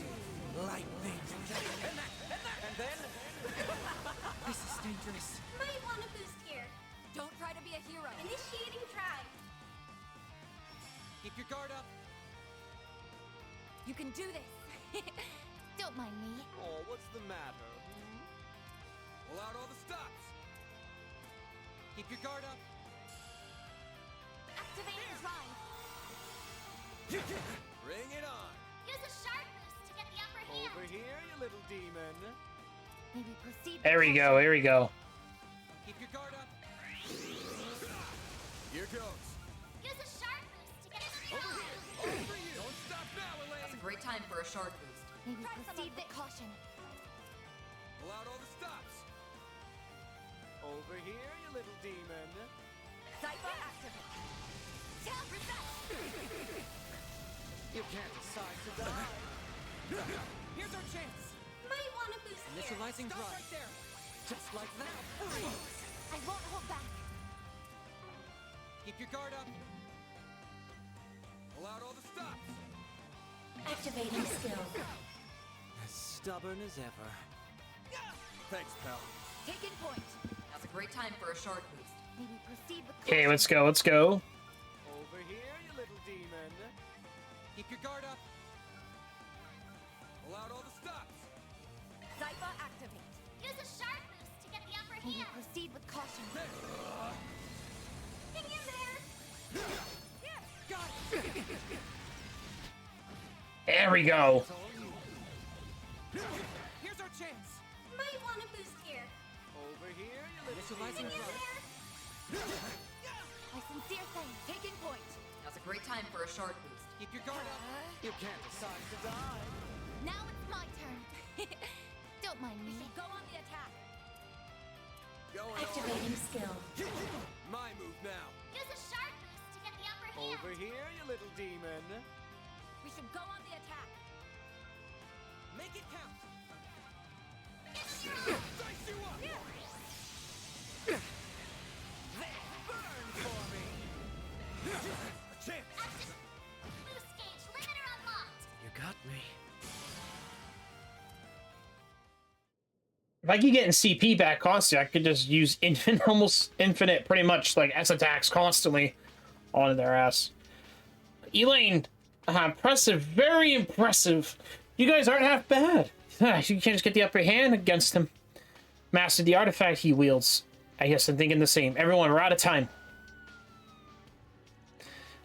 light things and that, and then? This is dangerous. Might want a boost here. Don't try to be a hero. Initiating try. Keep your guard up. You can do this. Don't Don't mind me. Oh, what's the matter? Pull out all the stops. Keep your guard up. Activating drive. Bring it on. Use a sharp boost to get the upper hand. Over here, you little demon. May we proceed? There we go. Here we go. Keep your guard up. Here goes. Use a sharp boost to get the Over here. Over you. Don't stop now, Elaine. That's a great time for a shard boost. May we proceed with caution? Pull out all the stops. Over here, you little demon. Cyber activate. Tell reset. You can't decide to die. Here's our chance. Might want to boost here. Initializing Stop drive. right there. Just like that. I won't hold back. Keep your guard up. Pull out all the stops. Activating skill. As stubborn as ever. Thanks, pal. Taking point. Now's a great time for a shard boost. May we proceed with Okay, let's go. Let's go. Over here, you little demon. Keep your guard up. Pull out all the stops. Cyber activate. Use a sharp boost to get the upper May we hand. proceed with caution? Hang in there. Here. Got it. There we go. Here's our chance. Might want to boost here. Over here, you little Hang in demon. there. My sincere thanks. Taking point. Now's a great time for a shard boost. Keep your guard up. You can't decide to die. Now it's my turn. Don't mind me. Go on the attack. Going Activating skill. My move now. Use a sharp boost to get the upper hand. Over here, you little demon. We should go on the attack. Make it count. Dice you up. Burn for me. A chance. Boost gauge limiter unlocked. You got me. If I keep getting CP back constantly, I could just use infinite, almost infinite, pretty much like S attacks constantly onto their ass. Elaine, impressive, very impressive. You guys aren't half bad. You can't just get the upper hand against him. Master the artifact he wields. I guess I'm thinking the same. Everyone, we're out of time.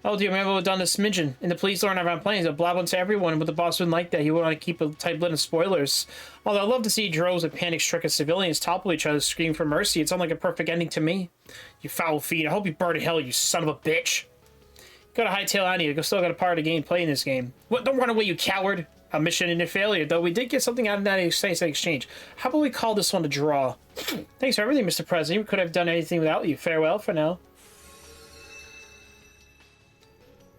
Oh, do you remember what done to Smidgen? In the Please Learn Around Planes, it blabbed to everyone, but the boss wouldn't like that. He would want to keep a tight lid of spoilers. Although I'd love to see droves of panic-stricken civilians topple each other, scream for mercy. It sounds like a perfect ending to me. You foul fiend. I hope you burn in hell, you son of a bitch. Got a hightail on you. You still got a part of the game playing this game. What? Don't run away, you coward. A mission and a failure, though we did get something out of that exchange. How about we call this one a draw? Thanks for everything, Mr. President. We could have done anything without you. Farewell for now.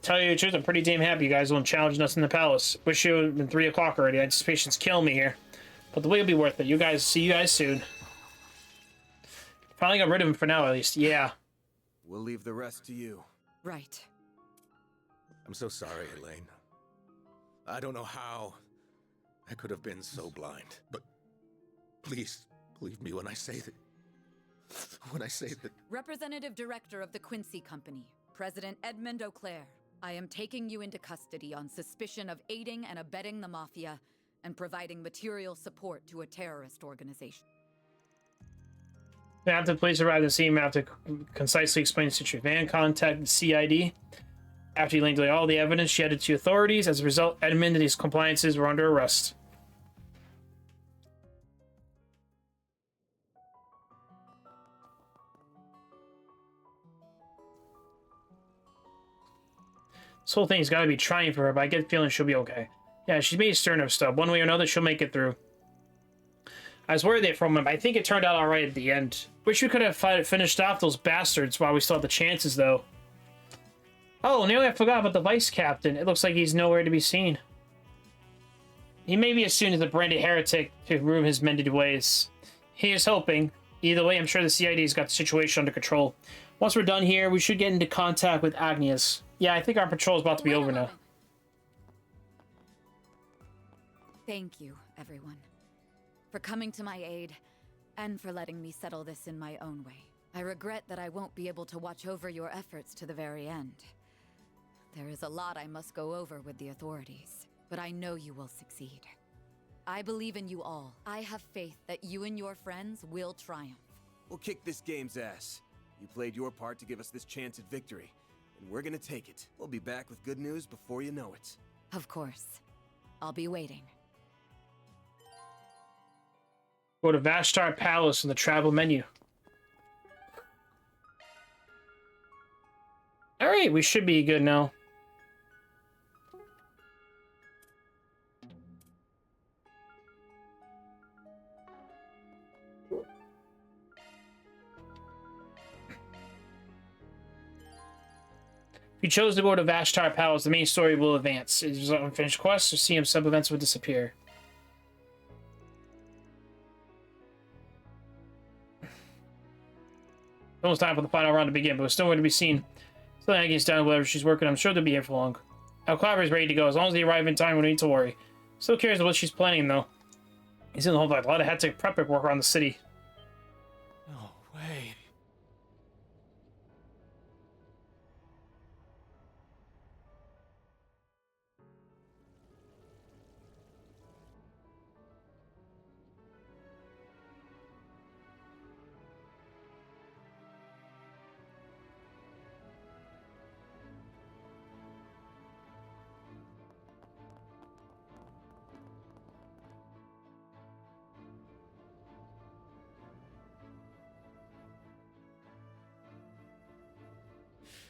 Tell you the truth, I'm pretty damn happy you guys won't challenge us in the palace. Wish it would have been 3 o'clock already. Anticipation's killing me here. But the wait will be worth it. You guys, see you guys soon. Finally got rid of him for now, at least. Yeah. We'll leave the rest to you. Right. I'm so sorry, Elaine. I don't know how I could have been so blind, but please believe me when I say that. Representative Director of the Quincy Company, President Edmund Auclair. I am taking you into custody on suspicion of aiding and abetting the Mafia and providing material support to a terrorist organization. After the police arrived at the scene, have to concisely explain the situation. Van contacted the CID. After he linked all the evidence, she headed to authorities. As a result, Edmund and his compliances were under arrest. This whole thing's got to be trying for her, but I get the feeling she'll be okay. Yeah, she's made a stern of stuff. One way or another, she'll make it through. I was worried there for a moment, but I think it turned out alright at the end. Wish we could have finished off those bastards while we still had the chances, though. Oh, nearly I forgot about the vice captain. It looks like he's nowhere to be seen. He may be as soon as the branded heretic to ruin his mended ways. He is hoping. Either way, I'm sure the CID's got the situation under control. Once we're done here, we should get into contact with Agnes. Yeah, I think our patrol is about to be over now. Thank you, everyone, for coming to my aid and for letting me settle this in my own way. I regret that I won't be able to watch over your efforts to the very end. There is a lot I must go over with the authorities, but I know you will succeed. I believe in you all. I have faith that you and your friends will triumph. We'll kick this game's ass. You played your part to give us this chance at victory, and we're gonna take it. We'll be back with good news before you know it. Of course. I'll be waiting. Go to Vashtar Palace in the travel menu. Alright, we should be good now. If you chose to go to Vashtar Palace, the main story will advance. If there's unfinished quests or CM sub-events will disappear. Almost time for the final round to begin, but it's still going to be seen. Still Aggie's down whatever she's working. I'm sure they'll be here for long. Our Clobber's ready to go. As long as they arrive in time, we don't need to worry. Still curious what she's planning, though. He's in the whole lot of hectic prep work around the city. No way.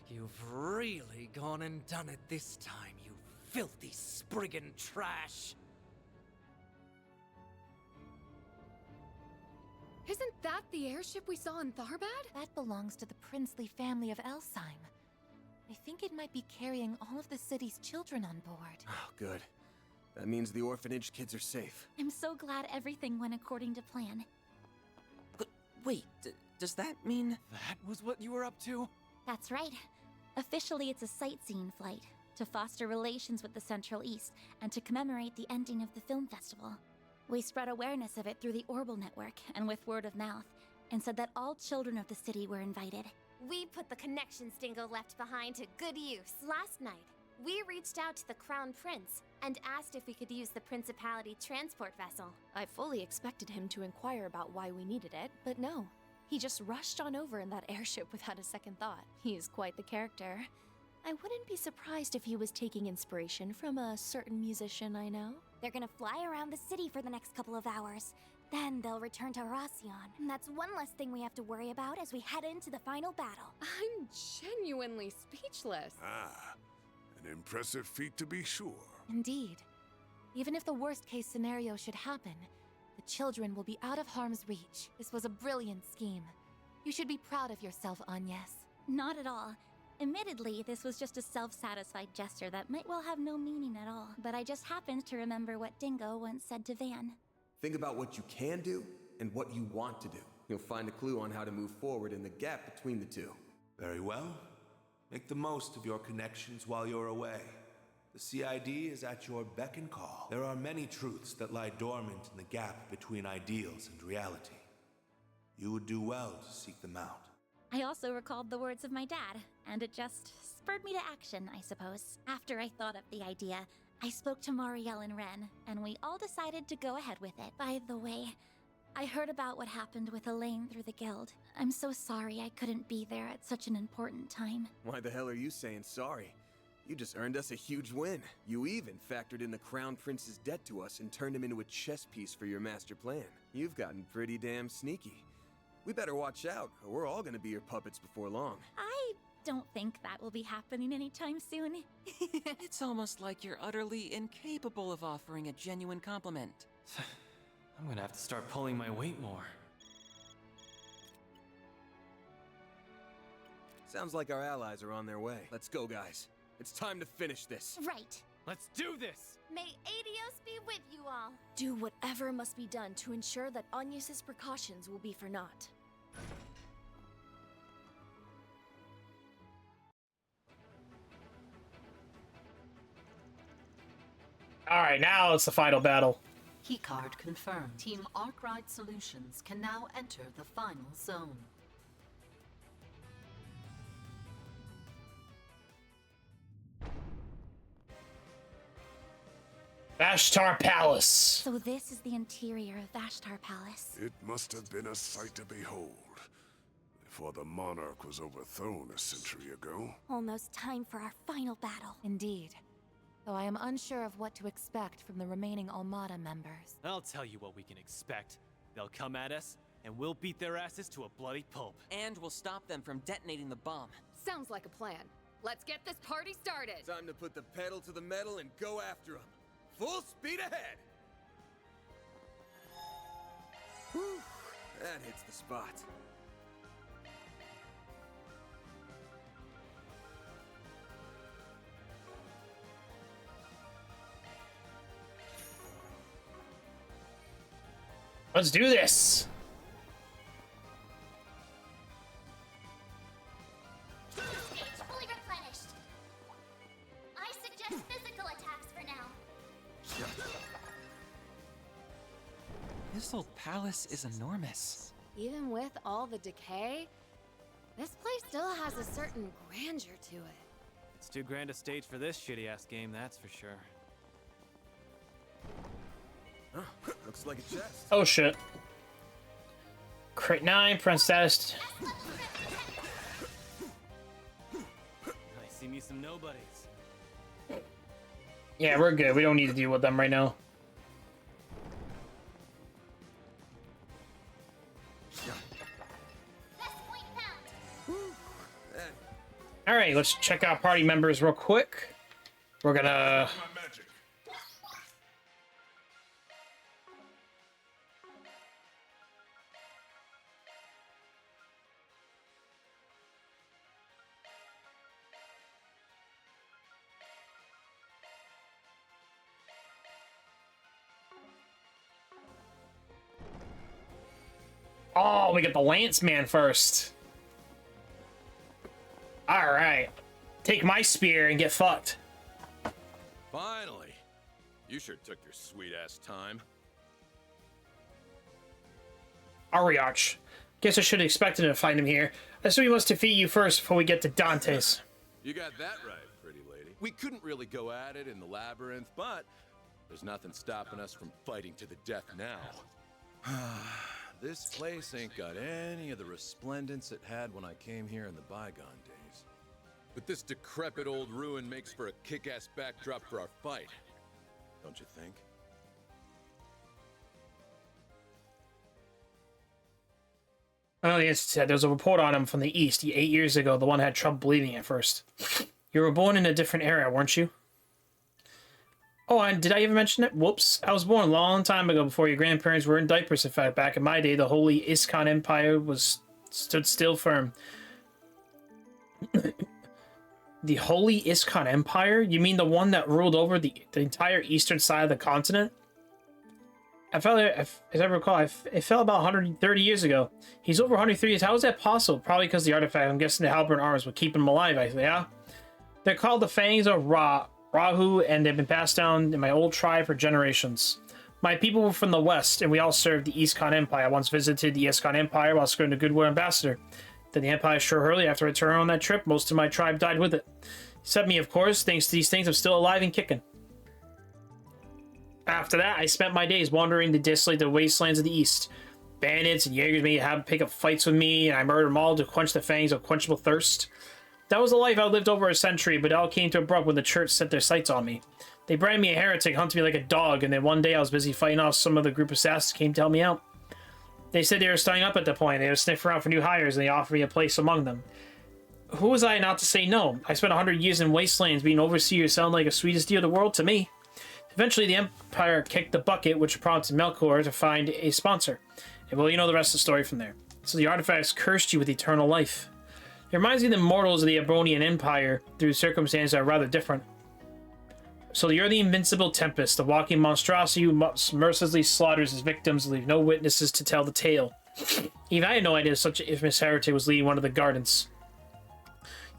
You've really gone and done it this time, you filthy spriggan trash! Isn't that the airship we saw in Tharbad? That belongs to the princely family of Elsheim. I think it might be carrying all of the city's children on board. Oh, good. That means the orphanage kids are safe. I'm so glad everything went according to plan. But wait, does that mean... That was what you were up to? That's right. Officially, it's a sightseeing flight, to foster relations with the Central East, and to commemorate the ending of the film festival. We spread awareness of it through the Orbital Network, and with word of mouth, and said that all children of the city were invited. We put the connections Dingo left behind to good use. Last night, we reached out to the Crown Prince and asked if we could use the Principality transport vessel. I fully expected him to inquire about why we needed it, but no. He just rushed on over in that airship without a second thought. He is quite the character. I wouldn't be surprised if he was taking inspiration from a certain musician I know. They're gonna fly around the city for the next couple of hours. Then they'll return to Racion. And that's one less thing we have to worry about as we head into the final battle. I'm genuinely speechless. Ah, an impressive feat to be sure. Indeed. Even if the worst-case scenario should happen, the children will be out of harm's reach. This was a brilliant scheme. You should be proud of yourself, Agnes. Not at all. Admittedly, this was just a self-satisfied gesture that might well have no meaning at all. But I just happened to remember what Dingo once said to Van. Think about what you can do and what you want to do. You'll find a clue on how to move forward in the gap between the two. Very well. Make the most of your connections while you're away. The CID is at your beck and call. There are many truths that lie dormant in the gap between ideals and reality. You would do well to seek them out. I also recalled the words of my dad, and it just spurred me to action, I suppose. After I thought up the idea, I spoke to Marielle and Ren, and we all decided to go ahead with it. By the way, I heard about what happened with Elaine through the guild. I'm so sorry I couldn't be there at such an important time. Why the hell are you saying sorry? You just earned us a huge win. You even factored in the Crown Prince's debt to us and turned him into a chess piece for your master plan. You've gotten pretty damn sneaky. We better watch out, or we're all gonna be your puppets before long. I don't think that will be happening anytime soon. It's almost like you're utterly incapable of offering a genuine compliment. I'm gonna have to start pulling my weight more. Sounds like our allies are on their way. Let's go, guys. It's time to finish this. Right. Let's do this! May Adios be with you all. Do whatever must be done to ensure that Agnes's precautions will be for naught. Alright, now it's the final battle. Keycard confirmed. Team Arkwright Solutions can now enter the final zone. Vashtar Palace. So this is the interior of Vashtar Palace. It must have been a sight to behold. Before the monarch was overthrown a century ago. Almost time for our final battle. Indeed. Though I am unsure of what to expect from the remaining Almada members. I'll tell you what we can expect. They'll come at us, and we'll beat their asses to a bloody pulp. And we'll stop them from detonating the bomb. Sounds like a plan. Let's get this party started. Time to put the pedal to the metal and go after them. Full speed ahead! Whew, that hits the spot. Let's do this. Stage fully replenished. I suggest physical attacks for now. This old palace is enormous. Even with all the decay, this place still has a certain grandeur to it. It's too grand a stage for this shitty-ass game, that's for sure. Huh, looks like a chest. Oh shit. Crate 9, print status. I see me some nobodies. Yeah, we're good. We don't need to deal with them right now. Alright, let's check out party members real quick. We're gonna... Oh, we get the Lance Man first. Alright. Take my spear and get fucked. Finally. You sure took your sweet-ass time. Ariarch. Guess I should have expected to find him here. I assume we must defeat you first before we get to Dante's. You got that right, pretty lady. We couldn't really go at it in the labyrinth, but there's nothing stopping us from fighting to the death now. This place ain't got any of the resplendence it had when I came here in the bygone days. But this decrepit old ruin makes for a kick-ass backdrop for our fight. Don't you think? Oh, yes, it said there was a report on him from the east 8 years ago. The one had trouble believing at first. You were born in a different era, weren't you? Oh, and did I ever mention it? Whoops. I was born a long time ago before your grandparents were in diapers. In fact, back in my day, the Holy Iskon Empire stood still firm. The Holy Iskon Empire? You mean the one that ruled over the entire eastern side of the continent? As I recall, it fell about 130 years ago. He's over 130 years. How is that possible? Probably because the artifact, I'm guessing the Halberd arms would keep him alive, I think, yeah? They're called the Fangs of Rahu, and they've been passed down in my old tribe for generations. My people were from the west, and we all served the Iskon Empire. I once visited the Iskon Empire while serving a Goodwill ambassador. Then the Empire short early after returning on that trip, most of my tribe died with it. Except me, of course. Thanks to these things, I'm still alive and kicking. After that, I spent my days wandering the desolated wastelands of the east. Bandits and Jaegers made have pick up fights with me, and I murdered them all to quench the fangs of quenchable thirst. That was a life I lived over a century, but it all came to abrupt when the church set their sights on me. They branded me a heretic, hunted me like a dog, and then one day I was busy fighting off some of the group of assassins came to help me out. They said they were starting up at the point. They were sniffing around for new hires, and they offered me a place among them. Who was I not to say no? I spent 100 years in wastelands. Being overseer sounded like the sweetest deal in the world to me. Eventually, the Empire kicked the bucket, which prompted Melkor to find a sponsor. And well, you know the rest of the story from there. So the artifacts cursed you with eternal life. It reminds me of the mortals of the Ebronian Empire, through circumstances that are rather different. So you're the invincible Tempest, the walking monstrosity who mercilessly slaughters his victims and leave no witnesses to tell the tale. Even I had no idea such an infamous heretic was leading one of the Gardens.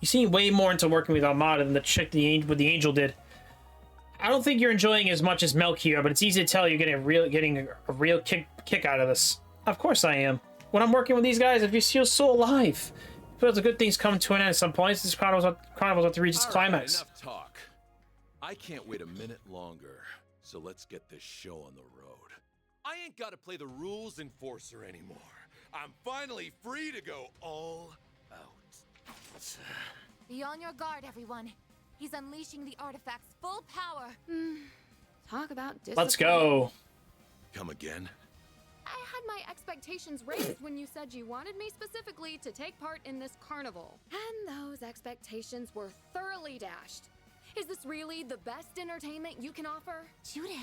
You seem way more into working with Almada than the chick with the angel did. I don't think you're enjoying as much as Melchior, but it's easy to tell you're getting a real kick out of this. Of course I am. When I'm working with these guys, I feel so alive. I feel the good things come to an end at some point. This chronicle's about to reach its climax. Enough talk. I can't wait a minute longer. So let's get this show on the road. I ain't gotta play the rules enforcer anymore. I'm finally free to go all out. Be on your guard, everyone. He's unleashing the artifact's full power. Talk about discipline. Let's go. Come again? I had my expectations raised when you said you wanted me specifically to take part in this carnival. And those expectations were thoroughly dashed. Is this really the best entertainment you can offer? Judith.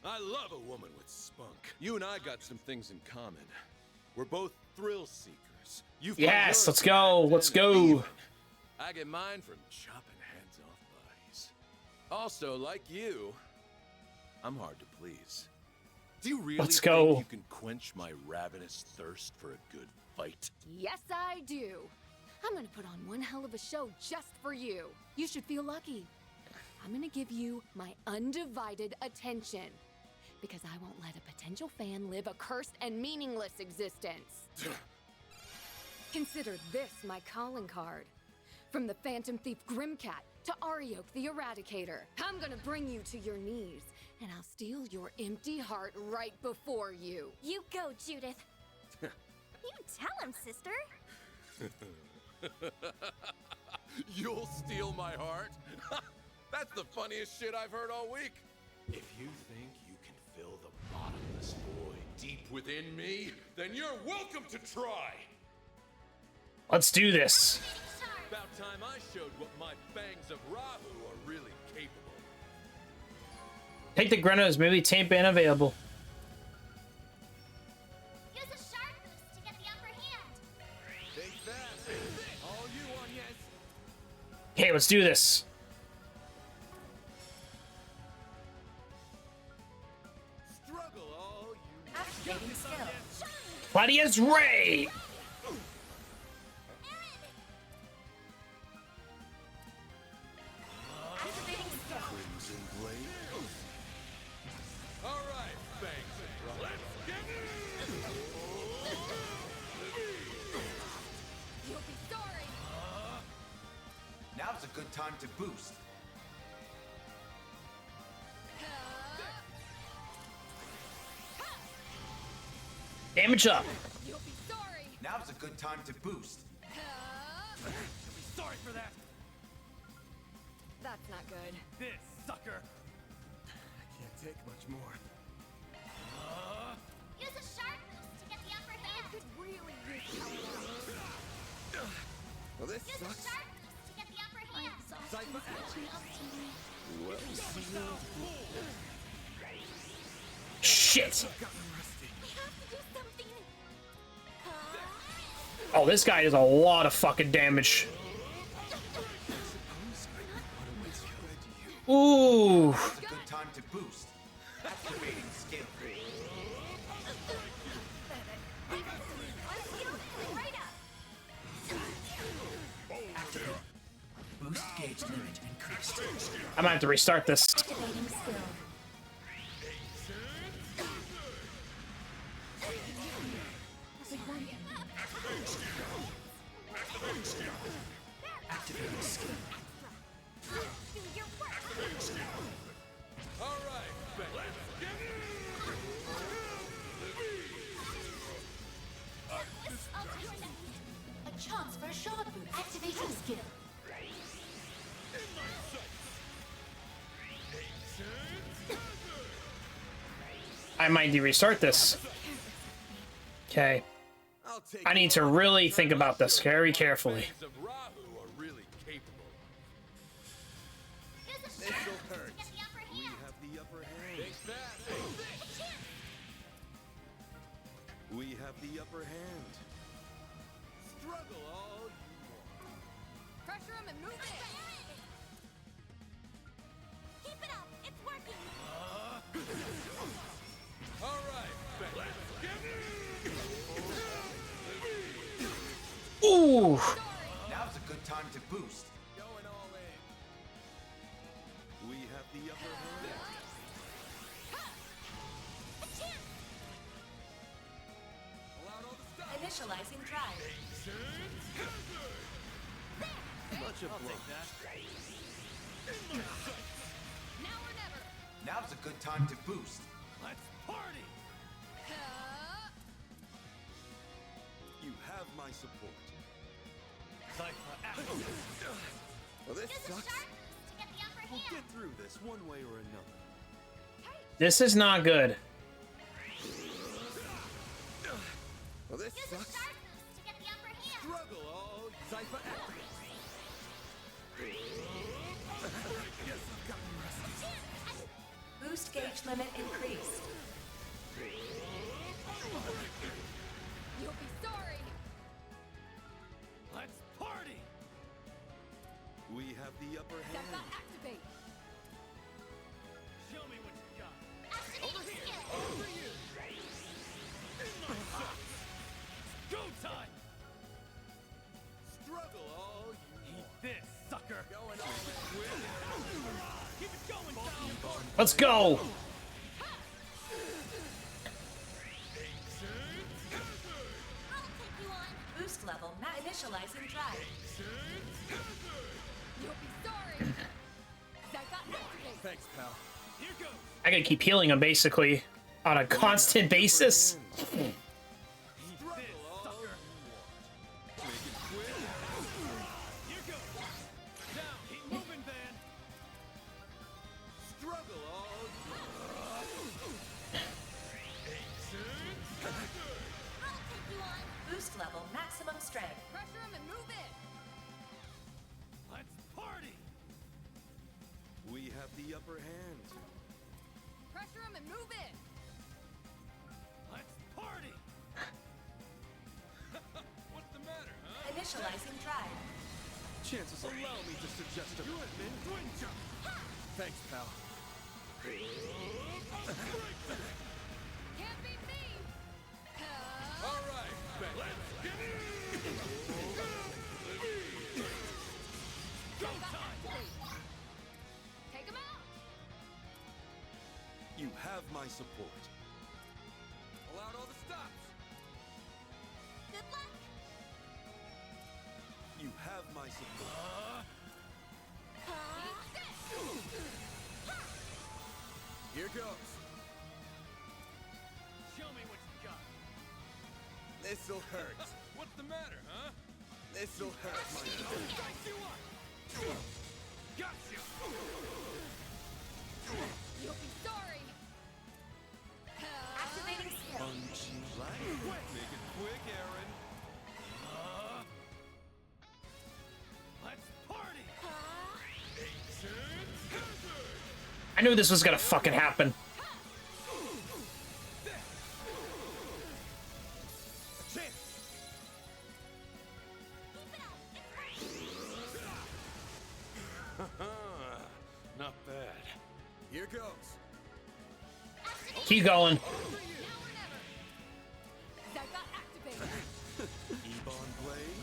I love a woman with spunk. You and I got some things in common. We're both thrill seekers. Yes, let's go. Let's go. I get mine from chopping heads off bodies. Also, like you, I'm hard to please. Do you really think you can quench my ravenous thirst for a good fight? Yes, I do. I'm gonna put on one hell of a show just for you. You should feel lucky. I'm gonna give you my undivided attention. Because I won't let a potential fan live a cursed and meaningless existence. Consider this my calling card. From the Phantom Thief Grimcat to Ariok the Eradicator, I'm gonna bring you to your knees, and I'll steal your empty heart right before you. You go, Judith. You tell him, sister. You'll steal my heart? That's the funniest shit I've heard all week. If you think you can fill the bottomless void deep within me, then you're welcome to try. Let's do this. About time I showed what my fangs of Rahu are really capable. Take the Grenos, maybe taint ban available. Use a shark boost to get the upper hand. Take that. All you want, yes. Okay, let's do this. Struggle all you Activating skill. Claudia's Ray. Activating skill. Crimson Blade. All right, thanks. Let's get it. You'll be sorry. Now's a good time to boost. Damage up. You'll be sorry. Now's a good time to boost. You'll be sorry for that. That's not good. This sucker. I can't take much more. Use a shark boost to get the upper hand. Could really use help. Well, this Use a sucks. shark boost to get the upper hand. Well, Shit. Oh, this guy does a lot of fucking damage. Ooh. Now's a good time to boost. Activating skill. Boost gauge limit increased. I might have to restart this. Activating skill. Activating skill. Do your work. All right, let's get it. A chance for a shard boost. Activating skill. I might need to restart this. Okay. I need to really think about this very carefully. Fangs of Rahu are really capable. Use a This'll shark boost hurt. to get the upper We hand. have the upper hand. Take that. We have the upper hand. Struggle all you want. Pressure him and move it. Keep it up. It's working. All right, let's get it. Ooh. Now's a good time to boost. Going all in. We have the upper hand. Pull out all the stuff. Initializing drive. Much I'll take that. Now or never. Now's a good time to boost. Let's party! You have my support. Well, this Use a sucks. sharp boost to get the upper We'll hand. get through this one way or another. This is not good. Well, this Use a sucks. sharp boost to get the upper hand. Struggle all Cypher activate. Yes, I've gotten rusty. Boost gauge limit increased. You'll be sorry. Let's party! We have the upper hand. Zephyr activate. Show me what you got. Activating skill. Over you! In my sights! Go time! Struggle all you Eat this, sucker! Going all in. Keep it going, Sal! Let's go. I'll take you on. Boost level initializing drive. You'll be sorry. Zephyr activate. Thanks, pal. Here goes! I gotta keep healing him basically on a constant basis. Eat this, sucker! Make it quick. Here goes! Down! Keep moving, Van! Struggle all I'll take you on. Boost level maximum strength. Pressure him and move in. Let's party! We have the upper hand. Pressure him and move in. Let's party! What's the matter, huh? Initializing drive. Chances allow me to suggest a Thanks, pal. Can't beat me. All right, Let's get it! Go time! Take him out. You have my support. Pull out all the stops! Good luck. You have my support. Here goes. Show me what you got. This'll hurt. What's the matter, huh? This'll hurt, my friend. Strike you up! Got you! You'll be sorry. Activating skill. Punchy light. Make it quick, Aaron. Let's party! I knew this was gonna fucking happen. Not bad. Here goes. Keep going. Now or never. Zephyr activate. Ebon blade.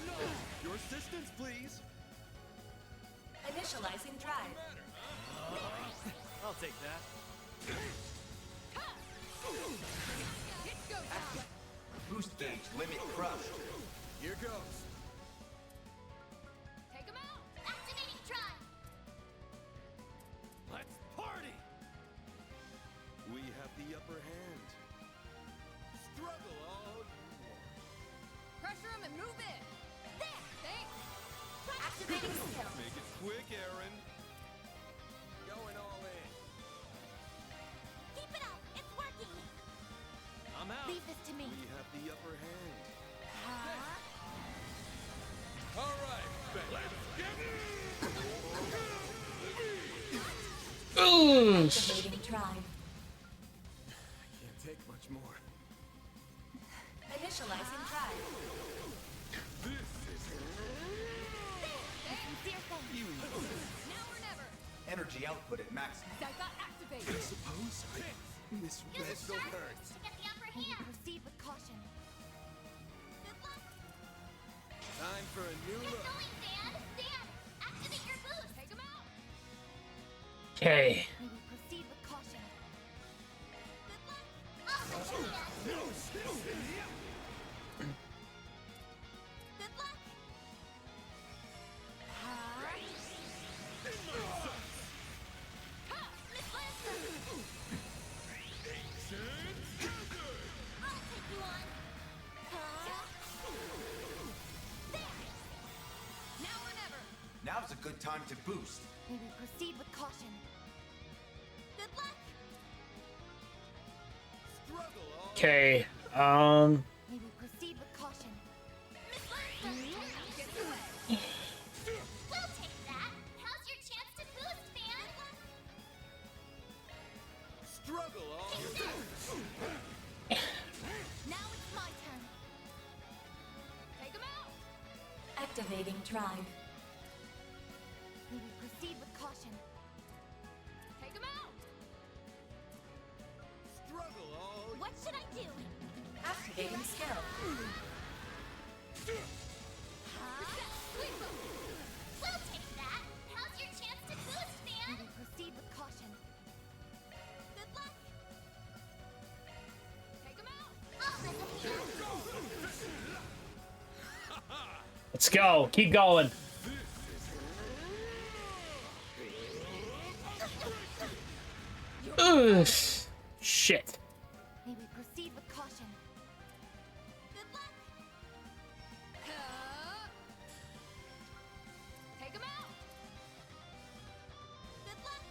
Your assistance, please. Initializing drive. I'll take that. Hit go time. Boost gauge limit crushed. Here goes. Take him out. Activating drive. Let's party! We have the upper hand. Struggle all you want. Pressure him and move in. There. Thanks. Activating skill. Make it quick, Aaron. Going all in. Keep it up. It's working. I'm out. Leave this to me. We have the upper hand. Huh? All right, let's get Ooh. Activating drive. Can't take much more. Initializing drive. Now or never. Energy output at maximum. Zephyr activate. I suppose I misread. Use a sharp boost to get the upper hand. Proceed with caution. Good luck. Time for a new Get look. going, Dan. Dan, activate your boost. Take him out. Okay. We will proceed with caution. Good luck. I'll let you get. Good luck. time to boost. May we proceed with caution. Good luck! Okay. May we proceed with caution. We'll take that. How's your chance to boost, fan? Struggle all. Now it's my turn. Take him out! Activating drive. May we proceed with caution. Take him out! Struggle all. What should I do? Activating skill. We'll take that. How's your chance to boost, May fan? we proceed with caution. Good luck. Take him out! I'll lend a hand. Let's go. Keep going. Ugh. Shit. May we proceed with caution. Good luck. Take him out! Good luck.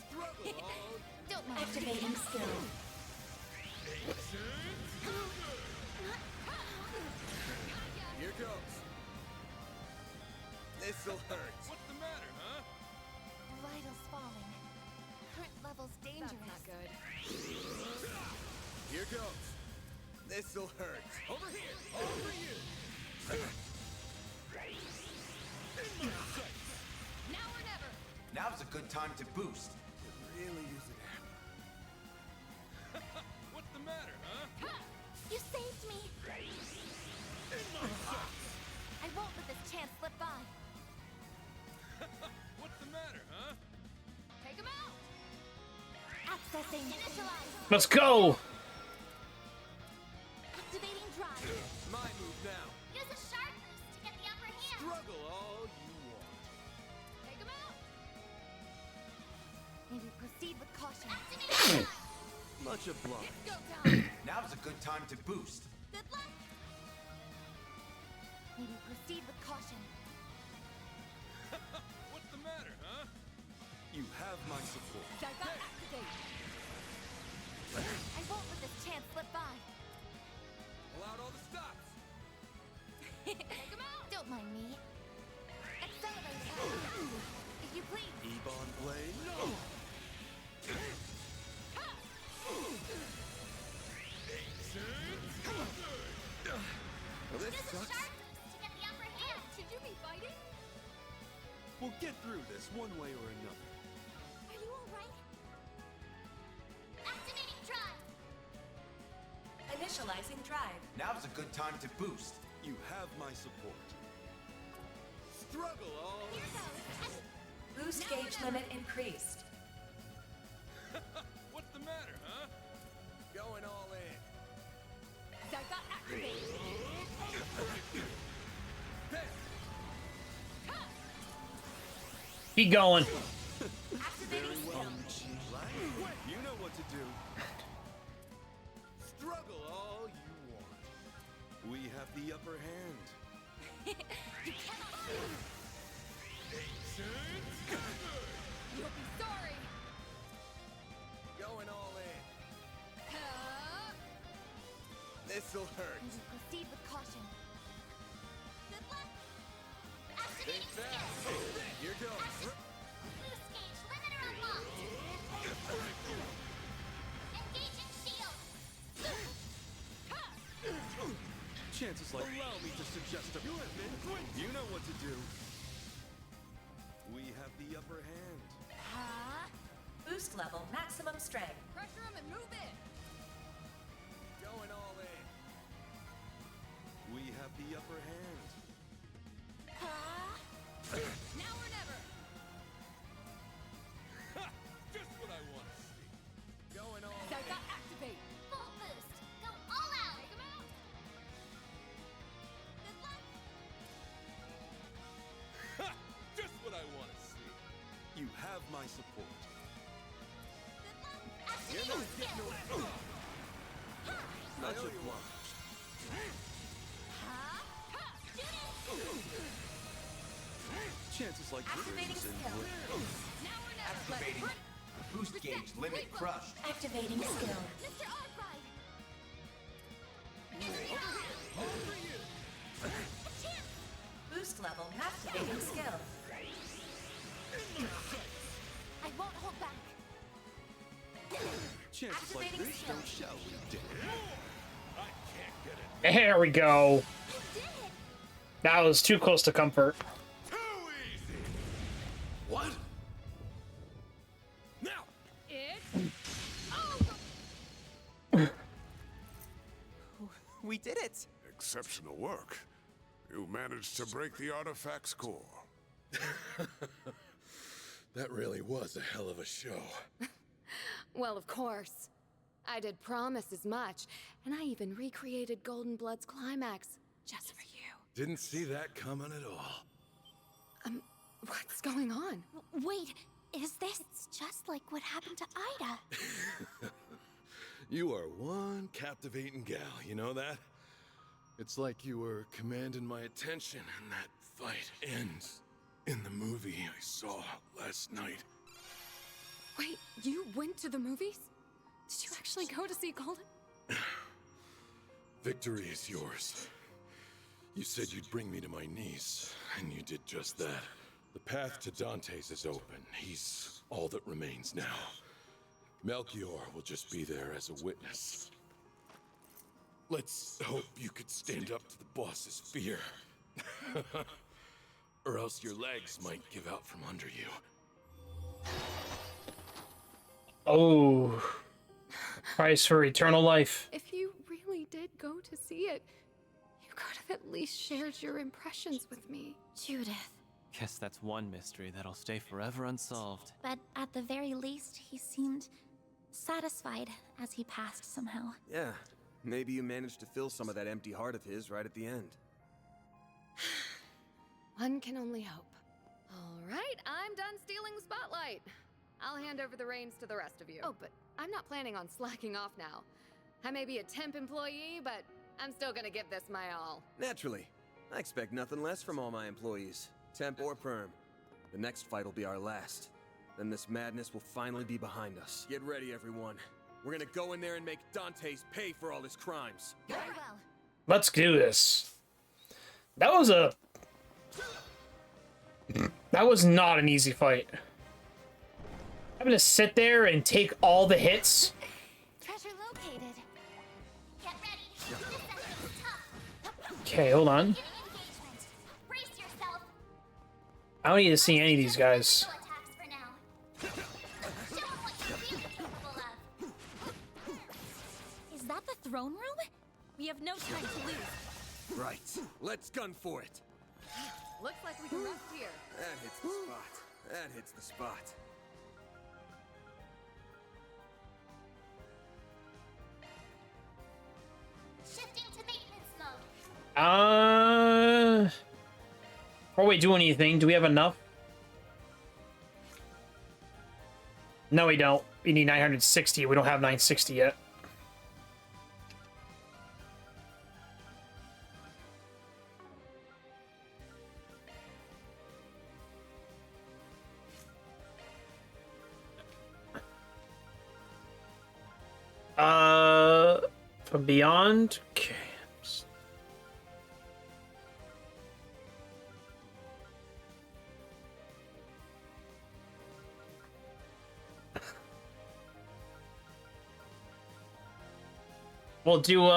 Struggle all. Don't mind. Activating skill. Here goes. This'll hurt. What's the matter, huh? Vitals falling. Current levels dangerous. That's not good. Here goes. This'll hurt. Over here. All for you. Now or never! Now's a good time to boost. Really use it. What's the matter, huh? You saved me. I won't let this chance slip by. What's the matter, huh? Take him out! Accessing. Let's go. Activating drive. My move now. Use a sharp boost to get the upper hand. Struggle all you want. Take him out! May we proceed with caution. Activating Much obliged. Go time! Now's a good time to boost. Good luck. May we proceed with caution. What's the matter, huh? You have my support. Daiga activate! I won't let this chance slip by. Pull out all the stops. Take him out! Don't mind me. Accelerate. If you please. Ebon blade. No. Well, this Use a sucks. sharp boost to get the upper hand. Should you be fighting? We'll get through this one way or another. Are you alright? Activating drive. Initializing drive. Now's a good time to boost. You have my support. Struggle all. Here goes. Boost gauge limit increased. What's the matter, huh? Going all in. Daiga activate! Keep going. Activating skill. You know what to do. Struggle all you want. We have the upper hand. You'll be sorry! Going all in. This'll hurt. May we proceed with caution. Good luck. Activating skill. Here goes. Boost gauge limiter unlocked. Engaging shield. Chances like allow me to suggest a You know what to do. We have the upper hand. Boost level maximum strength. Pressure him and move in! Going all in. We have the upper hand. Now or never! Ha! Just what I want to see. Going all in. Daiga activate! Full boost. Go all out. Take him out! Good luck. Ha! Just what I want to see. You have my support. Good luck. You're Activating not getting skill. away. Much obliged. Shoot it. Chances like Activating this skill. Now or never. Activating. Boost gauge limit crushed. Activating skill. Mr. Arkwright! Boost level. Activating skill. I won't hold back. Chances like Activating this skill. don't show we did it. There we go. That was too close to comfort. What? Now! We did it! Exceptional work. You managed to break the artifact's core. That really was a hell of a show. Well, of course. I did promise as much, and I even recreated Golden Blood's climax just for you. Didn't see that coming at all. What's going on? Wait, is this? It's just like what happened to Ida. You are one captivating gal, you know that? It's like you were commanding my attention, and that fight ends in the movie I saw last night. Wait, you went to the movies? Did you actually go to see Golden? Victory is yours. You said you'd bring me to my knees, and you did just that. The path to Dante's is open. He's all that remains now. Melchior will just be there as a witness. Let's hope you could stand up to the boss's fear. Or else your legs might give out from under you. Oh. Price for eternal life. If you really did go to see it, you could have at least shared your impressions with me. Judith. Guess that's one mystery that'll stay forever unsolved. But at the very least, he seemed satisfied as he passed somehow. Yeah, maybe you managed to fill some of that empty heart of his right at the end. One can only hope. All right, I'm done stealing the spotlight. I'll hand over the reins to the rest of you. Oh, but I'm not planning on slacking off now. I may be a temp employee, but I'm still gonna give this my all. Naturally. I expect nothing less from all my employees, temp or perm. The next fight will be our last. Then this madness will finally be behind us. Get ready, everyone. We're gonna go in there and make Dante's pay for all his crimes. Very well. Let's do this. That was not an easy fight. I'm gonna sit there and take all the hits. Treasure located. Get ready. This enemy's tough. Okay, hold on. Engagement. Brace yourself. I don't need to see any of these guys. Attacks for now. Show 'em what you're really capable of. Is that the throne room? We have no time to lose. Right. Let's gun for it. Looks like we can rest here. That hits the spot. That hits the spot. Shifting to maintenance mode. Before we do anything, do we have enough? No, we don't. We need 960. We don't have 960 yet. From beyond? Okay. We'll do,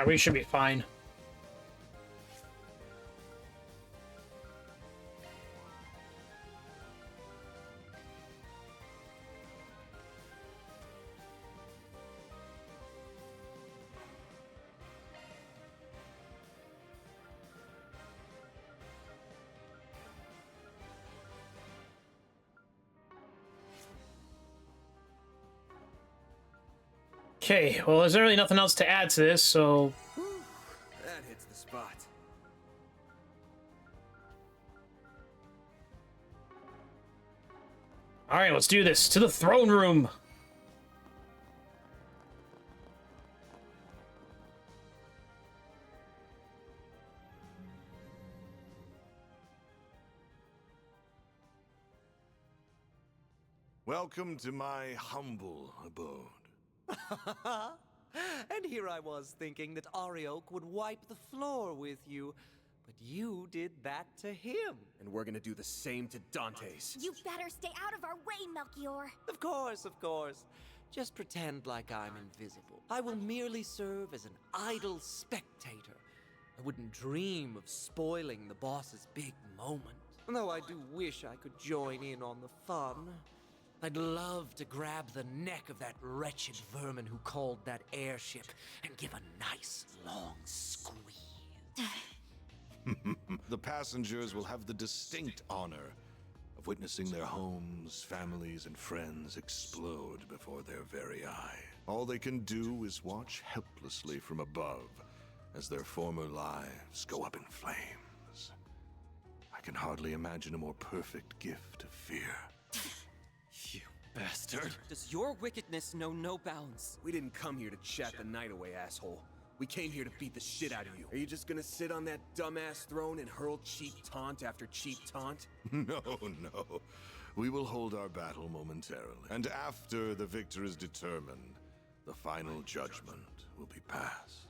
We should be fine. Okay, well, there's really nothing else to add to this, so... That hits the spot. Alright, let's do this. To the throne room! Welcome to my humble abode. And here I was thinking that Arioch would wipe the floor with you, but you did that to him. And we're gonna do the same to Dante's. You better stay out of our way, Melchior. Of course, of course. Just pretend like I'm invisible. I will merely serve as an idle spectator. I wouldn't dream of spoiling the boss's big moment. Though I do wish I could join in on the fun. I'd love to grab the neck of that wretched vermin who called that airship and give a nice long squeeze. The passengers will have the distinct honor of witnessing their homes, families, and friends explode before their very eye. All they can do is watch helplessly from above as their former lives go up in flames. I can hardly imagine a more perfect gift of fear. You bastard. Does your wickedness know no bounds? We didn't come here to chat the night away, asshole. We came here to beat the shit out of you. Are you just gonna sit on that dumbass throne and hurl cheap taunt after cheap taunt? No, no. We will hold our battle momentarily. And after the victor is determined, the final judgment will be passed.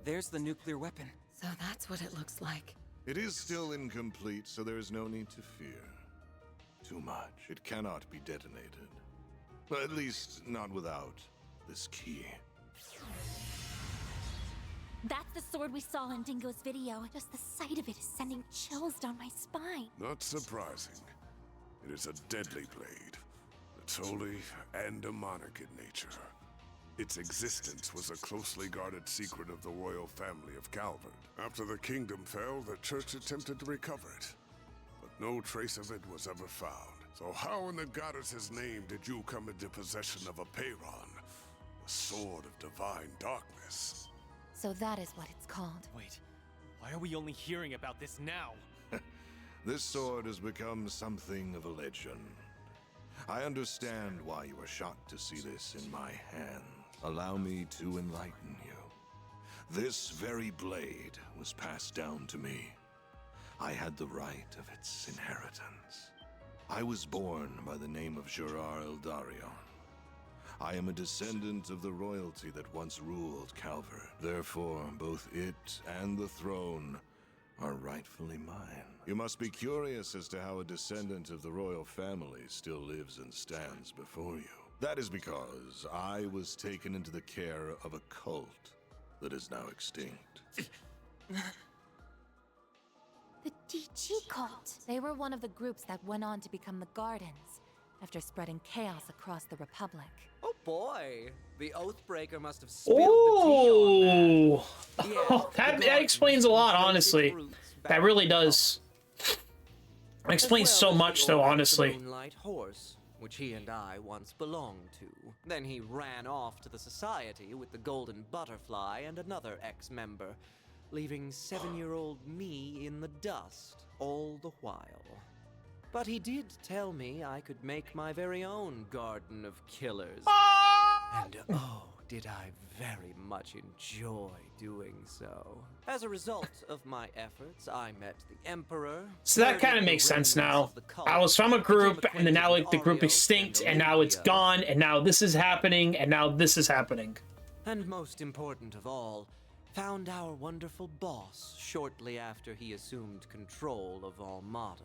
There's the nuclear weapon. So that's what it looks like. It is still incomplete, so there is no need to fear too much. It cannot be detonated. At least, not without this key. That's the sword we saw in Dingo's video. Just the sight of it is sending chills down my spine. Not surprising. It is a deadly blade. It's holy and demonic in nature. Its existence was a closely guarded secret of the royal family of Calvard. After the kingdom fell, the church attempted to recover it, but no trace of it was ever found. So how in the goddess's name did you come into possession of a Peyron, the sword of divine darkness? So that is what it's called. Wait, why are we only hearing about this now? This sword has become something of a legend. I understand why you were shocked to see this in my hand. Allow me to enlighten you. This very blade was passed down to me. I had the right of its inheritance. I was born by the name of Gerard Eldarion. I am a descendant of the royalty that once ruled Calvard. Therefore, both it and the throne are rightfully mine. You must be curious as to how a descendant of the royal family still lives and stands before you. That is because I was taken into the care of a cult that is now extinct. The DG cult. They were one of the groups that went on to become the Gardens after spreading chaos across the Republic. Oh boy, the Oathbreaker must have spilled the tea on that. Yeah, that explains a lot, honestly. That really does. It explains so much, though, honestly. The Moonlight Horse, which he and I once belonged to. Then he ran off to the Society with the Golden Butterfly and another ex-member, leaving 7-year-old me in the dust all the while. But he did tell me I could make my very own Garden of Killers. And oh, did I very much enjoy doing so. As a result of my efforts, I met the Emperor. So that kind of makes sense now. I was from a group, and then now like the group extinct, and now it's gone, and now this is happening, and now this is happening. And most important of all, found our wonderful boss shortly after he assumed control of Armada.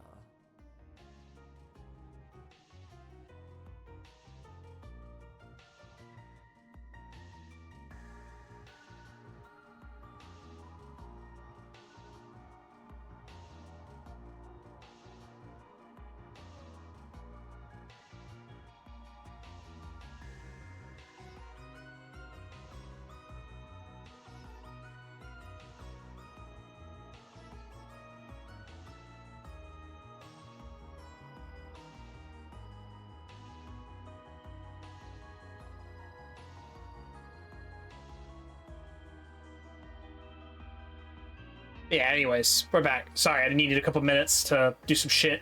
Yeah, anyways, we're back. Sorry, I needed a couple minutes to do some shit.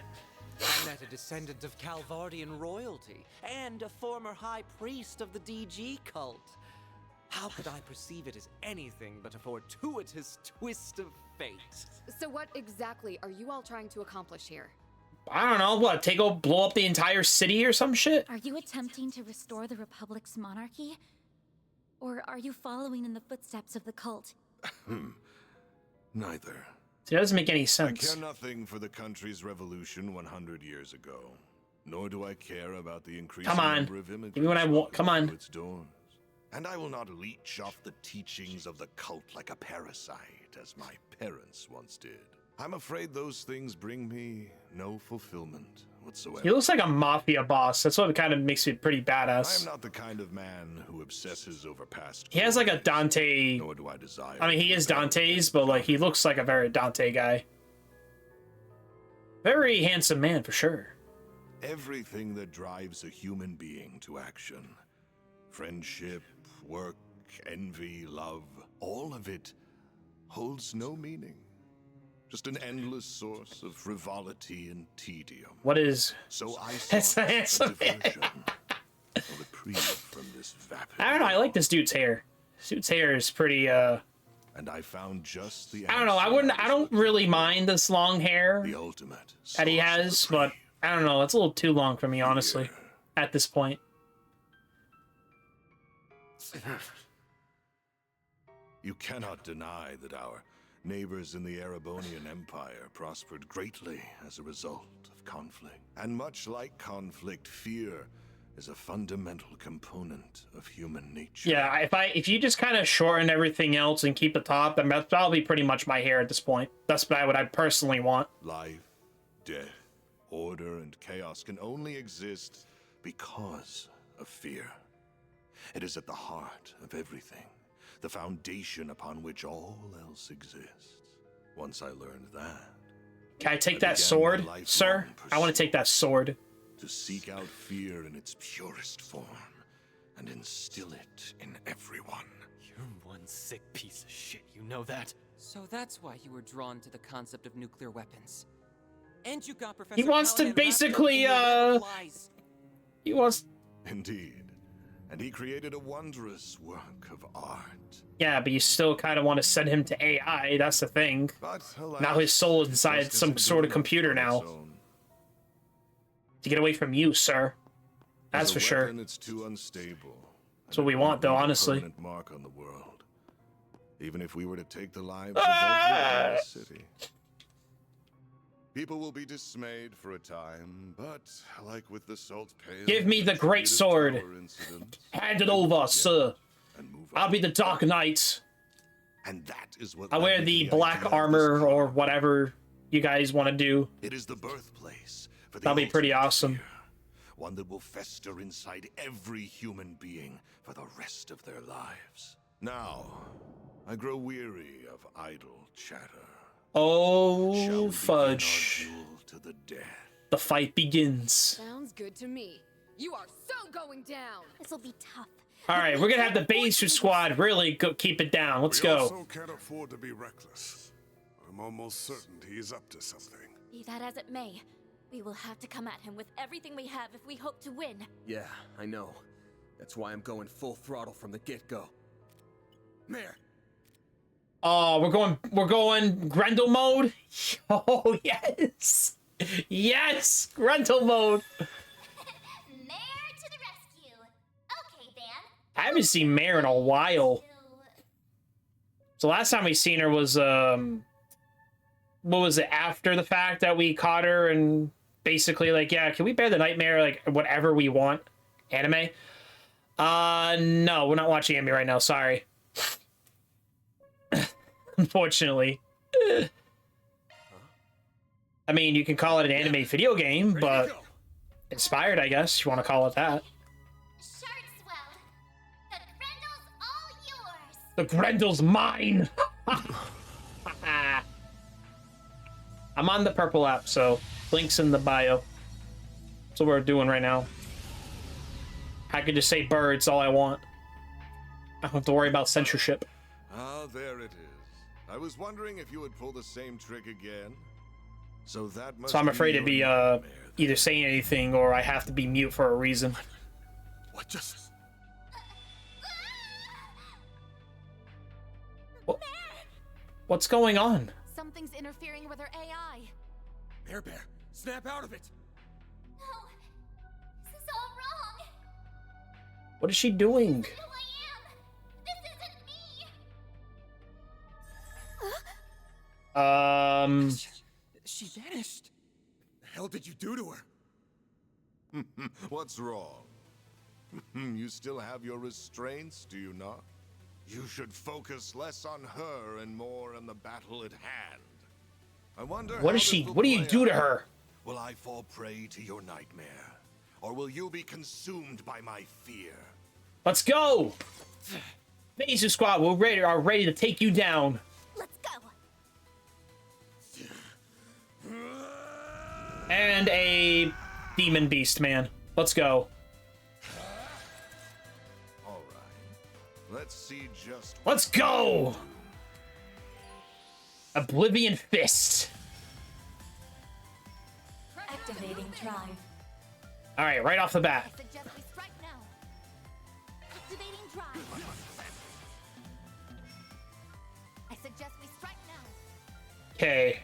I met a descendant of Calvardian royalty and a former high priest of the DG cult. How could I perceive it as anything but a fortuitous twist of fate? So what exactly are you all trying to accomplish here? I don't know, what, blow up the entire city or some shit? Are you attempting to restore the Republic's monarchy? Or are you following in the footsteps of the cult? Neither. It doesn't make any sense. I care nothing for the country's revolution 100 years ago, nor do I care about the increasing number of immigrants. Give me what I want. Come on. Its doors. And I will not leech off the teachings of the cult like a parasite, as my parents once did. I'm afraid those things bring me no fulfillment whatsoever. He looks like a mafia boss. That's what kind of makes it pretty badass. I am not the kind of man who obsesses over past. He has like a Dante. Nor do I desire. I mean, he is Dante's, but like he looks like a very Dante guy. Very handsome man for sure. Everything that drives a human being to action, friendship, work, envy, love, all of it holds no meaning. Just an endless source of frivolity and tedium. What is? So I sought a diversion, a reprieve from this vapid. I don't know. I like this dude's hair. This dude's hair is pretty. And I found just the. I don't know. I don't really mind this long hair. The ultimate that he has, but I don't know. It's a little too long for me, honestly. At this point. You cannot deny that our neighbors in the Erebonian Empire prospered greatly as a result of conflict. And much like conflict, fear is a fundamental component of human nature. Yeah, if you just kind of shorten everything else and keep the top, then that's probably pretty much my hair at this point. That's what I personally want. Life, death, order, and chaos can only exist because of fear. It is at the heart of everything. The foundation upon which all else exists. Once I learned that... Can I take that sword, sir? I want to take that sword. To seek out fear in its purest form, and instill it in everyone. You're one sick piece of shit, you know that? So that's why you were drawn to the concept of nuclear weapons. And you got Professor He wants to basically, he wants... Indeed. And he created a wondrous work of art. Yeah, but you still kind of want to send him to AI, that's the thing. But, alas, now his soul is inside some sort of computer now. To get away from you, sir. That's for sure. It's too unstable. That's what we want, though, honestly. Permanent mark on the world. Even if we were to take the lives of everyone in the city. People will be dismayed for a time, but like with the salt pail... Give me the great sword. Hand it over, sir. I'll be the Dark Knight. And that is what I wear the black armor or whatever you guys want to do. It is the birthplace for the That'll be pretty awesome. Fear. One that will fester inside every human being for the rest of their lives. Now, I grow weary of idle chatter. Oh, fudge. To the death. The fight begins. Sounds good to me. You are so going down. This'll be tough. All right, we're gonna have the Baser squad really keep it down. Let's go. We also can't afford to be reckless. I'm almost certain he's up to something. Be that as it may, we will have to come at him with everything we have if we hope to win. Yeah, I know. That's why I'm going full throttle from the get-go. Mayor. Oh, we're going Grendel mode. Oh yes, yes, Grendel mode. Mayor to the rescue. Okay, Van. I haven't seen Mare in a while. So last time we seen her was what was it, after the fact that we caught her and basically like, yeah, can we bear the nightmare like whatever we want? Anime? No, we're not watching anime right now, sorry. Unfortunately. I mean, you can call it an anime video game, but inspired, I guess, you want to call it that. The Grendel's mine! I'm on the purple app, so links in the bio. That's what we're doing right now. I could just say birds all I want. I don't have to worry about censorship. Ah, there it is. I was wondering if you would pull the same trick again. So that must So I'm afraid be to be your either saying anything or I have to be mute for a reason. What just... What's going on? Something's interfering with her AI. Bear, snap out of it! No! This is all wrong! What is she doing? This isn't who I am! This isn't me! She vanished. The hell did you do to her? What's wrong? You still have your restraints, do you not? You should focus less on her and more on the battle at hand. I wonder What how is she? this will What do you play do to out. her? Will I fall prey to your nightmare? Or will you be consumed by my fear? Let's go! Phaser Squad, are ready to take you down. Let's go! And a demon beast, man. Let's go. All right. Let's see just. Let's go! Oblivion Fist. Activating drive. Alright, right off the bat. I suggest we strike now. Activating drive. I suggest we strike now. Okay.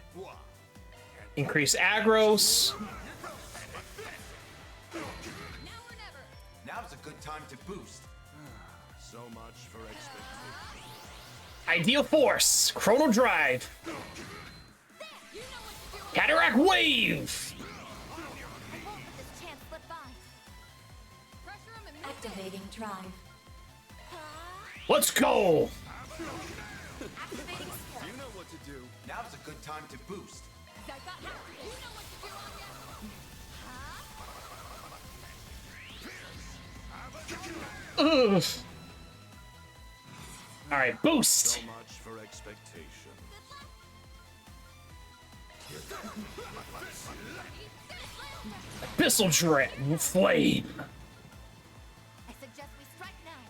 Increase aggros. Now's a good time to boost. So much for expectation. Ideal Force. Chrono Drive. Cataract Wave. Activating drive. Let's go. You know what to do. Now's a good time to boost. Ugh. All right, boost. So much for expectation. Abyssal Dread Flame. I suggest we strike now.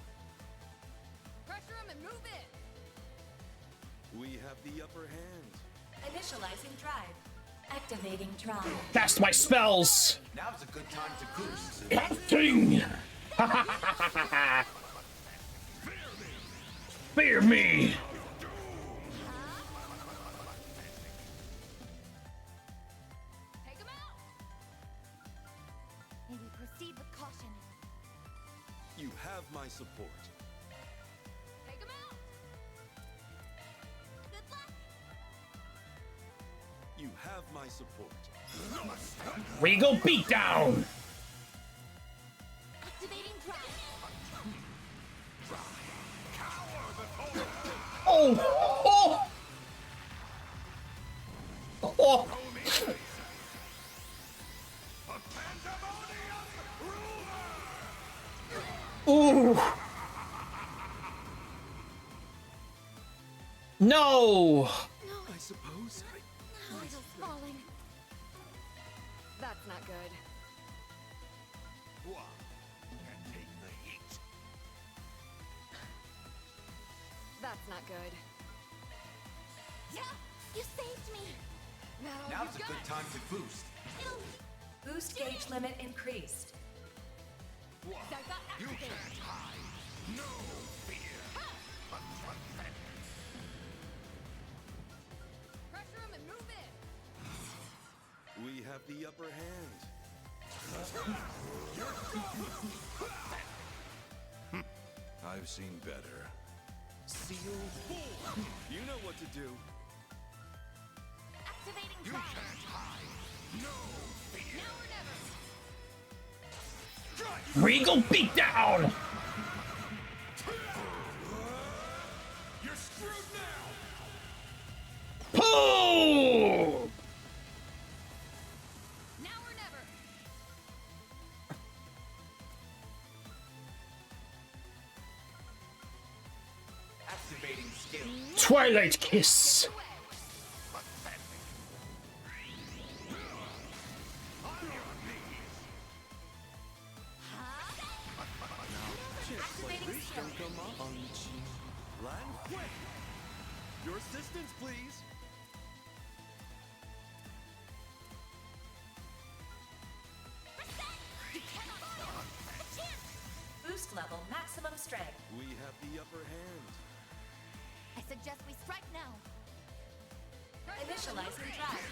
Pressure him and move in. We have the upper hand. Initializing drive. Activating drive. Cast my spells. Now's a good time to boost. Casting. Fear me. Take him out. May we proceed with caution. You have my support. Take him out. Good luck. You have my support. Regal Beatdown. Activating drive. Oh! Oh! Oh! Ooh! No! I suppose Nigel's falling. That's not good. One can take the heat. That's not good. Yeah, you saved me. Now's a good time to boost. Boost gauge limit increased. You can't hide. No fear. Pressure him and move in. We have the upper hand. I've seen better. Seal 4. You know what to do. Activating You drive. can't hide. No fear. Now or never. Regal Beatdown! You're screwed now. Pull! Now or never. Activating skill. Twilight Kiss! Activating skill. Your assistance, please. Boost level maximum strength. We have the upper hand. I suggest we strike now. Initializing drive.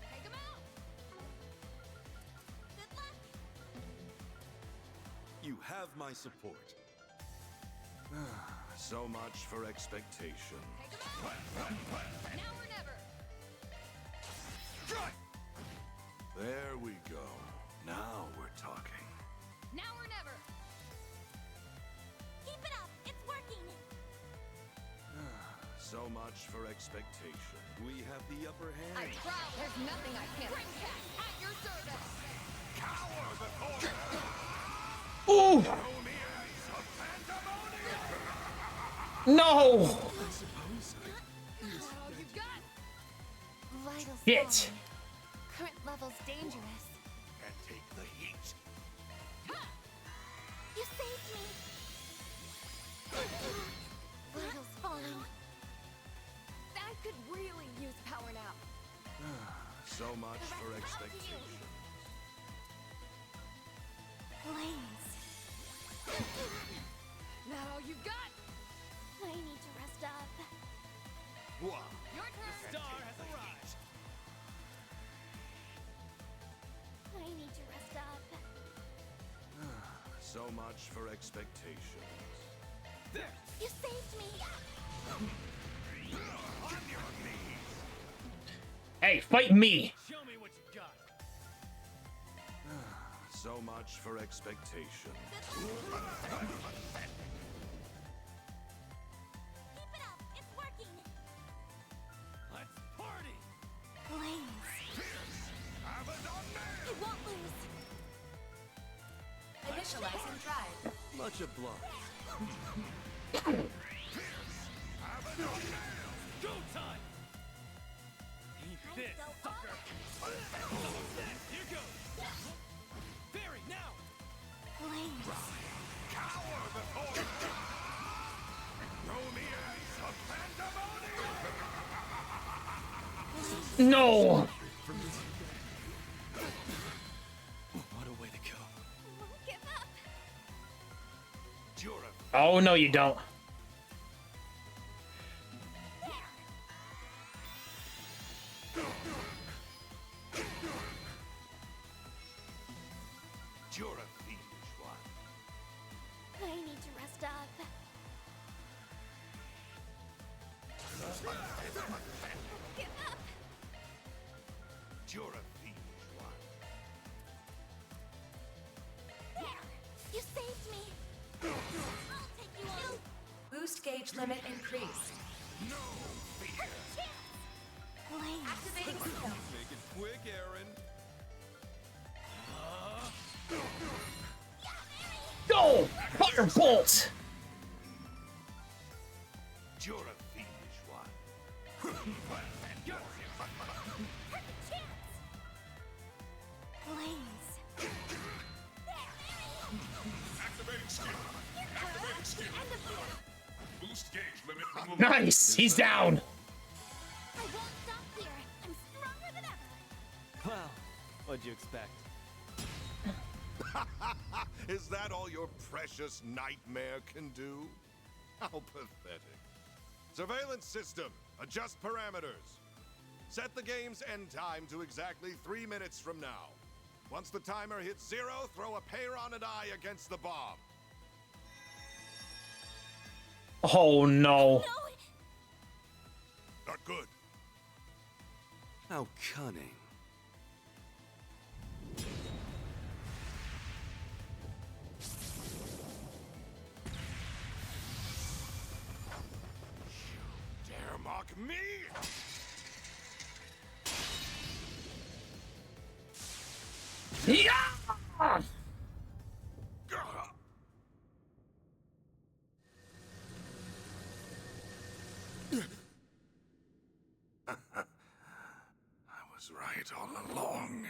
Take him out! Good luck. You have my support. So much for expectation. Take him out! Now or never! There we go. Now we're talking. Now or never! Keep it up. It's working. So much for expectation. We have the upper hand. I proud. There's nothing I can't. Bring cat at your service! Cower before Ooh! No! All you got! Vital Shit. sign. Current level's dangerous. and take the heat. You saved me. Vital's falling. That could really use power now. So much for expectation. Flames. Now all you got! I need to rest up. What? Your turn! Star has arrived. I need to rest up. So much for expectations. There. You saved me. Hey, fight me! Show me what you got. So much for expectation. Keep it up. It's working. Let's party. Flames. You won't lose. Initializing drive. Much obliged. Go time. Eat this, sucker. Here goes. Barry, now. Flames. No! What a way to go. Won't give up. Oh, no, you don't. You're a fiendish one. I need to rest up. Give up. You're a fiendish one. There. You saved me. I'll take you on. Boost gauge limit increased. Flames. Activating skill. Make it quick, Aaron. No! Firebolt! You're a fiendish one. Flames. Activating skill. Activating skill. Boost gauge limit removed. Nice! He's down! I won't stop here. I'm stronger than ever. Well, what'd you expect? Is that all your precious nightmare can do? How pathetic. Surveillance system. Adjust parameters. Set the game's end time to exactly 3 minutes from now. Once the timer hits 0, throw a Peyron eye against the bomb. Oh, no. Not good. How cunning. Dare mock me? Yeah! I was right all along.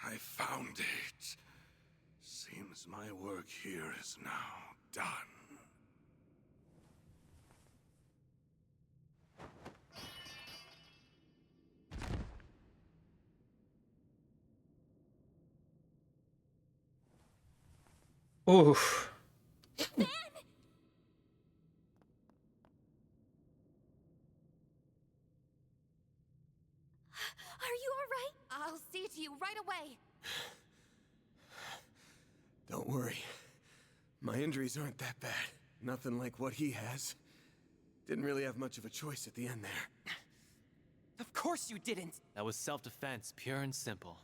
I found it. Seems my work here is now done. Oof. Are you alright? I'll see to you right away. Don't worry. My injuries aren't that bad. Nothing like what he has. Didn't really have much of a choice at the end there. Of course you didn't! That was self-defense, pure and simple.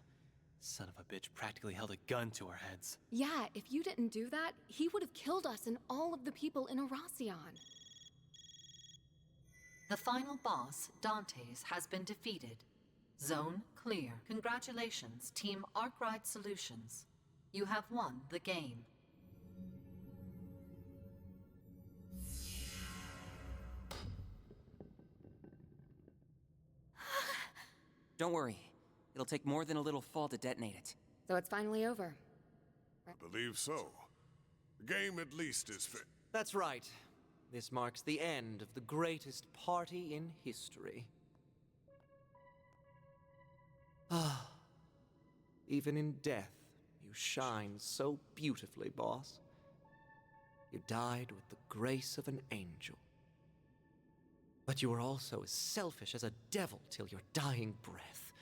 Son of a bitch practically held a gun to our heads. Yeah, if you didn't do that, he would have killed us and all of the people in Arasion. The final boss, Dantes, has been defeated. Zone clear. Congratulations, Team Arkwright Solutions. You have won the game. Don't worry. It'll take more than a little fall to detonate it. So it's finally over. I believe so. The game at least is fit. That's right. This marks the end of the greatest party in history. Ah. Even in death, you shine so beautifully, boss. You died with the grace of an angel. But you were also as selfish as a devil till your dying breath.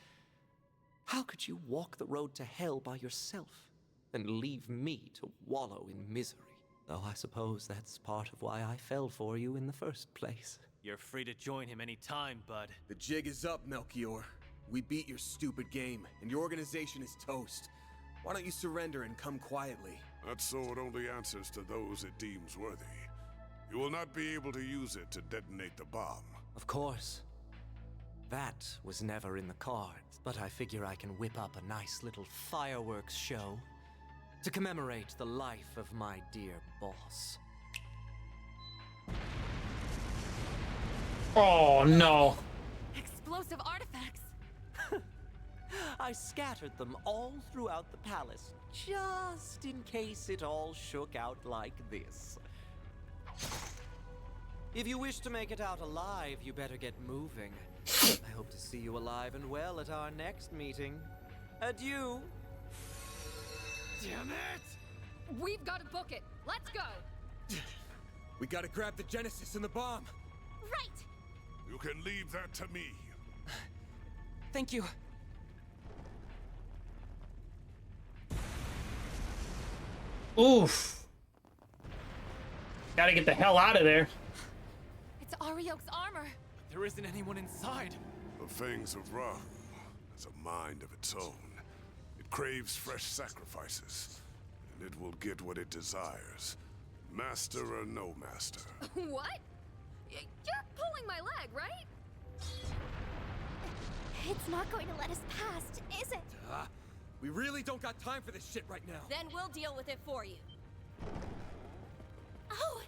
How could you walk the road to hell by yourself and leave me to wallow in misery? Though I suppose that's part of why I fell for you in the first place. You're free to join him any time, bud. The jig is up, Melchior. We beat your stupid game, and your organization is toast. Why don't you surrender and come quietly? That sword only answers to those it deems worthy. You will not be able to use it to detonate the bomb. Of course. That was never in the cards, but I figure I can whip up a nice little fireworks show to commemorate the life of my dear boss. Oh no. Explosive artifacts. I scattered them all throughout the palace, just in case it all shook out like this. If you wish to make it out alive, you better get moving. I hope to see you alive and well at our next meeting. Adieu. Damn it! We've got to book it. Let's go. We gotta grab the Genesis and the bomb. Right! You can leave that to me. Thank you. Oof. Gotta get the hell out of there. It's Ariok's armor. There isn't anyone inside. The Fangs of Rahu has a mind of its own. It craves fresh sacrifices, and it will get what it desires. Master or no master. What? You're pulling my leg, right? It's not going to let us past, is it? We really don't got time for this shit right now. Then we'll deal with it for you. Oh!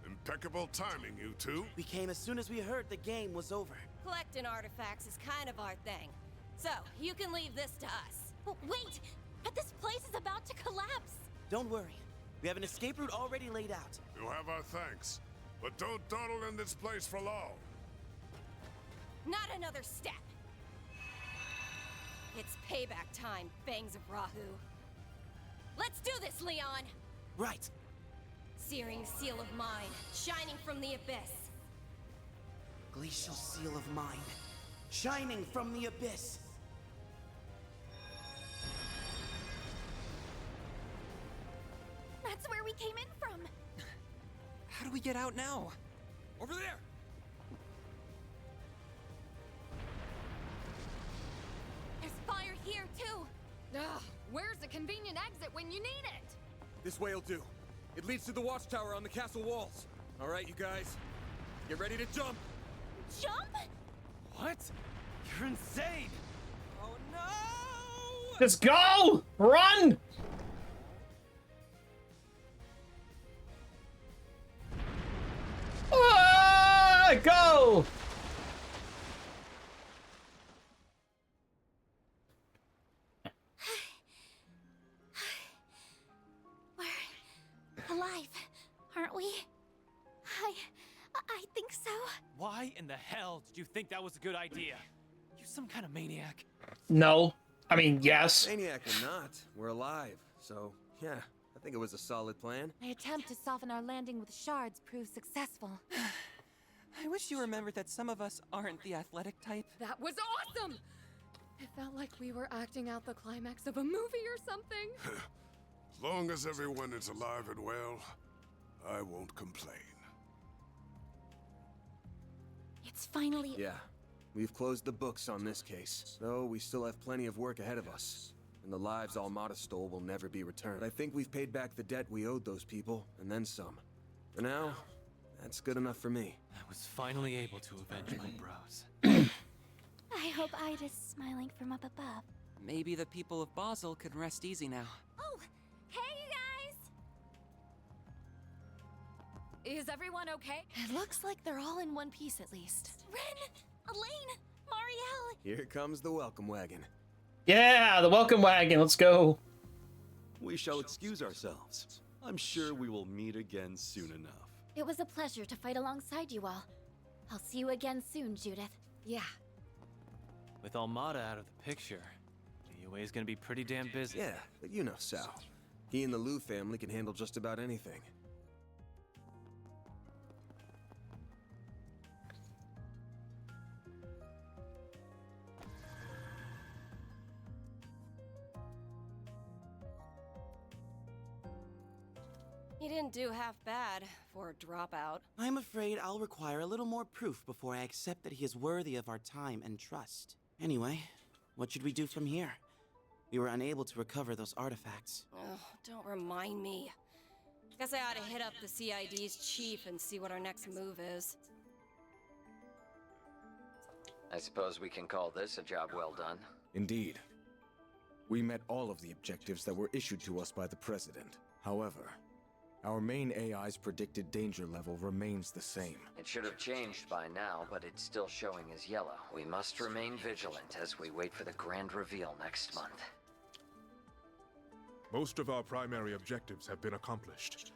Impeccable timing, you two. We came as soon as we heard the game was over. Collecting artifacts is kind of our thing. So, you can leave this to us. Wait! But this place is about to collapse! Don't worry. We have an escape route already laid out. You have our thanks. But don't dawdle in this place for long. Not another step. It's payback time, Fangs of Rahu. Let's do this, Leon! Right. Searing seal of mine, shining from the abyss. Glacial seal of mine, shining from the abyss. That's where we came in from. How do we get out now? Over there! There's fire here, too. Ugh, where's the convenient exit when you need it? This way'll do. It leads to the watchtower on the castle walls. All right, you guys. Get ready to jump. Jump? What? You're insane! Oh no! Let's go! Run! Ah, go! We're alive, in the hell did you think that was a good idea? You some kind of maniac. No. I mean, yes. Maniac or not, we're alive. So, yeah, I think it was a solid plan. My attempt to soften our landing with shards proved successful. I wish you remembered that some of us aren't the athletic type. That was awesome! It felt like we were acting out the climax of a movie or something. As long as everyone is alive and well, I won't complain. It's finally... Yeah, we've closed the books on this case, though we still have plenty of work ahead of us. And the lives Almada stole will never be returned. But I think we've paid back the debt we owed those people, and then some. For now, that's good enough for me. I was finally able to avenge my bros. I hope Ida's smiling from up above. Maybe the people of Basel can rest easy now. Oh, hey you guys! Is everyone okay? It looks like they're all in one piece at least. Ren, Elaine, Marielle. Here comes the welcome wagon. Yeah, the welcome wagon. Let's go. We shall excuse ourselves. I'm sure we will meet again soon enough. It was a pleasure to fight alongside you all. I'll see you again soon, Judith. Yeah. With Almada out of the picture, the UA is gonna be pretty damn busy. Yeah, but you know Sal. He and the Liu family can handle just about anything. He didn't do half bad for a dropout. I'm afraid I'll require a little more proof before I accept that he is worthy of our time and trust. Anyway, what should we do from here? We were unable to recover those artifacts. Oh, don't remind me. Guess I ought to hit up the CID's chief and see what our next move is. I suppose we can call this a job well done. Indeed. We met all of the objectives that were issued to us by the President. However, our main AI's predicted danger level remains the same. It should have changed by now, but it's still showing as yellow. We must remain vigilant as we wait for the grand reveal next month. Most of our primary objectives have been accomplished.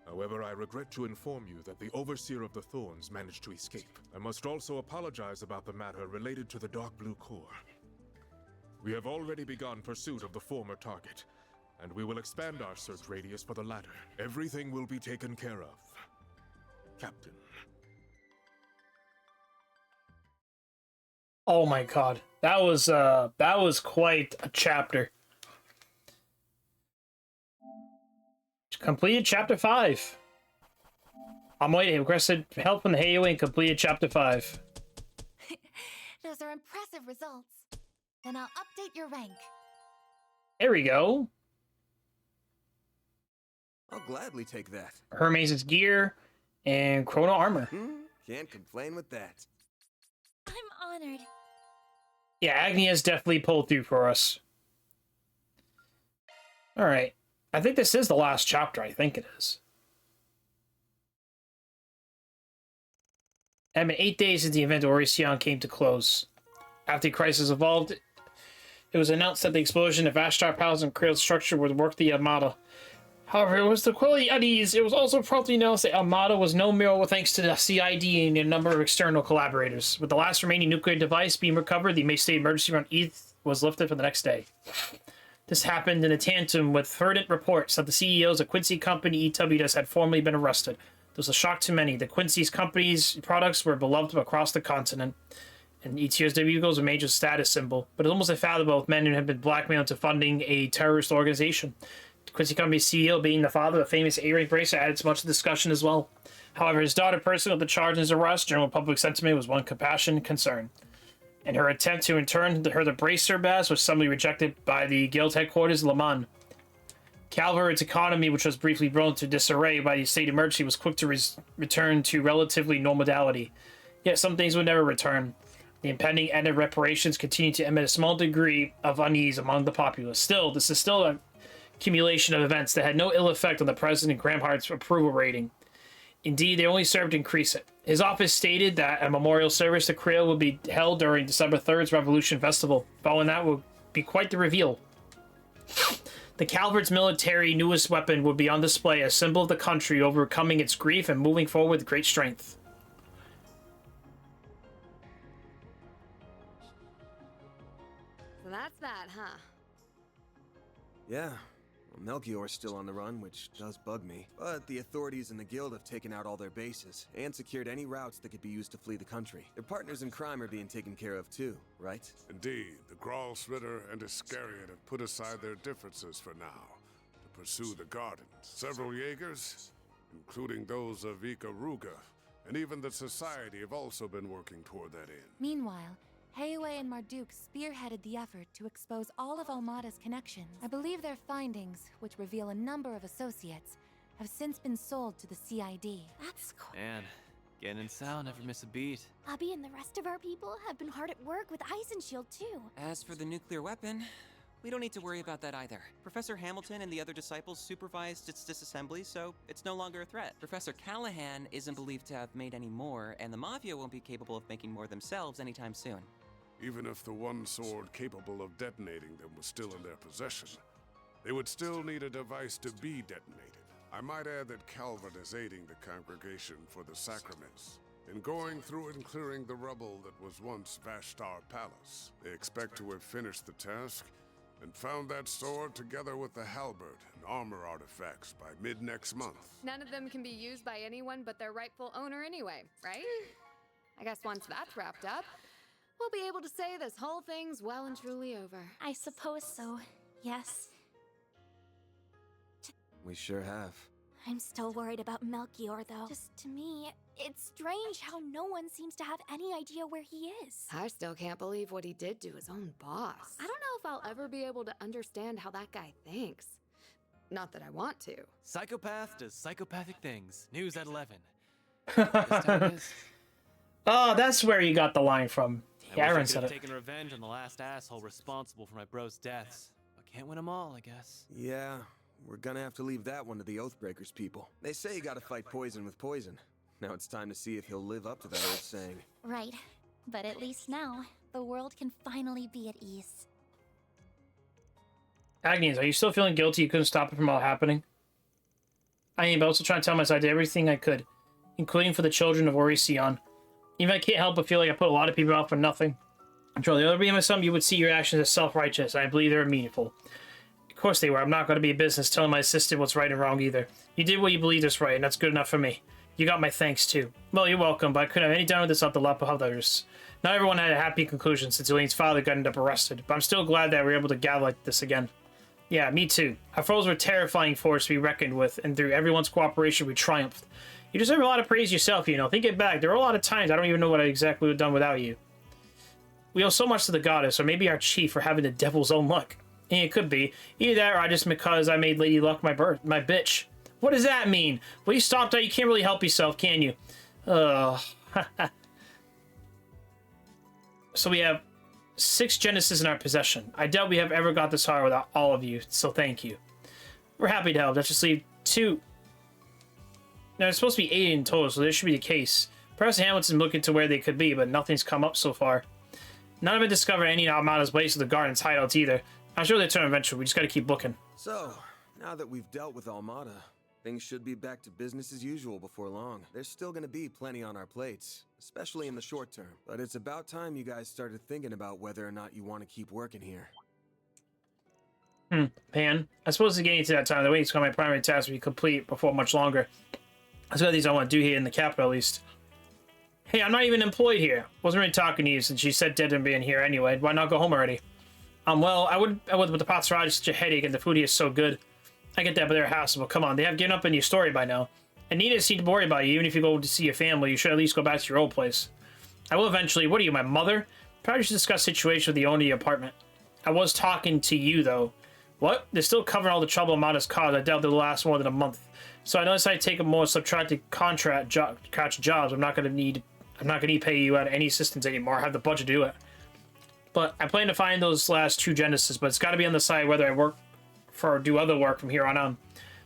However, I regret to inform you that the Overseer of the Thorns managed to escape. I must also apologize about the matter related to the Dark Blue Core. We have already begun pursuit of the former target, and we will expand our search radius for the latter. Everything will be taken care of, Captain. Oh my god. That was quite a chapter. Completed chapter 5. I'm waiting. Requested help from the Heiyue and completed chapter 5. Those are impressive results. Then I'll update your rank. There we go. I'll gladly take that. Hermes' gear and chrono armor. Can't complain with that. I'm honored. Yeah, Agni has definitely pulled through for us. Alright. I think this is the last chapter. I think it is. I mean, 8 days since the event of Orision came to close. After the crisis evolved, it was announced that the explosion of Ashtar Palace and Krail's structure would work the Armada. However, it was the quality unease. It was also promptly announced that Armada was no mere thanks to the CID and a number of external collaborators. With the last remaining nuclear device being recovered, the state emergency around ETH was lifted for the next day. This happened in a tandem with fervent reports that the CEOs of Quincy Company EWS had formerly been arrested. This was a shock to many. The Quincy's company's products were beloved across the continent, and ETSW was a major status symbol. But it's almost unfathomable if men who had been blackmailed into funding a terrorist organization. The Quincy Company's CEO, being the father of the famous A-rank bracer, added to much discussion as well. However, his daughter personally with the charge in his arrest, general public sentiment was one compassion and concern. And her attempt to return her the bracer badge was suddenly rejected by the guild headquarters in Le Mans. Calvert's economy, which was briefly thrown into disarray by the state emergency, was quick to return to relatively normality. Yet some things would never return. The impending end of reparations continued to emit a small degree of unease among the populace. Still, this is still a accumulation of events that had no ill effect on the President Gramhart's approval rating. Indeed, they only served to increase it. His office stated that a memorial service to Krail would be held during December 3rd's Revolution Festival. Following that would be quite the reveal. The Calvert's military newest weapon would be on display, a symbol of the country overcoming its grief and moving forward with great strength. that's that, huh? Yeah. Well, Melchior's still on the run, which does bug me. But the authorities and the guild have taken out all their bases, and secured any routes that could be used to flee the country. Their partners in crime are being taken care of too, right? Indeed, the Gralsritter and Iscariot have put aside their differences for now to pursue the gardens. Several Jaegers, including those of Ikaruga, and even the Society have also been working toward that end. Meanwhile, Heiwei and Marduk spearheaded the effort to expose all of Almada's connections. I believe their findings, which reveal a number of associates, have since been sold to the CID. That's cool. Man, Gen and Sal never miss a beat. Abby and the rest of our people have been hard at work with Eisenshield too. As for the nuclear weapon, we don't need to worry about that either. Professor Hamilton and the other disciples supervised its disassembly, so it's no longer a threat. Professor Callahan isn't believed to have made any more, and the Mafia won't be capable of making more themselves anytime soon. Even if the one sword capable of detonating them was still in their possession, they would still need a device to be detonated. I might add that Calvert is aiding the congregation for the sacraments. In going through and clearing the rubble that was once Vashtar Palace, they expect to have finished the task and found that sword together with the halberd and armor artifacts by mid-next month. None of them can be used by anyone but their rightful owner anyway, right? I guess once that's wrapped up, we'll be able to say this whole thing's well and truly over. I suppose so, yes. We sure have. I'm still worried about Melchior, though. Just to me, it's strange how no one seems to have any idea where he is. I still can't believe what he did to his own boss. I don't know if I'll ever be able to understand how that guy thinks. Not that I want to. Psychopath does psychopathic things. News at 11. Oh, that's where you got the line from. Aaron said I wish I could have it. taken revenge on the last asshole responsible for my bro's deaths. But can't win them all, I guess. Yeah, we're gonna have to leave that one to the Oathbreakers people. They say you gotta fight poison with poison. Now it's time to see if he'll live up to that old saying. Right. But at least now, the world can finally be at ease. Agnes, are you still feeling guilty you couldn't stop it from all happening? I am also trying to tell myself I did everything I could, including for the children of Orision. Even I can't help but feel like I put a lot of people out for nothing. I'm sure the other being with some, you would see your actions as self-righteous, and I believe they're meaningful. Of course they were. I'm not going to be a business telling my assistant what's right and wrong either. You did what you believed is right, and that's good enough for me. You got my thanks, too. Well, you're welcome, but I couldn't have any done with this without the help of others. Not everyone had a happy conclusion since Elaine's father got ended up arrested, but I'm still glad that we were able to gather like this again. Yeah, me too. Our foes were a terrifying force to be reckoned with, and through everyone's cooperation, we triumphed. You deserve a lot of praise yourself, you know. Think it back. There were a lot of times I don't even know what I exactly would have done without you. We owe so much to the goddess, or maybe our chief for having the devil's own luck. And it could be. Either that, or I just because I made Lady Luck my bitch. What does that mean? Well, you stopped out. You can't really help yourself, can you? So we have 6 Genesis in our possession. I doubt we have ever got this far without all of you, so thank you. We're happy to help. Let's just leave 2. Now, it's supposed to be 8 in total, so this should be the case. Professor Hamilton's looking to where they could be, but nothing's come up so far. None of it discovered any Almada's place or the Garden's hideouts either. I'm sure they'll turn eventually. We just gotta keep looking. So, now that we've dealt with Almada, things should be back to business as usual before long. There's still gonna be plenty on our plates, especially in the short term. But it's about time you guys started thinking about whether or not you want to keep working here. Pan. I suppose it's getting to that time. The waiting's got my primary task to be complete before much longer. That's got these I want to do here in the capital, at least. Hey, I'm not even employed here. Wasn't really talking to you since you said dead and being here anyway. Why not go home already? Well, I would, but the pot's ride is such a headache and the food here is so good. I get that, but they're hassle. Come on, they have given up on your story by now. And Nina seemed to worry about you. Even if you go to see your family, you should at least go back to your old place. I will eventually. What are you, my mother? Probably should discuss the situation with the owner of the apartment. I was talking to you, though. What? They're still covering all the trouble Amada's caused. I doubt they'll last more than a month. So I noticed I take a more subtracted contract jobs. I'm not gonna need to pay you out any assistance anymore. I have the budget to do it. But I plan to find those last 2 Genesis, but it's got to be on the side whether I work for or do other work from here on out.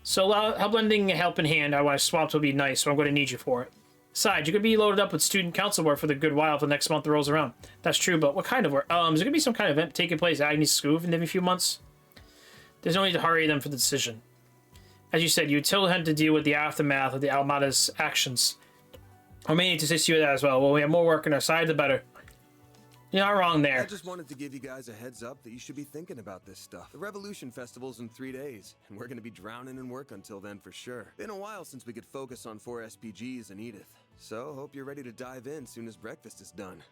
So help lending a helping hand. I want to swap will be nice, so I'm going to need you for it. Besides, you could be loaded up with student council work for the good while if the next month rolls around. That's true, but what kind of work? Is there going to be some kind of event taking place at Agnes School in every few months? There's no need to hurry them for the decision. As you said, you still had to deal with the aftermath of the Almada's actions. I may need to assist you with that as well. Well, we have more work on our side, the better. You're not wrong there. I just wanted to give you guys a heads up that you should be thinking about this stuff. The Revolution Festival's in 3 days, and we're gonna be drowning in work until then for sure. Been a while since we could focus on 4 SPGs and Edith, so hope you're ready to dive in soon as breakfast is done.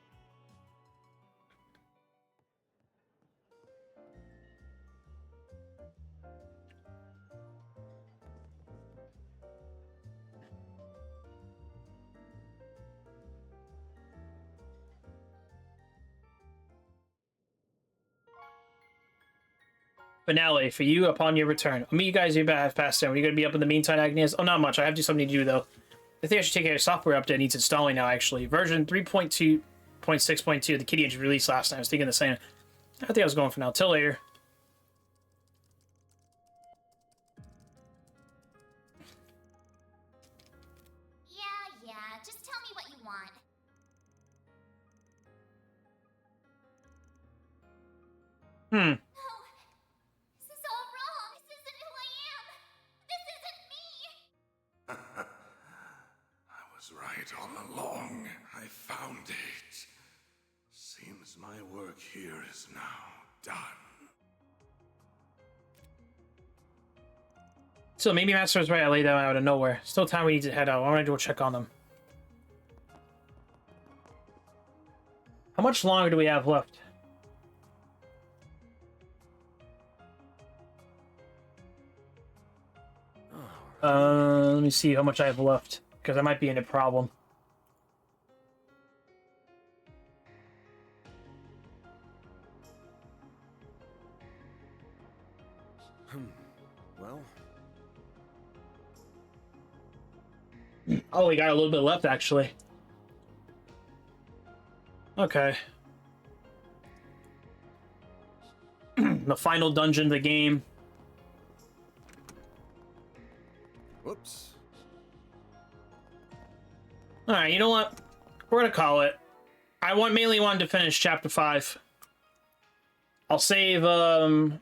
Finale for you upon your return. I'll meet you guys in about past 10. Are you going to be up in the meantime, Agnes? Oh, not much. I have to do something to do, though. I think I should take care of a software update. It needs installing now, actually. Version 3.2.6.2. The Kitty Engine released last night. I was thinking the same. I think I was going for now. Till later. Yeah, just tell me what you want. Hmm. This is all wrong. This isn't who I am. This isn't me. I was right all along. I found it. Seems my work here is now done. So maybe Master's right. I laid them out of nowhere. Still time we need to head out. I want to go check on them. How much longer do we have left? Let me see how much I have left, because I might be in a problem. Well. Oh, we got a little bit left, actually. Okay. The final dungeon of the game. Whoops. Alright, you know what? We're gonna call it. I mainly wanted to finish chapter 5. I'll save, What's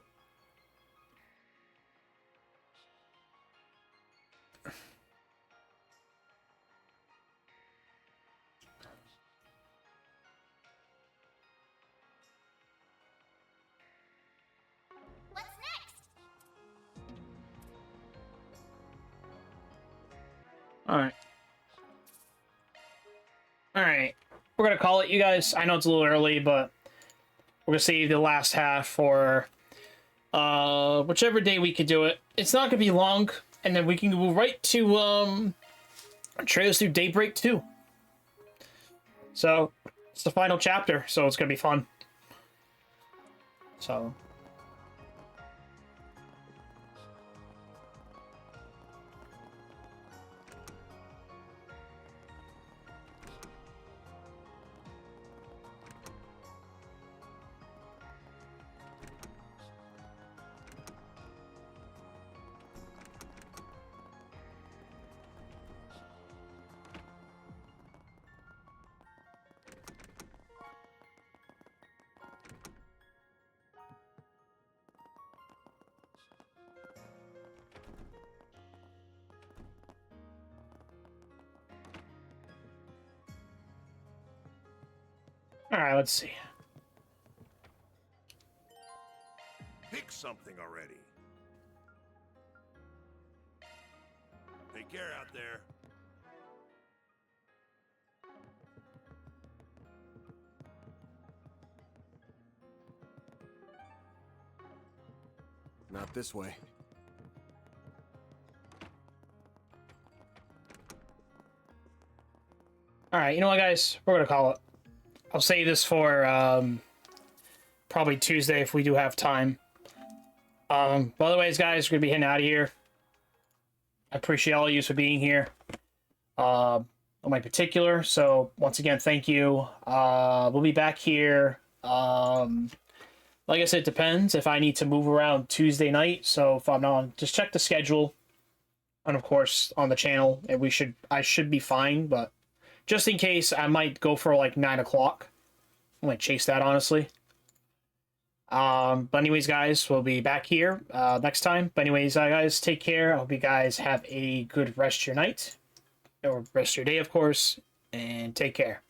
next? Alright. Alright. We're gonna call it, you guys. I know it's a little early, but we're gonna save the last half for whichever day we could do it. It's not gonna be long, and then we can go right to Trails through Daybreak 2. So it's the final chapter, so it's gonna be fun. So alright, let's see. Pick something already. Take care out there. Not this way. Alright, you know what, guys? We're gonna call it. I'll save this for probably Tuesday if we do have time. But otherwise, guys, we're gonna be heading out of here. I appreciate all of you for being here. On my particular. So once again, thank you. We'll be back here. Like I said, it depends if I need to move around Tuesday night. So if I'm not, just check the schedule. And of course on the channel, and I should be fine, but just in case, I might go for like 9 o'clock. I might chase that, honestly. But anyways, guys, we'll be back here next time. But anyways, guys, take care. I hope you guys have a good rest of your night. Or rest of your day, of course. And take care.